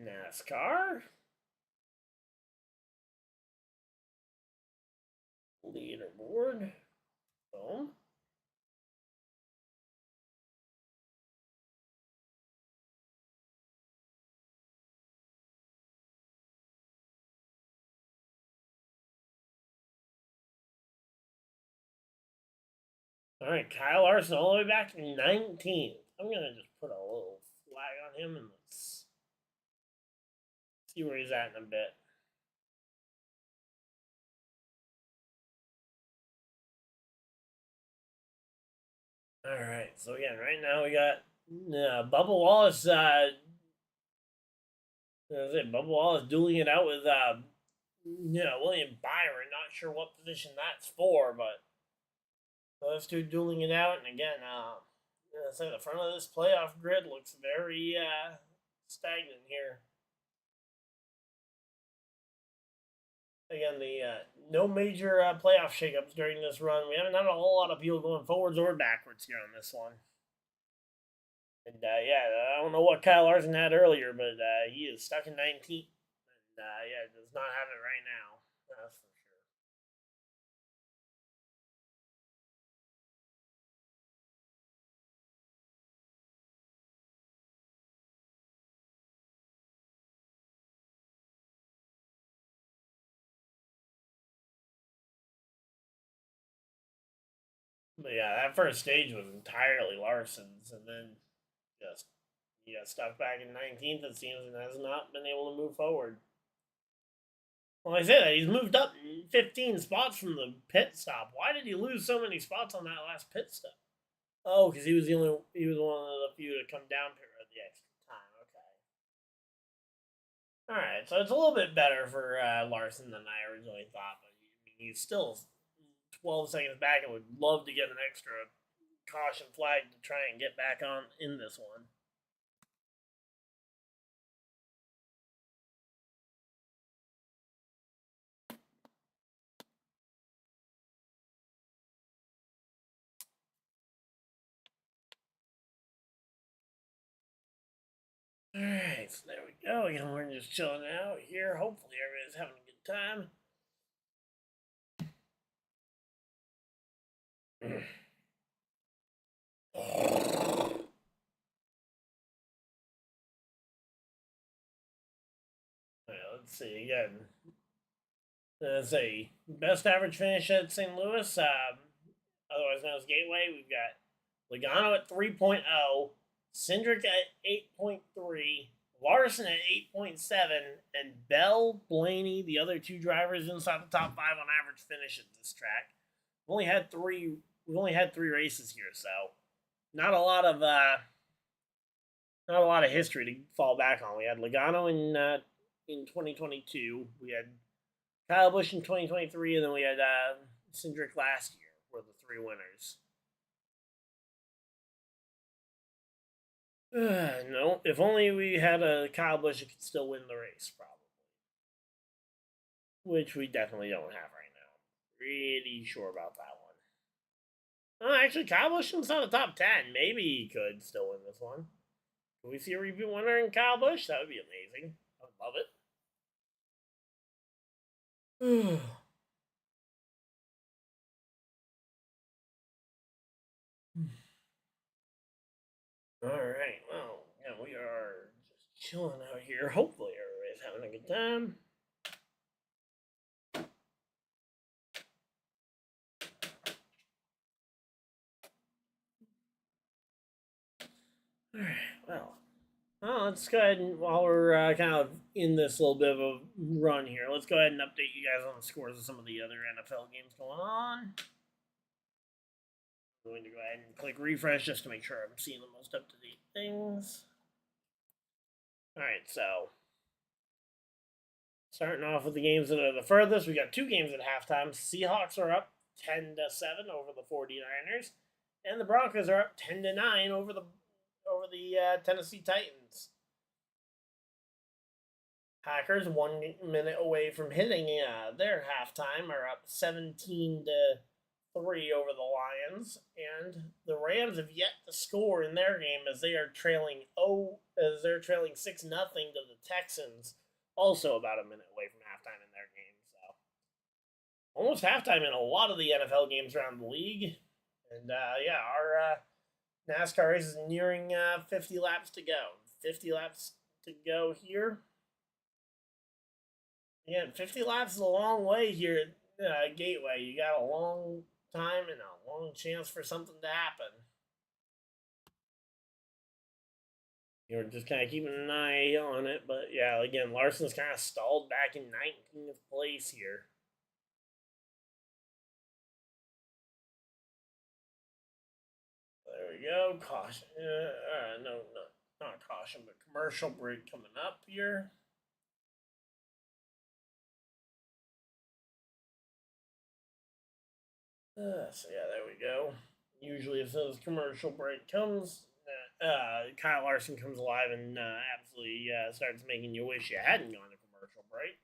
[SPEAKER 1] NASCAR? Leaderboard. Boom. Alright, Kyle Larson all the way back to 19th. I'm going to just put a little flag on him and let's see where he's at in a bit. Alright, so again, right now we got Bubba Wallace. Bubba Wallace dueling it out with William Byron. Not sure what position that's for, but those two dueling it out. And again, the front of this playoff grid looks very stagnant here. Again, the no major playoff shakeups during this run. We haven't had a whole lot of people going forwards or backwards here on this one. And yeah, I don't know what Kyle Larson had earlier, but he is stuck in 19th. And yeah, does not have it right now. That's for sure. But yeah, that first stage was entirely Larson's, and then just he got stuck back in 19th, it seems, and has not been able to move forward. Well, I say that he's moved up 15 spots from the pit stop. Why did he lose so many spots on that last pit stop? Oh, because he was one of the few to come down here at the extra time. Okay. All right, so it's a little bit better for Larson than I originally thought, but he's still 12 seconds back and would love to get an extra caution flag to try and get back on in this one. All right, so there we go. Again, we're just chilling out here. Hopefully, everybody's having a good time. Let's see again. Let's say best average finish at St. Louis, otherwise known as Gateway. We've got Logano at 3.0, Cindric at 8.3, Larson at 8.7, and Bell, Blaney, the other two drivers inside the top 5 on average finish at this track. We've only had three races here, so not a lot of history to fall back on. We had Logano in 2022. We had Kyle Busch in 2023, and then we had Cindric last year were the 3 winners. No, if only we had a Kyle Busch who could still win the race, probably. Which we definitely don't have right now. Pretty sure about that one. Oh, actually, Kyle Busch inside the top 10. Maybe he could still win this one. Can we see a repeat winner in Kyle Busch? That would be amazing. I would love it. All right. Well, yeah, we are just chilling out here. Hopefully, everybody's having a good time. All right. Well, let's go ahead and while we're kind of in this little bit of a run here, let's go ahead and update you guys on the scores of some of the other NFL games going on. I'm going to go ahead and click refresh just to make sure I'm seeing the most up-to-date things. All right, so starting off with the games that are the furthest, we got 2 games at halftime. Seahawks are up 10-7 over the 49ers, and the Broncos are up 10-9 over the Tennessee Titans. Packers 1 minute away from hitting their halftime, are up 17-3 over the Lions, and the Rams have yet to score in their game as they are trailing 6-0 to the Texans, also about a minute away from halftime in their game. So almost halftime in a lot of the NFL games around the league, and yeah, our NASCAR race is nearing 50 laps to go. 50 laps to go here. Again, 50 laps is a long way here at Gateway. You got a long time and a long chance for something to happen. You're just kind of keeping an eye on it, but yeah, again, Larson's kind of stalled back in 19th place here. There we go. Caution. No, not caution, but commercial break coming up here. So yeah, there we go. Usually, as soon as commercial break comes, Kyle Larson comes alive and absolutely starts making you wish you hadn't gone to commercial break.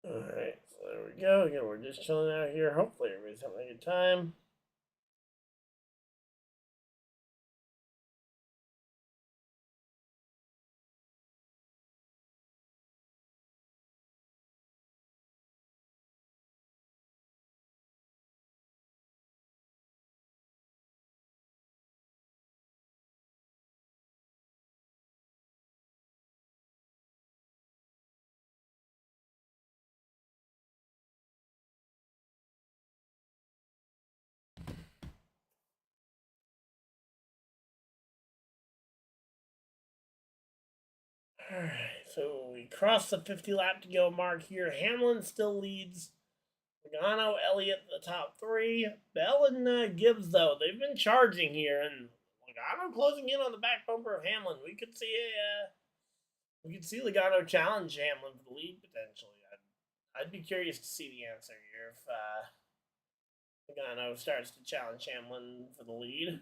[SPEAKER 1] Alright, so there we go. Again, we're just chilling out here. Hopefully everybody's having a good time. Alright, so we crossed the 50 lap to go mark here. Hamlin still leads. Logano, Elliott, the top three. Bell and Gibbs, though, they've been charging here, and Logano closing in on the back bumper of Hamlin. We could see Logano challenge Hamlin for the lead potentially. I'd be curious to see the answer here if Logano starts to challenge Hamlin for the lead.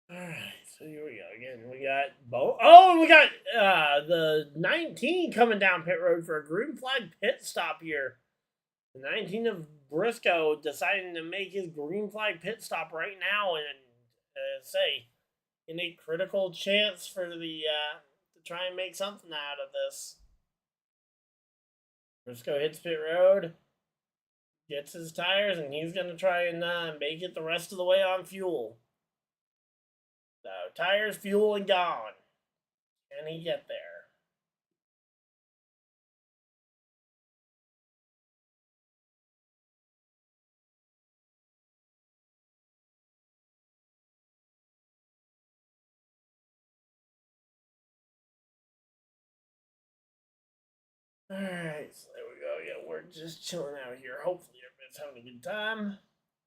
[SPEAKER 1] Alright, so here we go. Again, we got we got the 19 coming down pit road for a green flag pit stop here. The 19 of Briscoe deciding to make his green flag pit stop right now and say in a critical chance for the to try and make something out of this. Briscoe hits pit road, gets his tires, and he's going to try and make it the rest of the way on fuel. So, tires, fuel, and gone. Can he get there? Alright, so there we go. Yeah, we're just chilling out here. Hopefully everybody's having a good time.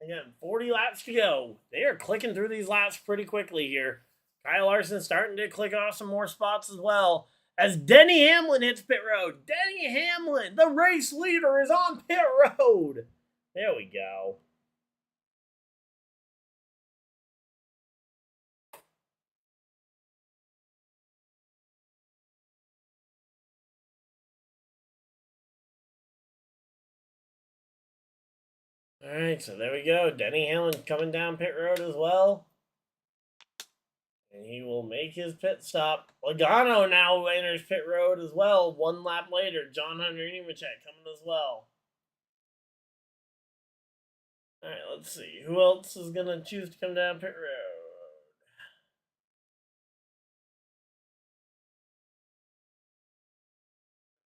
[SPEAKER 1] Again, 40 laps to go. They are clicking through these laps pretty quickly here. Kyle Larson starting to click off some more spots as well. As Denny Hamlin hits pit road. Denny Hamlin, the race leader, is on pit road. There we go. Alright, so there we go. Denny Hamlin coming down pit road as well. And he will make his pit stop. Logano now enters pit road as well. 1 lap later, John Hunter Nemechek coming as well. Alright, let's see. Who else is going to choose to come down pit road?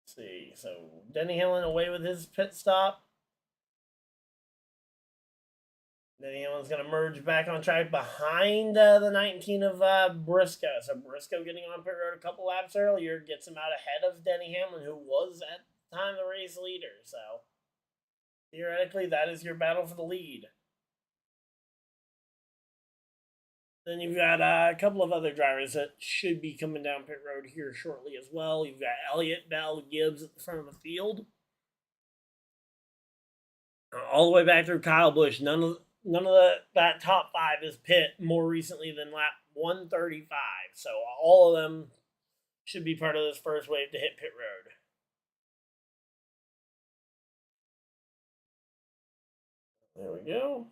[SPEAKER 1] Let's see. So, Denny Hamlin away with his pit stop. Denny Hamlin's going to merge back on track behind the 19 of Briscoe. So Briscoe getting on pit road a couple laps earlier gets him out ahead of Denny Hamlin, who was at the time the race leader. So theoretically, that is your battle for the lead. Then you've got a couple of other drivers that should be coming down pit road here shortly as well. You've got Elliott, Bell, Gibbs at the front of the field. All the way back through Kyle Busch. None of that top five is pit more recently than lap 135. So all of them should be part of this first wave to hit pit road. There we go.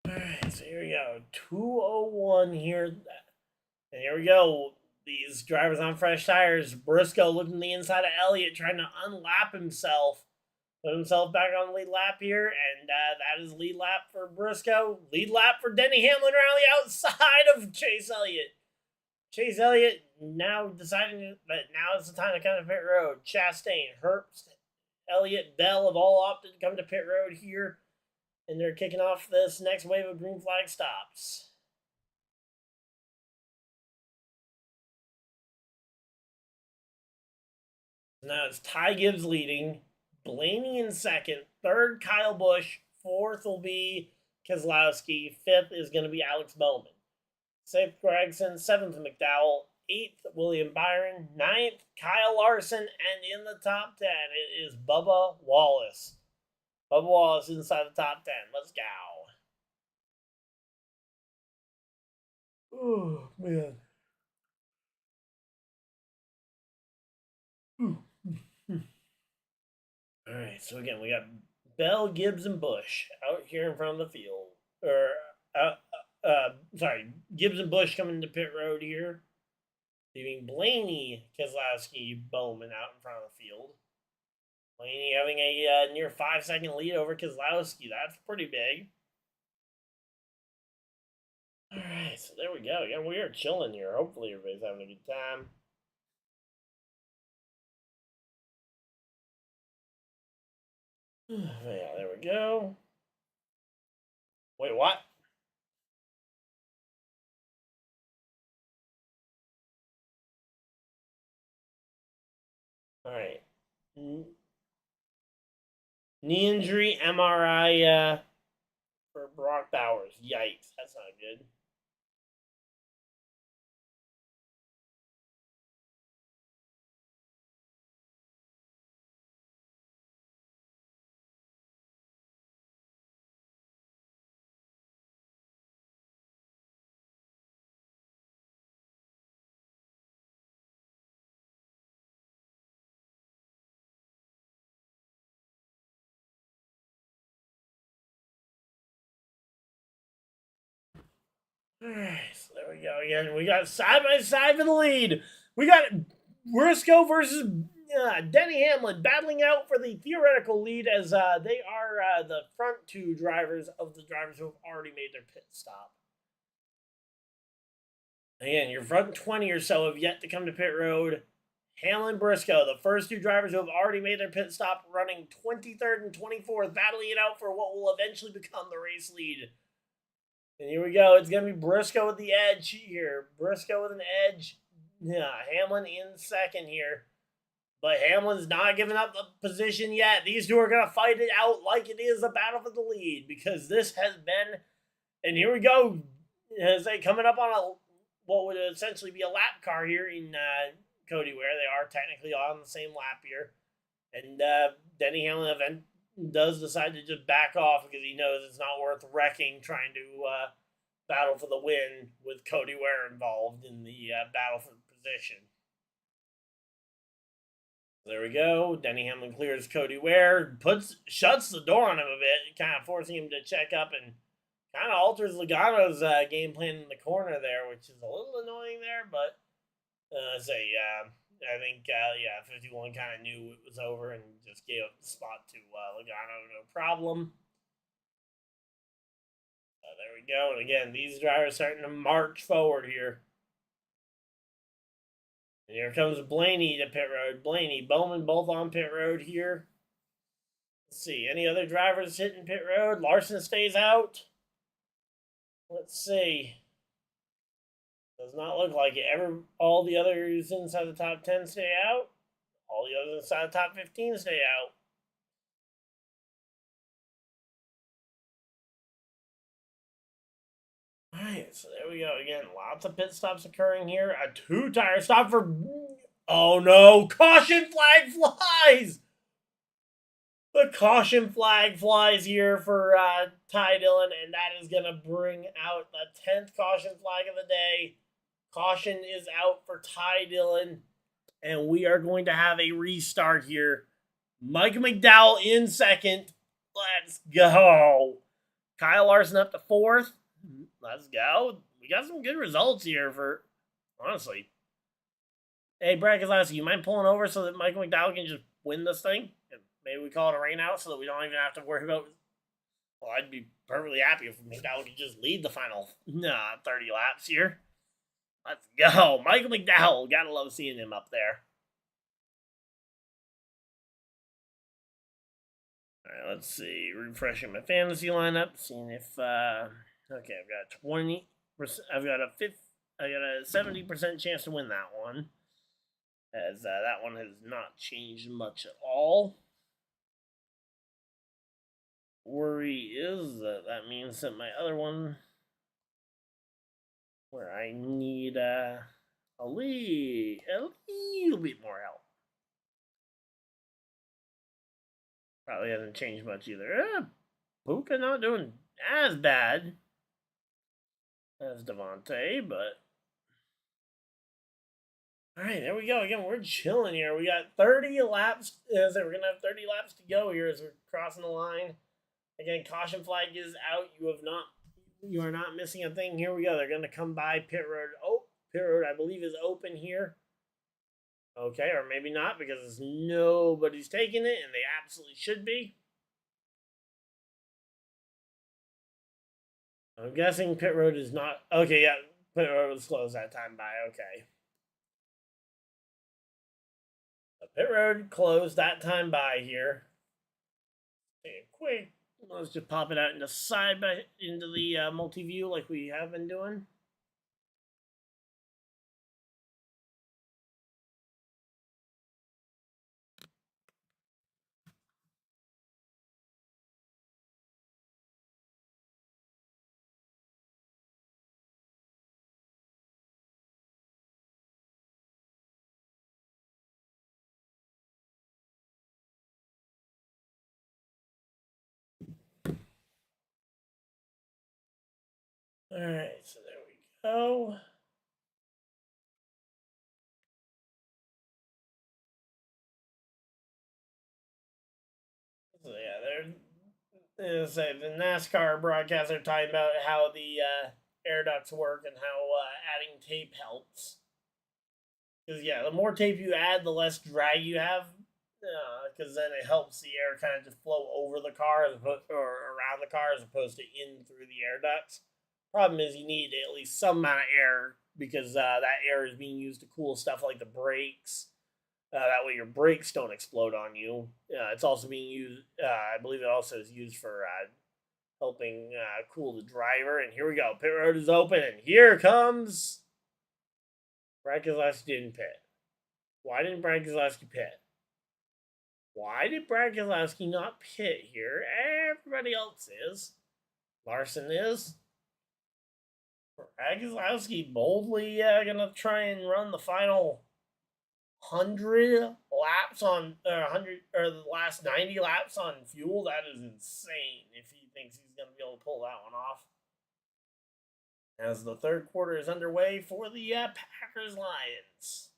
[SPEAKER 1] Alright, so here we go. 201 here. And here we go. These drivers on fresh tires. Briscoe looking the inside of Elliott, trying to unlap himself. Put himself back on lead lap here, and that is lead lap for Briscoe. Lead lap for Denny Hamlin around the outside of Chase Elliott. Chase Elliott now deciding that now is the time to come to pit road. Chastain, Herbst, Elliott, Bell have all opted to come to pit road here, and they're kicking off this next wave of green flag stops. Now it's Ty Gibbs leading, Blaney in second, third Kyle Busch, fourth will be Keselowski, fifth is going to be Alex Bowman, sixth Gregson, seventh McDowell, eighth William Byron, ninth Kyle Larson, and in the top 10 it is Bubba Wallace. Bubba Wallace inside the top 10. Let's go. Oh, man. All right, so again, we got Bell, Gibbs, and Busch out here in front of the field. Gibbs and Busch coming to pit road here, leaving Blaney, Keselowski, Bowman out in front of the field. Blaney having a near 5-second lead over Keselowski. That's pretty big. All right, so there we go. Yeah, we are chilling here. Hopefully, everybody's having a good time. Yeah, there we go. Wait, what? All right. Knee injury, MRI for Brock Bowers. Yikes, that's not good. Alright, so there we go again. We got side by side for the lead. We got Briscoe versus Denny Hamlin battling out for the theoretical lead as they are the front two drivers of the drivers who have already made their pit stop. Again, your front 20 or so have yet to come to pit road. Hamlin, Briscoe, the first two drivers who have already made their pit stop, running 23rd and 24th, battling it out for what will eventually become the race lead. And here we go. It's going to be Briscoe with the edge here. Briscoe with an edge. Yeah, Hamlin in second here. But Hamlin's not giving up the position yet. These two are going to fight it out like it is a battle for the lead, because this has been, and here we go, as they coming up on what would essentially be a lap car here in Cody Ware. They are technically on the same lap here. And Denny Hamlin does decide to just back off because he knows it's not worth wrecking trying to battle for the win with Cody Ware involved in the battle for the position. There we go. Denny Hamlin clears Cody Ware, shuts the door on him a bit, kind of forcing him to check up and Kind of alters Logano's game plan in the corner there, which is a little annoying there, but I think 51 kind of knew it was over and just gave up the spot to Logano, no problem. There we go. And again, these drivers starting to march forward here. And here comes Blaney to pit road. Blaney, Bowman both on pit road here. Let's see. Any other drivers hitting pit road? Larson stays out. Let's see. Does not look like it. All the others inside the top 10 stay out. All the others inside the top 15 stay out. Alright, so there we go. Again, lots of pit stops occurring here. A 2-tire stop for... Oh no! Caution flag flies! The caution flag flies here for Ty Dillon, and that is going to bring out the 10th caution flag of the day. Caution is out for Ty Dillon, and we are going to have a restart here. Mike McDowell in second. Let's go. Kyle Larson up to 4th. Let's go. We got some good results here for, honestly. Hey, Brad Keselowski, you mind pulling over so that Mike McDowell can just win this thing? Maybe we call it a rain out so that we don't even have to worry about... Well, I'd be perfectly happy if McDowell could just lead the final 30 laps here. Let's go. Michael McDowell. Gotta love seeing him up there. All right, let's see. Refreshing my fantasy lineup. Seeing if... okay, I've got 20%. I've got a 70% chance to win that one. As that one has not changed much at all. Worry is that means that my other one, where I need a little bit more help, probably hasn't changed much either. Puka not doing as bad as Devontae, but all right, there we go. Again, we're chilling here. We got 30 laps. We're gonna have 30 laps to go here as we're crossing the line. Again, caution flag is out. You are not missing a thing. Here we go. They're going to come by pit road. Oh, pit road, I believe, is open here. Okay, or maybe not because nobody's taking it, and they absolutely should be. I'm guessing pit road is not... Okay, yeah, pit road was closed that time by. Okay. The pit road closed that time by here. Okay, quick. Let's just pop it out into the multi-view like we have been doing. All right, so there we go. So yeah, the NASCAR broadcasts are talking about how the air ducts work and how adding tape helps. Because yeah, the more tape you add, the less drag you have. Because then it helps the air kind of just flow over the car or around the car as opposed to in through the air ducts. Problem is you need at least some amount of air because that air is being used to cool stuff like the brakes. That way your brakes don't explode on you. It's also being used, I believe it also is used for helping cool the driver. And here we go. Pit road is open, and here comes Brad Keselowski didn't pit. Why didn't Brad Keselowski pit? Why did Brad Keselowski not pit here? Everybody else is. Larson is. Brad Keselowski boldly going to try and run the final 100 laps on 100 or the last 90 laps on fuel. That is insane if he thinks he's going to be able to pull that one off. As the third quarter is underway for the Packers Lions.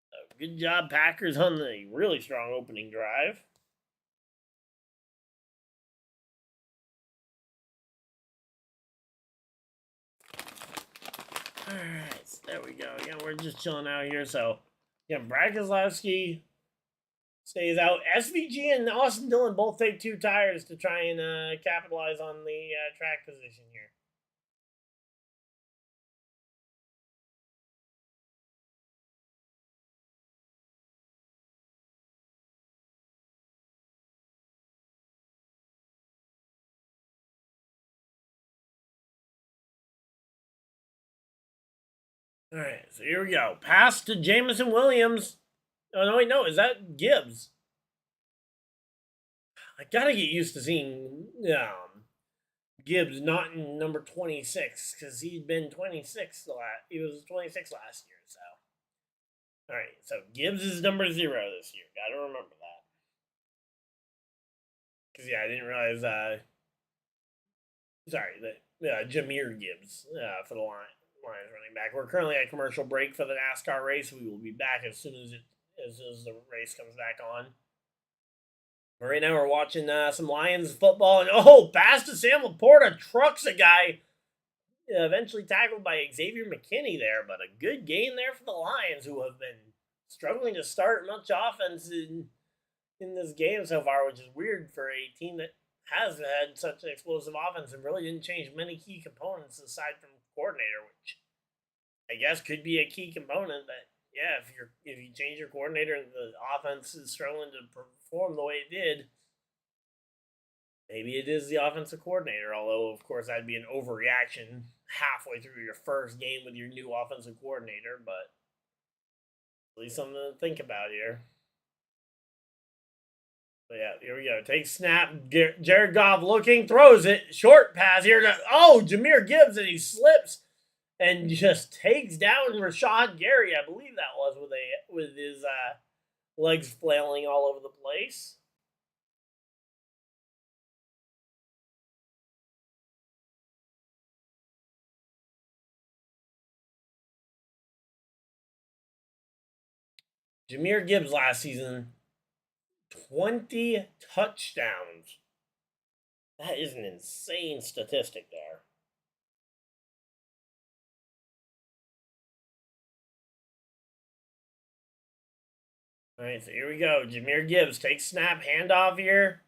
[SPEAKER 1] So good job, Packers, on the really strong opening drive. Alright, so there we go. Again, we're just chilling out here. So, yeah, Brad Keselowski stays out. SVG and Austin Dillon both take 2 tires to try and capitalize on the track position here. All right, so here we go. Pass to Jamison Williams. Oh, no, wait, no. Is that Gibbs? I gotta get used to seeing Gibbs not in number 26 because he'd been 26 he was 26 last year. So, all right, so Gibbs is number 0 this year. Gotta remember that. Because yeah, I didn't realize. Jahmyr Gibbs for the Lions running back. We're currently at commercial break for the NASCAR race. We will be back as soon as the race comes back on. But right now we're watching some Lions football, and pass to Sam Laporta trucks a guy. Eventually tackled by Xavier McKinney there, but a good gain there for the Lions, who have been struggling to start much offense in this game so far, which is weird for a team that has had such an explosive offense and really didn't change many key components aside from coordinator, which I guess could be a key component. That if you change your coordinator and the offense is struggling to perform the way it did, maybe it is the offensive coordinator. Although of course that'd be an overreaction halfway through your first game with your new offensive coordinator, but at least something to think about here. But yeah, here we go. Take snap. Jared Goff looking, throws it. Short pass here to Jahmyr Gibbs, and he slips and just takes down Rashad Gary. I believe that was with his legs flailing all over the place. Jahmyr Gibbs last season, 20 touchdowns. That is an insane statistic there. All right, so here we go. Jahmyr Gibbs takes snap, handoff here.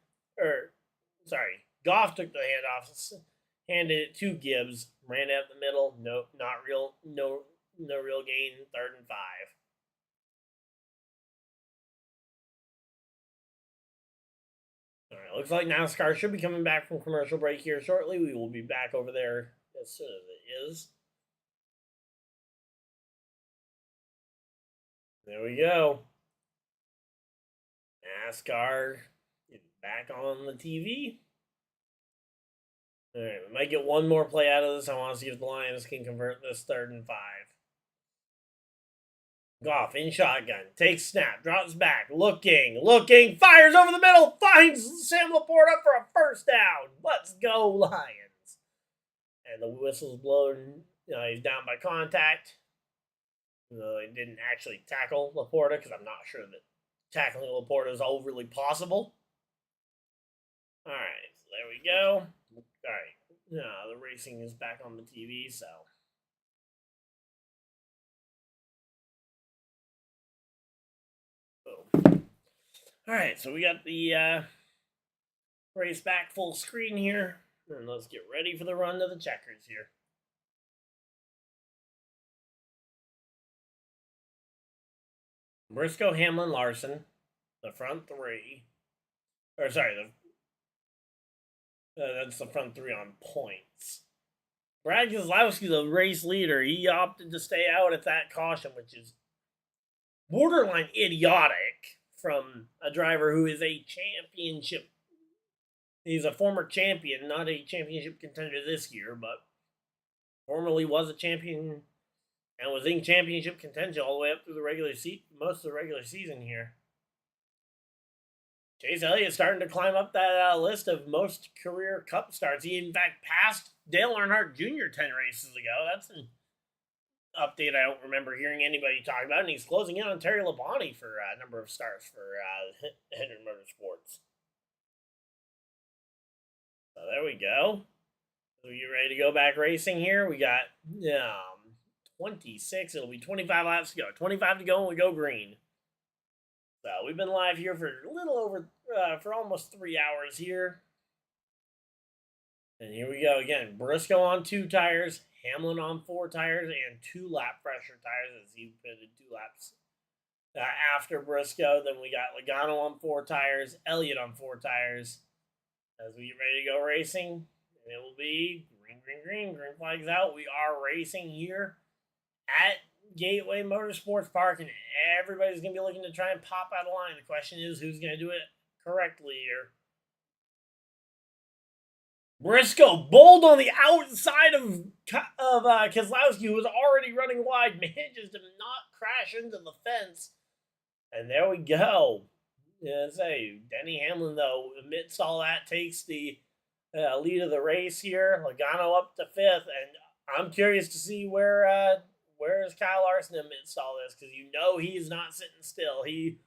[SPEAKER 1] Goff took the handoff, handed it to Gibbs, ran out the middle. Nope, no real gain. 3rd and 5. All right, looks like NASCAR should be coming back from commercial break here shortly. We will be back over there as soon as it is. There we go. NASCAR is back on the TV. All right, we might get one more play out of this. I want to see if the Lions can convert this 3rd and 5. Goff in shotgun, takes snap, drops back, looking, fires over the middle, finds Sam Laporta for a first down. Let's go, Lions. And the whistle's blown. He's down by contact. They didn't actually tackle Laporta because I'm not sure that tackling Laporta is overly possible. All right, so there we go. All right, the racing is back on the TV, so. All right, so we got the race back full screen here, and let's get ready for the run to the checkers here. Briscoe, Hamlin, Larson, the front 3. That's the front 3 on points. Brad Keselowski, the race leader, he opted to stay out at that caution, which is borderline idiotic from a driver who is a championship. He's a former champion, not a championship contender this year, but formerly was a champion and was in championship contention all the way up through the most of the regular season here. Chase Elliott starting to climb up that list of most career Cup starts. He, in fact, passed Dale Earnhardt Jr. 10 races ago. That's an update I don't remember hearing anybody talk about. And he's closing in on Terry Labonte for a number of starts for Hendrick Motorsports. So there we go. So we get ready to go back racing here. We got 26. It'll be 25 laps to go. 25 to go and we go green. So we've been live here for a little over, for almost 3 hours here. And here we go again. Briscoe on 2 tires, Hamlin on 4 tires, and 2 lap pressure tires as he pitted 2 laps after Briscoe. Then we got Logano on 4 tires, Elliott on 4 tires. As we get ready to go racing, and it will be green flags out. We are racing here at Gateway Motorsports Park, and everybody's going to be looking to try and pop out of line. The question is, who's going to do it correctly here? Briscoe bold on the outside of Keselowski, who was already running wide, manages to not crash into the fence. And there we go. Say Denny Hamlin, though, amidst all that, takes the lead of the race here. Logano up to 5th, and I'm curious to see where is Kyle Larson amidst all this, because you know he's not sitting still. He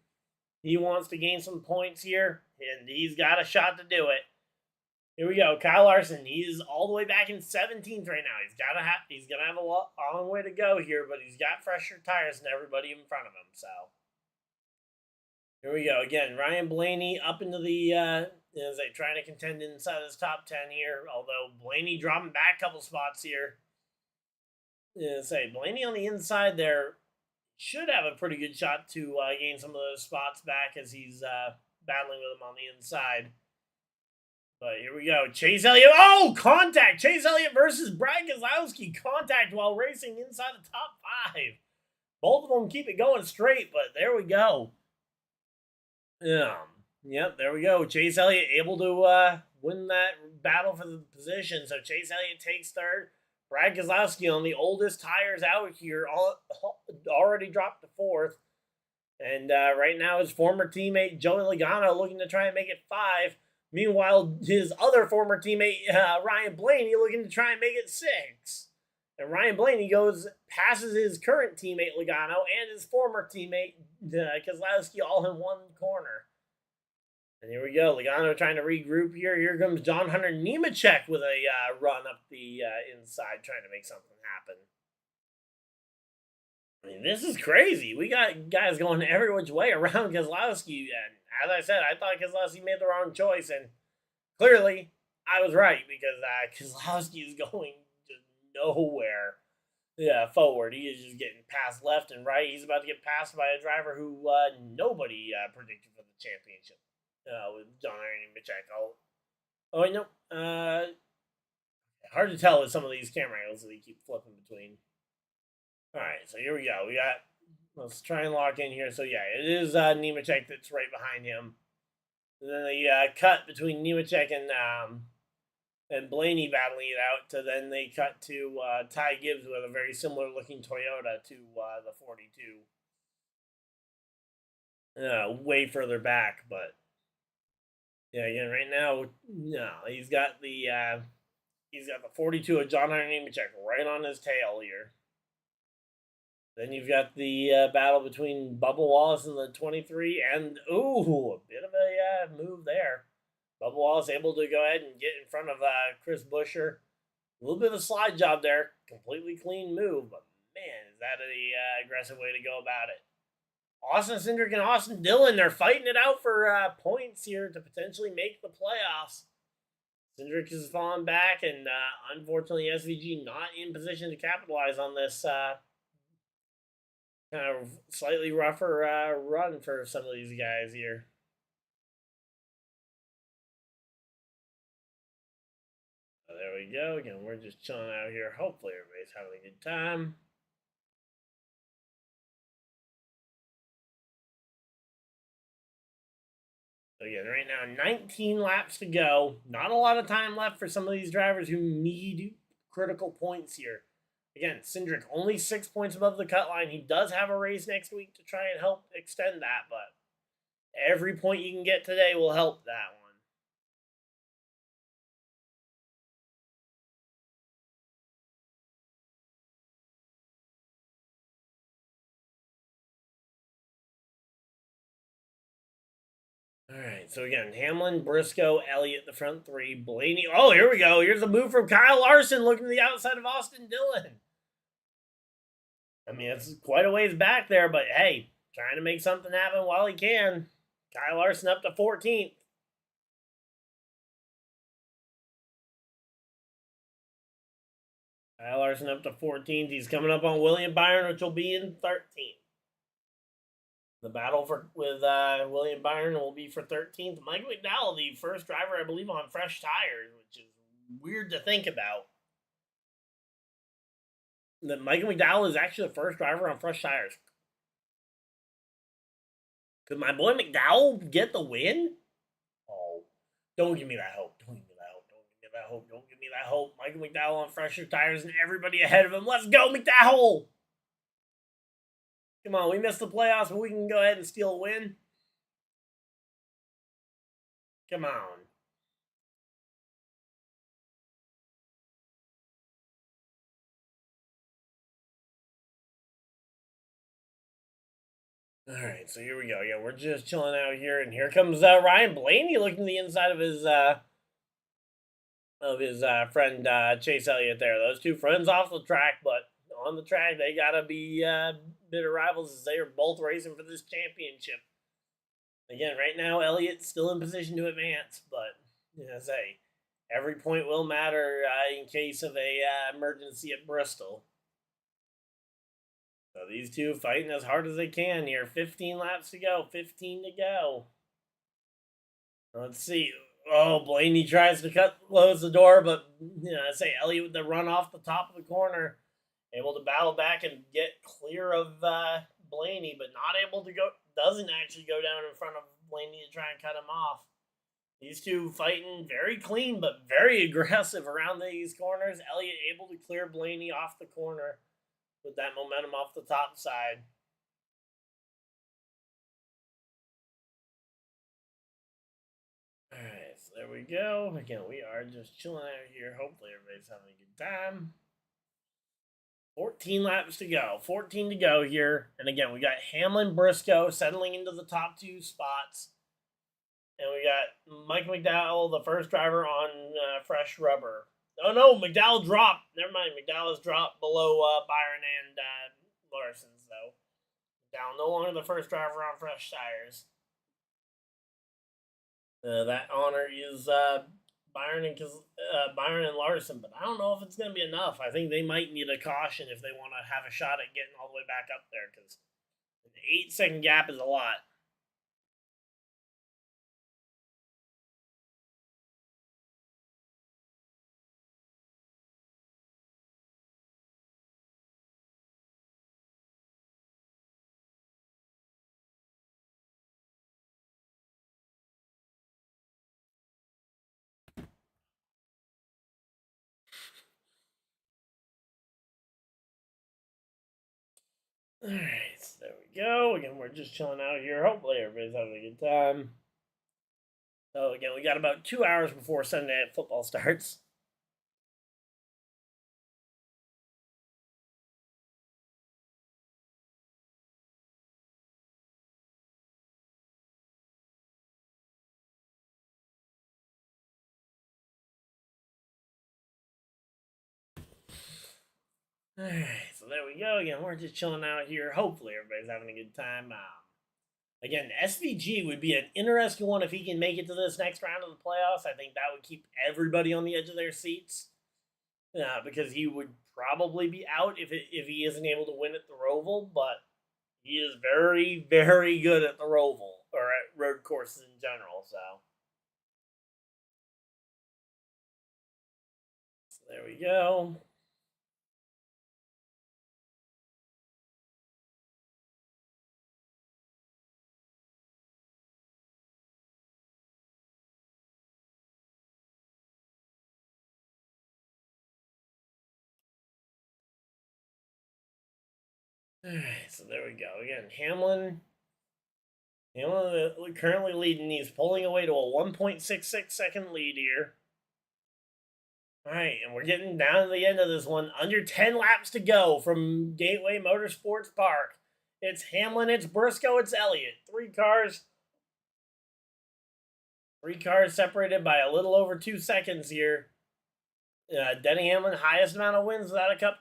[SPEAKER 1] wants to gain some points here, and he's got a shot to do it. Here we go, Kyle Larson. He's all the way back in 17th right now. He's gonna have a long way to go here, but he's got fresher tires than everybody in front of him. So here we go again. Ryan Blaney up into the as they trying to contend inside this top 10 here. Although Blaney dropping back a couple spots here. Blaney on the inside there should have a pretty good shot to gain some of those spots back as he's battling with him on the inside. But here we go. Chase Elliott. Oh, contact. Chase Elliott versus Brad Keselowski. Contact while racing inside the top 5. Both of them keep it going straight, but there we go. Yep, there we go. Chase Elliott able to win that battle for the position. So Chase Elliott takes 3rd. Brad Keselowski on the oldest tires out here already dropped to 4th. And right now his former teammate Joey Logano looking to try and make it 5. Meanwhile, his other former teammate, Ryan Blaney, looking to try and make it 6. And Ryan Blaney passes his current teammate, Logano, and his former teammate, Keselowski, all in one corner. And here we go. Logano trying to regroup here. Here comes John Hunter Nemechek with a run up the inside, trying to make something happen. I mean, this is crazy. We got guys going every which way around Keselowski, and as I said, I thought Keselowski made the wrong choice, and clearly I was right because Keselowski is going just nowhere forward. He is just getting passed left and right. He's about to get passed by a driver who nobody predicted for the championship with John Nemechek. Oh, wait, no. Hard to tell with some of these camera angles that they keep flipping between. All right, so here we go. Let's try and lock in here. So, yeah, it is Nemechek that's right behind him. And then they cut between Nemechek and Blaney battling it out. To then they cut to Ty Gibbs with a very similar-looking Toyota to the 42. Way further back, but yeah, again, right now, no, he's got the 42 of John Hunter Nemechek right on his tail here. Then you've got the battle between Bubba Wallace and the 23, and a bit of a move there. Bubba Wallace able to go ahead and get in front of Chris Buescher. A little bit of a slide job there. Completely clean move, but man, is that an aggressive way to go about it. Austin Cindric and Austin Dillon, they're fighting it out for points here to potentially make the playoffs. Cindric has fallen back, and unfortunately SVG not in position to capitalize on this kind of slightly rougher run for some of these guys here. So there we go. Again, we're just chilling out here. Hopefully everybody's having a good time. So again, right now, 19 laps to go. Not a lot of time left for some of these drivers who need critical points here. Again, Cindric only 6 points above the cut line. He does have a race next week to try and help extend that, but every point you can get today will help that one. All right, so again, Hamlin, Briscoe, Elliott, the front 3, Blaney. Oh, here we go. Here's a move from Kyle Larson looking to the outside of Austin Dillon. I mean, it's quite a ways back there, but hey, trying to make something happen while he can. Kyle Larson up to 14th. Kyle Larson up to 14th. He's coming up on William Byron, which will be in 13th. The battle with William Byron will be for 13th. Mike McDowell, the first driver, I believe, on fresh tires, which is weird to think about. That Mike McDowell is actually the first driver on fresh tires. Could my boy McDowell get the win? Oh, don't give me that hope. Don't give me that hope. Don't give me that hope. Don't give me that hope. Michael McDowell on fresher tires and everybody ahead of him. Let's go, McDowell! Come on, we missed the playoffs, but we can go ahead and steal a win. Come on. All right, so here we go. Yeah, we're just chilling out here, and here comes Ryan Blaney looking to the inside of his friend Chase Elliott there. Those two friends off the track, but on the track, they gotta be bitter rivals as they are both racing for this championship. Again, right now, Elliott's still in position to advance, but as I say, every point will matter in case of a emergency at Bristol. So these two fighting as hard as they can here. 15 laps to go. 15 to go. Let's see. Oh, Blaney tries to close the door, but I say Elliott with the run off the top of the corner, able to battle back and get clear of Blaney, but not able to go. Doesn't actually go down in front of Blaney to try and cut him off. These two fighting very clean, but very aggressive around these corners. Elliott able to clear Blaney off the corner with that momentum off the top side. Alright, so there we go. Again, we are just chilling out here. Hopefully everybody's having a good time. 14 laps to go. 14 to go here. And again, we got Hamlin, Briscoe settling into the top two spots. And we got Mike McDowell, the first driver on fresh rubber. Oh no, McDowell dropped. Never mind, McDowell has dropped below Byron and Larson. So McDowell no longer the first driver on fresh tires. That honor is Byron and Larson, but I don't know if it's going to be enough. I think they might need a caution if they want to have a shot at getting all the way back up there, because an 8-second gap is a lot. Alright, so there we go. Again, we're just chilling out here. Hopefully everybody's having a good time. So again, we got about 2 hours before Sunday Night Football starts. Alright, so there we go. Again, we're just chilling out here. Hopefully everybody's having a good time. Again, SVG would be an interesting one if he can make it to this next round of the playoffs. I think that would keep everybody on the edge of their seats. Because he would probably be out if he isn't able to win at the Roval, but he is very, very good at the Roval, or at road courses in general, so there we go. Alright, so there we go. Again, Hamlin currently leading. He's pulling away to a 1.66 second lead here. Alright, and we're getting down to the end of this one. Under 10 laps to go from Gateway Motorsports Park. It's Hamlin, it's Briscoe, it's Elliott. Three cars separated by a little over 2 seconds here. Denny Hamlin, highest amount of wins without a cup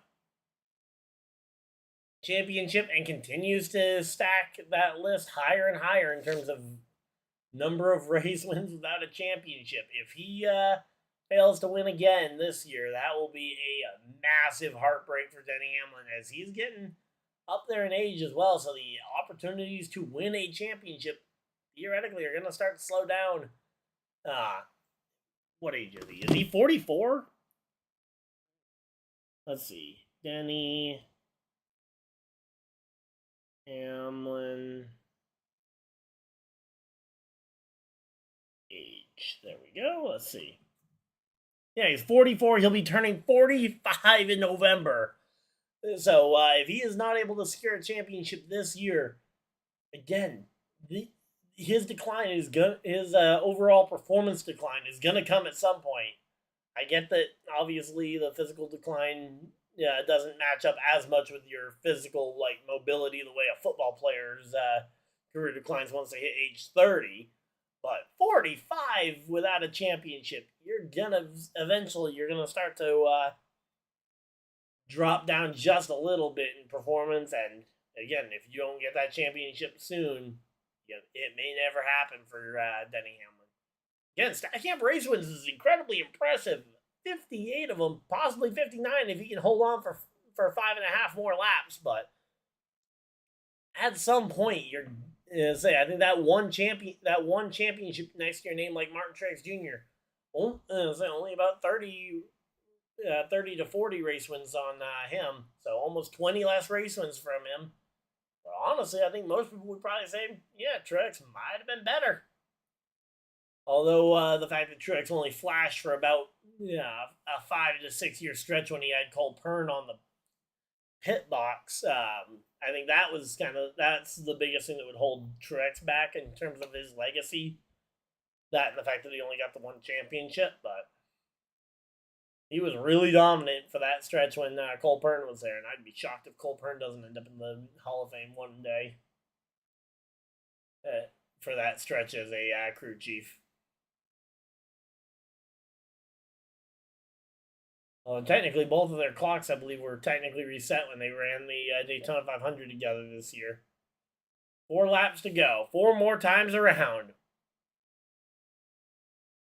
[SPEAKER 1] championship and continues to stack that list higher and higher in terms of number of race wins without a championship. If he fails to win again this year, that will be a massive heartbreak for Denny Hamlin as he's getting up there in age as well. So the opportunities to win a championship theoretically are going to start to slow down. What age is he? Is he 44? Let's see. Denny Hamlin age. There we go. Let's see. Yeah, he's 44. He'll be turning 45 in November. So if he is not able to secure a championship this year, again, his decline is his overall performance decline is gonna come at some point. I get that obviously the physical decline doesn't match up as much with your physical mobility the way a football player's career declines once they hit age 30. But 45 without a championship, you're gonna start to drop down just a little bit in performance. And again, if you don't get that championship soon, it may never happen for Denny Hamlin. Again, Stack Camp Race Wins is incredibly impressive. 58 of them, possibly 59 if he can hold on for 5.5 more laps. But at some point, I think that one championship next year named like Martin Truex Jr. Only about 30 to 40 race wins on him. So almost 20 less race wins from him. But honestly, I think most people would probably say, yeah, Truex might have been better. Although the fact that Truex only flashed for about a 5 to 6 year stretch when he had Cole Pern on the pit box, I think that's the biggest thing that would hold Truex back in terms of his legacy. That and the fact that he only got the one championship, but he was really dominant for that stretch when Cole Pern was there, and I'd be shocked if Cole Pern doesn't end up in the Hall of Fame one day for that stretch as a crew chief. Well, technically, both of their clocks, I believe, were technically reset when they ran the Daytona 500 together this year. 4 laps to go. 4 more times around.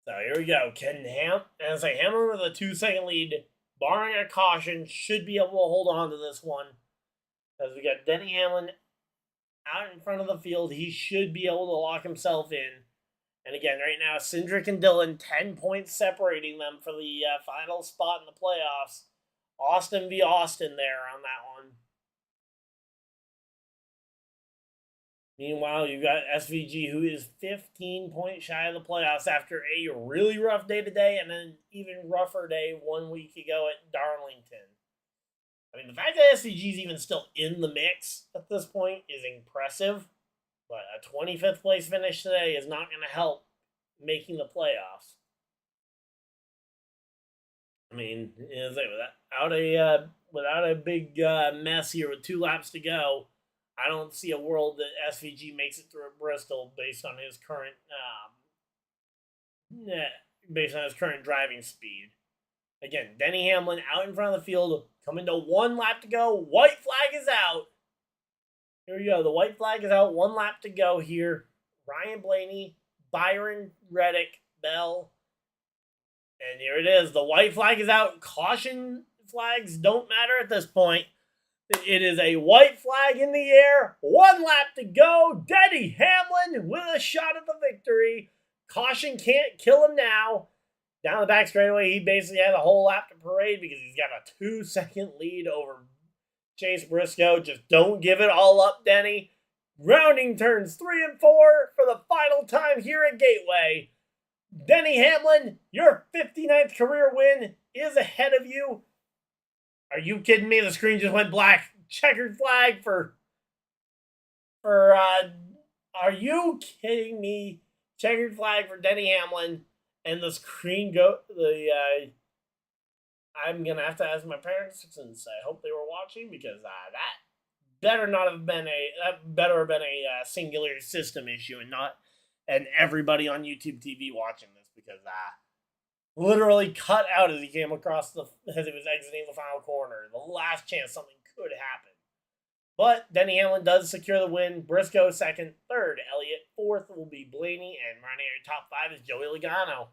[SPEAKER 1] So here we go. Hamlin with a 2-second lead, barring a caution, should be able to hold on to this one. As we got Denny Hamlin out in front of the field, he should be able to lock himself in. And again, right now, Cindric and Dillon, 10 points separating them for the final spot in the playoffs. Austin v. Austin there on that one. Meanwhile, you've got SVG, who is 15 points shy of the playoffs after a really rough day today and an even rougher day 1 week ago at Darlington. I mean, the fact that SVG is even still in the mix at this point is impressive. But a 25th place finish today is not going to help making the playoffs. I mean, without a big mess here with 2 laps to go, I don't see a world that SVG makes it through Bristol based on his current driving speed. Again, Denny Hamlin out in front of the field, coming to 1 lap to go. White flag is out. Here we go. The white flag is out. 1 lap to go here. Ryan Blaney, Byron, Reddick, Bell. And here it is. The white flag is out. Caution flags don't matter at this point. It is a white flag in the air. 1 lap to go. Denny Hamlin with a shot at the victory. Caution can't kill him now. Down the back straightaway, he basically had a whole lap to parade because he's got a 2-second lead over Chase Briscoe. Just don't give it all up, Denny. Rounding turns 3 and 4 for the final time here at Gateway. Denny Hamlin, your 59th career win is ahead of you. Are you kidding me? The screen just went black. Checkered flag for are you kidding me? Checkered flag for Denny Hamlin. And the screen I'm going to have to ask my parents since I hope they were watching because that better have been a singular system issue and everybody on YouTube TV watching this because literally cut out as he came across as he was exiting the final corner. The last chance something could happen. But Denny Hamlin does secure the win. Briscoe second, third Elliott, fourth will be Blaney, and running our top 5 is Joey Logano.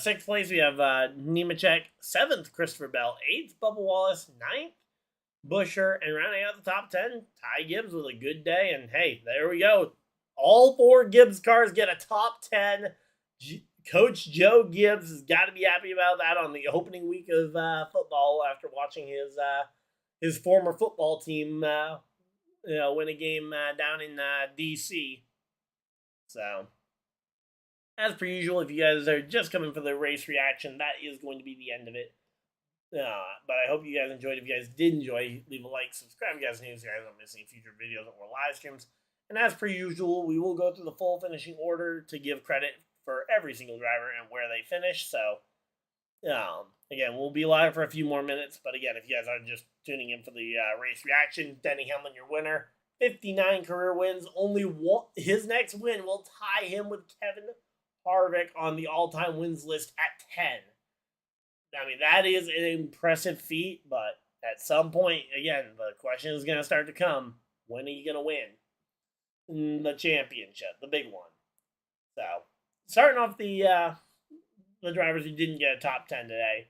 [SPEAKER 1] Sixth place, we have Nemechek. Seventh, Christopher Bell. Eighth, Bubba Wallace. Ninth, Busher. And rounding out the top 10, Ty Gibbs with a good day. And hey, there we go. All 4 Gibbs cars get a top 10. Coach Joe Gibbs has got to be happy about that on the opening week of football after watching his former football team win a game down in D.C. So, as per usual, if you guys are just coming for the race reaction, that is going to be the end of it. But I hope you guys enjoyed. If you guys did enjoy, leave a like, subscribe if you guys are new so you guys don't miss any future videos or live streams. And as per usual, we will go through the full finishing order to give credit for every single driver and where they finish. So, again, we'll be live for a few more minutes. But again, if you guys are just tuning in for the race reaction, Denny Hamlin, your winner. 59 career wins. Only one, his next win will tie him with Kevin Harvick on the all-time wins list at 10. I mean, that is an impressive feat, but at some point, again, the question is going to start to come. When are you going to win the championship, the big one? So, starting off the drivers who didn't get a top 10 today,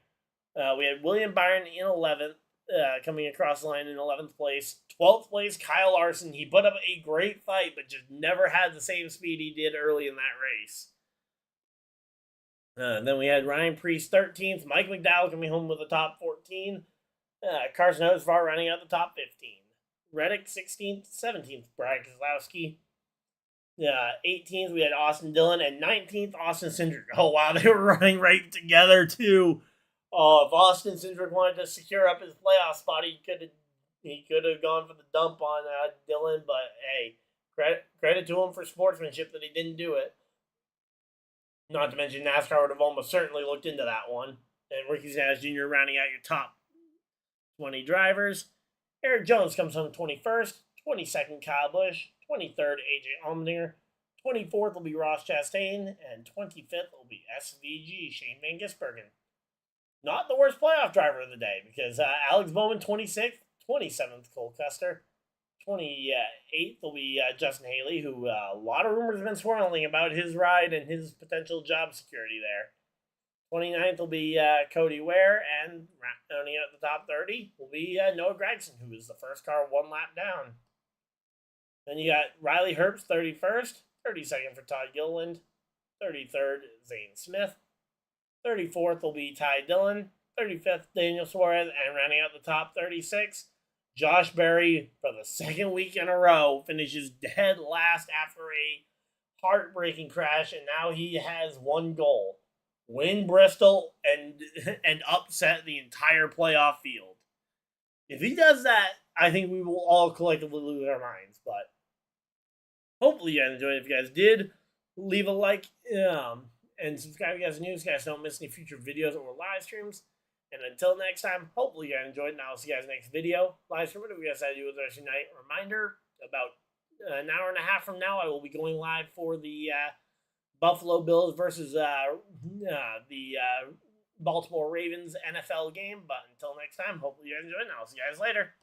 [SPEAKER 1] we had William Byron in 11th, coming across the line in 11th place. 12th place, Kyle Larson. He put up a great fight, but just never had the same speed he did early in that race. Then we had Ryan Preece 13th, Mike McDowell coming home with the top 14, Carson Hocevar running out the top 15. Reddick 16th, 17th, Brad Keselowski. 18th, we had Austin Dillon, and 19th, Austin Cindric. Oh, wow, they were running right together, too. Oh, if Austin Cindric wanted to secure up his playoff spot, he could have gone for the dump on Dillon, but hey, credit to him for sportsmanship that he didn't do it. Not to mention NASCAR would have almost certainly looked into that one. And Ricky Stenhouse Jr. rounding out your top 20 drivers. Eric Jones comes home 21st, 22nd Kyle Busch, 23rd AJ Allmendinger, 24th will be Ross Chastain, and 25th will be SVG Shane Van Gisbergen. Not the worst playoff driver of the day, because Alex Bowman 26th, 27th Cole Custer, 28th will be Justin Haley, who a lot of rumors have been swirling about his ride and his potential job security there. 29th will be Cody Ware, and rounding out the top 30 will be Noah Gragson, who is the first car one lap down. Then you got Riley Herbst 31st, 32nd for Todd Gilliland, 33rd Zane Smith, 34th will be Ty Dillon, 35th Daniel Suarez, and rounding out the top 36, Josh Berry, for the second week in a row, finishes dead last after a heartbreaking crash, and now he has one goal: win Bristol and upset the entire playoff field. If he does that, I think we will all collectively lose our minds. But hopefully you guys enjoyed it. If you guys did, leave a like and subscribe if you guys are new so you guys don't miss any future videos or live streams. And until next time, hopefully you guys enjoyed, and I'll see you guys next video. Live stream, whatever you guys had to do with the rest of your night. Reminder, about an hour and a half from now, I will be going live for the Buffalo Bills versus the Baltimore Ravens NFL game. But until next time, hopefully you guys enjoyed, and I'll see you guys later.